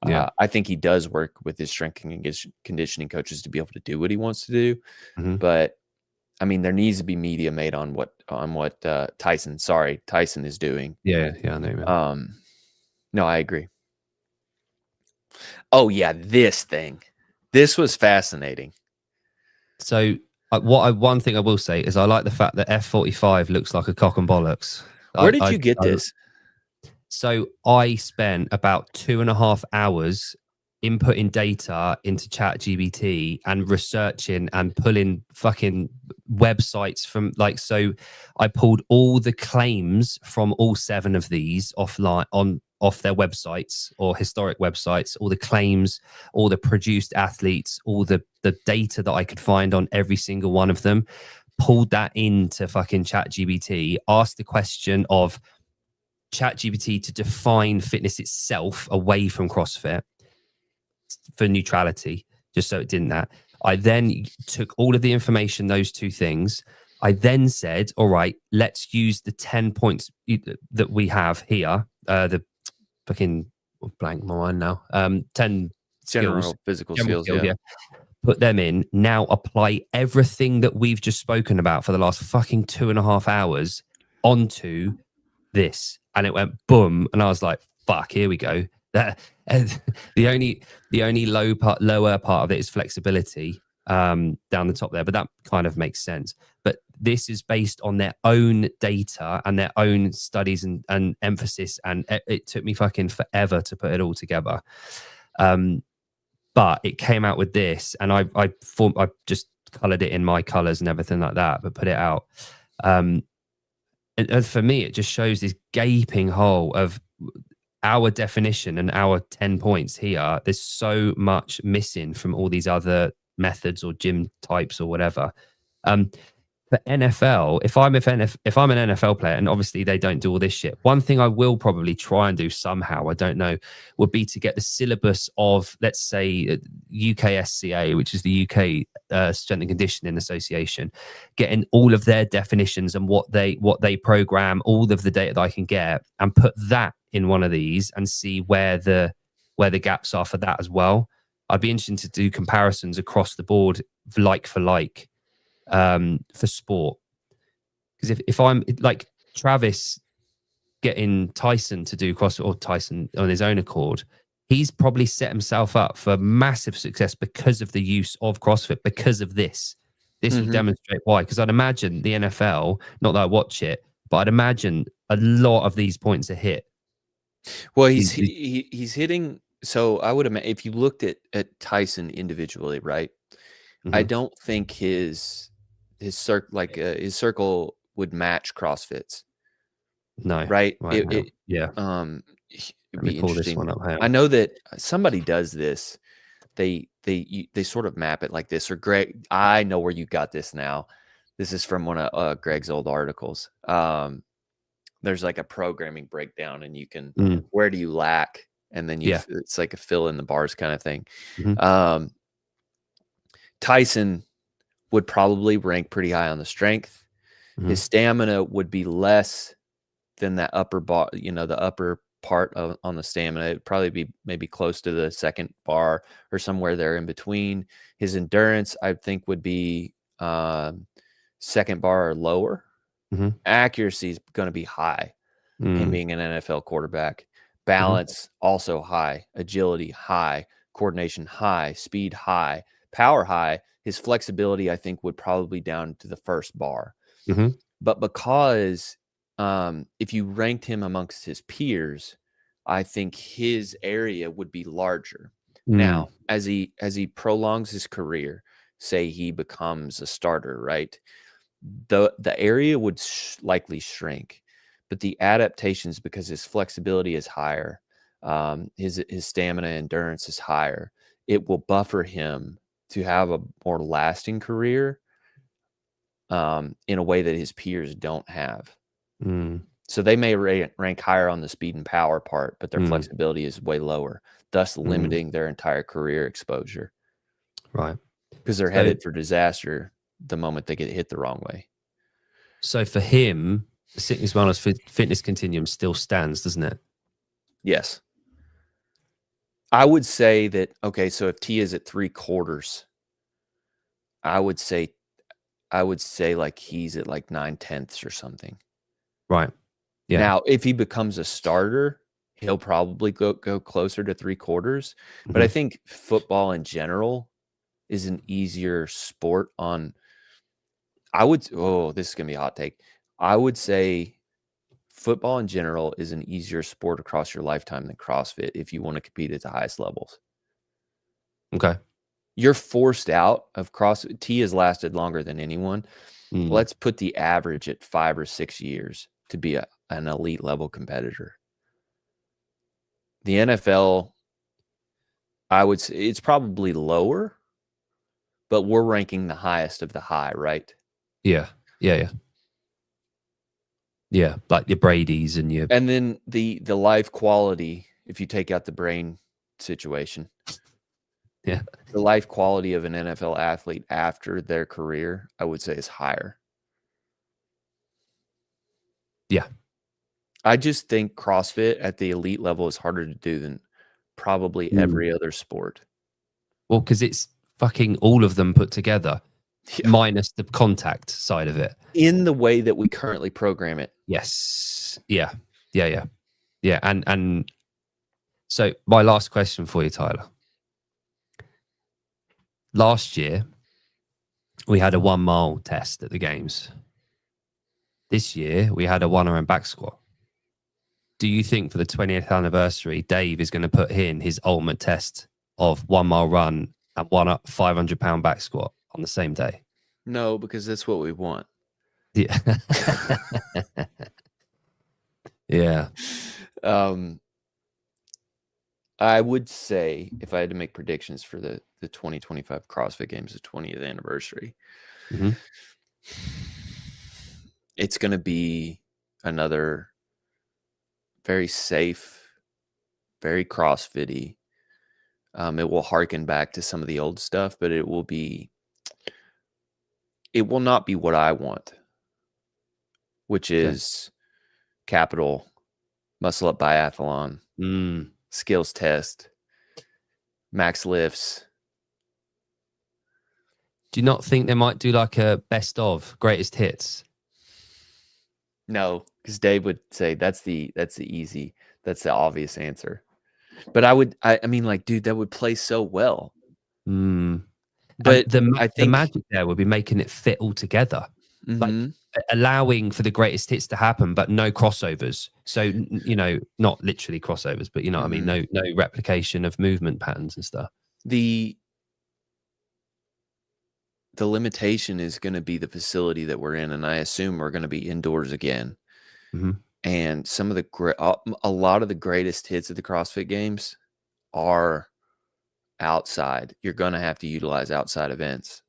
Yeah. I think he does work with his strength and conditioning coaches to be able to do what he wants to do. But I mean, there needs to be media made on what Tyson is doing. Yeah, I know, man. No, I agree. Oh yeah, this was fascinating. So one thing I will say is I like the fact that F45 looks like a cock and bollocks. Where did you get this? So I spent about 2.5 hours inputting data into ChatGPT and researching and pulling fucking websites from, like, so I pulled all the claims from all 7 of these offline off their websites or historic websites, all the claims, all the produced athletes, all the data that I could find on every single one of them, pulled that into fucking ChatGPT, asked the question of ChatGPT to define fitness itself away from CrossFit for neutrality, just so it didn't that. I then took all of the information, those 2 things. I then said, all right, let's use the 10 points that we have here, the fucking blank my mind now, 10 general physical skills, yeah. Put them in. Now apply everything that we've just spoken about for the last fucking 2.5 hours onto this, and it went boom, and I was like, fuck, here we go. That the only lower part of it is flexibility down the top there, but that kind of makes sense. But this is based on their own data and their own studies and emphasis, and it took me fucking forever to put it all together. But it came out with this, and I just colored it in my colors and everything like that, but put it out. And for me, it just shows this gaping hole of our definition and our 10 points here. There's so much missing from all these other methods or gym types or whatever. For NFL, if I'm an NFL player, and obviously they don't do all this shit, one thing I will probably try and do somehow, I don't know, would be to get the syllabus of, let's say, UKSCA, which is the UK Strength and Conditioning Association, getting all of their definitions and what they program, all of the data that I can get, and put that in one of these and see where the gaps are for that as well. I'd be interested to do comparisons across the board, like for like. For sport, because if I'm like Travis getting Tyson to do CrossFit, or Tyson on his own accord, he's probably set himself up for massive success because of the use of CrossFit, because of this. This will demonstrate why. Because I'd imagine the NFL, not that I watch it, but I'd imagine a lot of these points are hit. Well, he's hitting. So I would imagine if you looked at Tyson individually, right? I don't think his circle would match CrossFit's. No, right? Right now. Yeah. It'd Let me be pull this interesting. one up. Hang I on. know that somebody does this. They sort of map it like this. Or Greg, I know where you got this now. This is from one of Greg's old articles. There's like a programming breakdown, and you can where do you lack, and then it's like a fill in the bars kind of thing. Tyson would probably rank pretty high on the strength. His stamina would be less than that upper bar, the upper part on the stamina. It'd probably be maybe close to the second bar or somewhere there in between. His endurance, I think, would be second bar or lower. Accuracy is going to be high. Him being an NFL quarterback. Balance also high. Agility high. Coordination high. Speed high. Power high. His flexibility, I think, would probably be down to the first bar. But because if you ranked him amongst his peers, I think his area would be larger. Now, as he prolongs his career, say he becomes a starter, right? The area would likely shrink, but the adaptations, because his flexibility is higher, his stamina endurance is higher, it will buffer him to have a more lasting career in a way that his peers don't have. So they may rank higher on the speed and power part, but their flexibility is way lower, thus limiting their entire career exposure. Right. Because they're headed for disaster the moment they get hit the wrong way. So for him, the sickness, wellness, fitness continuum still stands, doesn't it? Yes. I would say that, okay, so if T is at 3/4, I would say like he's at like 9/10 or something. Right. Yeah. Now, if he becomes a starter, he'll probably go closer to 3/4. But I think football in general is an easier sport on. This is gonna be a hot take. I would say football in general is an easier sport across your lifetime than CrossFit if you want to compete at the highest levels. Okay. You're forced out of CrossFit. T has lasted longer than anyone. Let's put the average at 5 or 6 years to be an elite level competitor. The NFL, I would say it's probably lower, but we're ranking the highest of the high, right? Yeah. Like your Brady's and your. And then the life quality, if you take out the brain situation, the life quality of an NFL athlete after their career, I would say, is higher. Yeah. I just think CrossFit at the elite level is harder to do than probably every other sport. Well, because it's fucking all of them put together, minus the contact side of it. In the way that we currently program it. Yes. Yeah. And so my last question for you, Tyler. Last year, we had a 1 mile test at the games. This year, we had a 1 arm back squat. Do you think for the 20th anniversary, Dave is going to put in his ultimate test of 1 mile run and 500-pound back squat on the same day? No, because that's what we want. Yeah. Yeah. I would say if I had to make predictions for the 2025 CrossFit Games, the 20th anniversary, it's going to be another very safe, very CrossFit-y. It will harken back to some of the old stuff, but it will not be what I want, which is capital, muscle up biathlon, skills test, max lifts. Do you not think they might do like a best of greatest hits? No, because Dave would say that's the obvious answer. But I mean, like, dude, that would play so well. And But I the think magic there would be making it fit all together, like Mhm. allowing for the greatest hits to happen, but no crossovers. So you know, not literally crossovers, but you know what I mean. Mhm. No replication of movement patterns and stuff. The limitation is gonna be the facility that we're in, and I assume we're gonna be indoors again. Mm-hmm. And some of a lot of the greatest hits at the CrossFit Games are outside. You're gonna have to utilize outside events.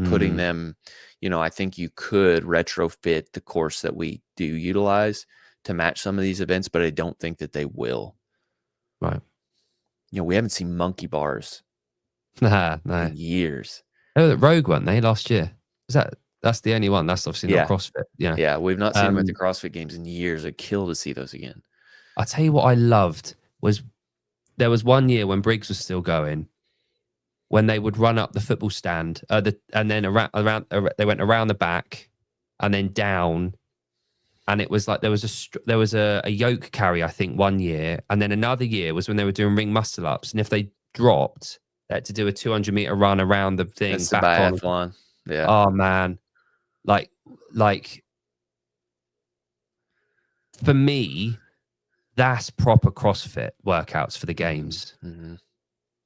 Putting them, I think you could retrofit the course that we do utilize to match some of these events, but I don't think that they will. Right. We haven't seen monkey bars No. in years. Oh, the Rogue one, they last year. That's the only one. That's obviously not Yeah. CrossFit. Yeah. Yeah, we've not seen them at the CrossFit Games in years. I'd kill to see those again. I'll tell you what I loved was there was one year when Briggs was still going, when they would run up the football stand, and then around they went around the back and then down, and it was like there was a yoke carry, I think, one year, and then another year was when they were doing ring muscle ups, and if they dropped, they had to do a 200-meter run around the thing That's the back on. biathlon. Yeah. Oh man, like for me, that's proper CrossFit workouts for the games. Mm-hmm.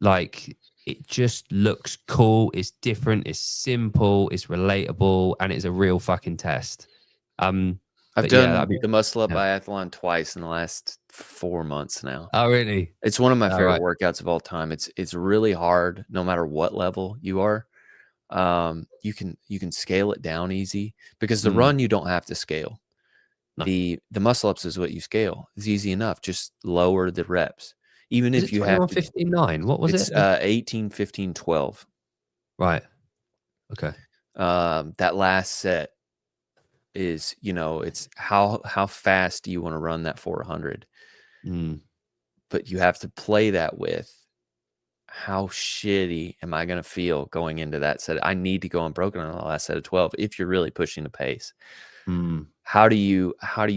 Like, it just looks cool. It's different. It's simple. It's relatable, and it's a real fucking test. I've done the muscle up biathlon twice in the last 4 months now. Oh, really? It's one of my favorite workouts of all time. It's really hard, no matter what level you are. You can scale it down easy, because the run you don't have to scale. No. The muscle ups is what you scale. It's easy enough. Just lower the reps. Even if you have to 15-9. What was it? It's 18, 15, 12. Right. Okay. That last set is, it's how fast do you want to run that 400? But you have to play that with how shitty am I going to feel going into that set. I need to go unbroken on the last set of 12 if you're really pushing the pace. How do you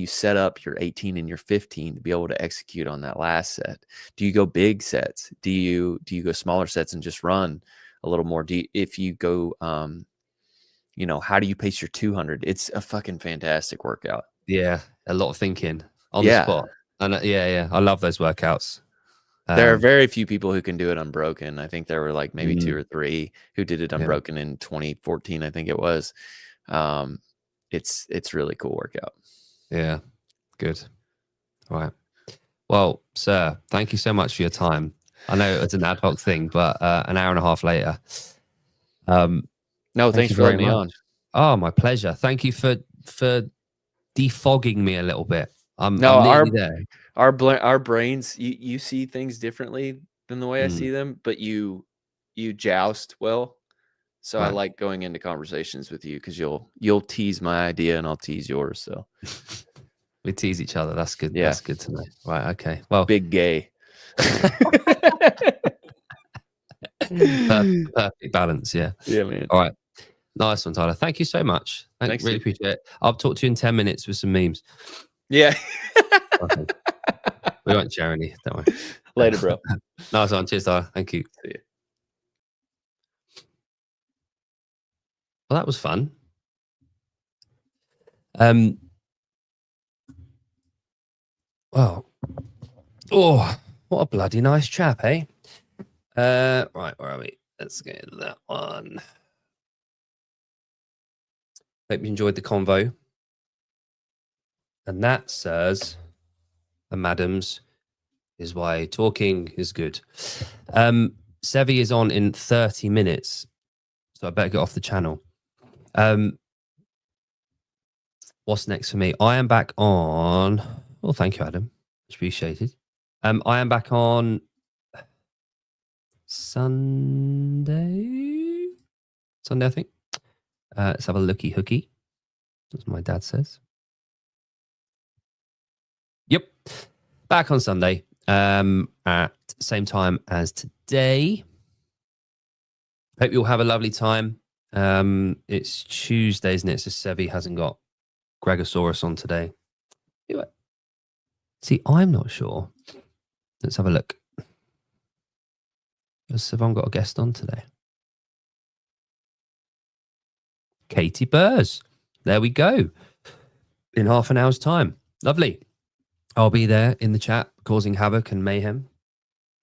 set up your 18 and your 15 to be able to execute on that last set? Do you go big sets? Do you go smaller sets and just run a little more? If you go how do you pace your 200? It's a fucking fantastic workout. Yeah, a lot of thinking on the spot. And yeah, I love those workouts. There are very few people who can do it unbroken. I think there were like maybe 2 or 3 who did it unbroken in 2014, I think it was. It's really cool workout. Yeah, good. All right. Well, sir, thank you so much for your time. I know it's an ad hoc thing, but an hour and a half later. No, thanks for letting me on. Oh, my pleasure. Thank you for defogging me a little bit. I'm nearly there. Our brains, you see things differently than the way I see them, but you joust well. So I like going into conversations with you, because you'll tease my idea and I'll tease yours. So we tease each other. That's good. Yeah. That's good to know. Right. Okay. Well, big gay. Perfect balance. Yeah. Yeah, man. All right. Nice one, Tyler. Thank you so much. Thanks. Really appreciate it. I'll talk to you in 10 minutes with some memes. Yeah. Okay. We won't share any. Don't worry. Later, bro. Nice one. Cheers, Tyler. Thank you. See you. Well, that was fun. Well, oh, what a bloody nice chap, eh? Right, where are we? Let's get that one. Hope you enjoyed the convo. And that, sirs and madams, is why talking is good. Sevi is on in 30 minutes, so I better get off the channel. What's next for me? I am back on. Well, thank you, Adam. Much appreciated. I am back on Sunday, I think. Let's have a looky hooky, as my dad says. Yep, back on Sunday at same time as today. Hope you'll have a lovely time. It's Tuesday, isn't it? So Sevi hasn't got Gregosaurus on today. See, I'm not sure. Let's have a look. Has Siobhan got a guest on today? Katie Burrs. There we go. In half an hour's time. Lovely. I'll be there in the chat causing havoc and mayhem.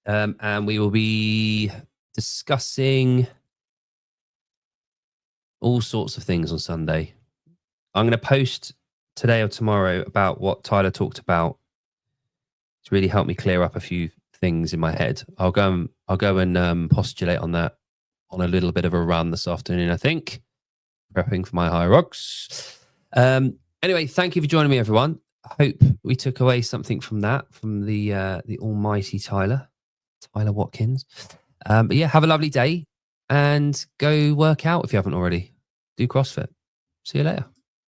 And we will be discussing all sorts of things on Sunday. I'm going to post today or tomorrow about what Tyler talked about. It's really helped me clear up a few things in my head. I'll go and postulate on that on a little bit of a run this afternoon, I think. Prepping for my high rocks. Anyway, thank you for joining me, everyone. I hope we took away something from that, from the almighty Tyler Watkins. But yeah, have a lovely day and go work out if you haven't already. Do CrossFit. See you later.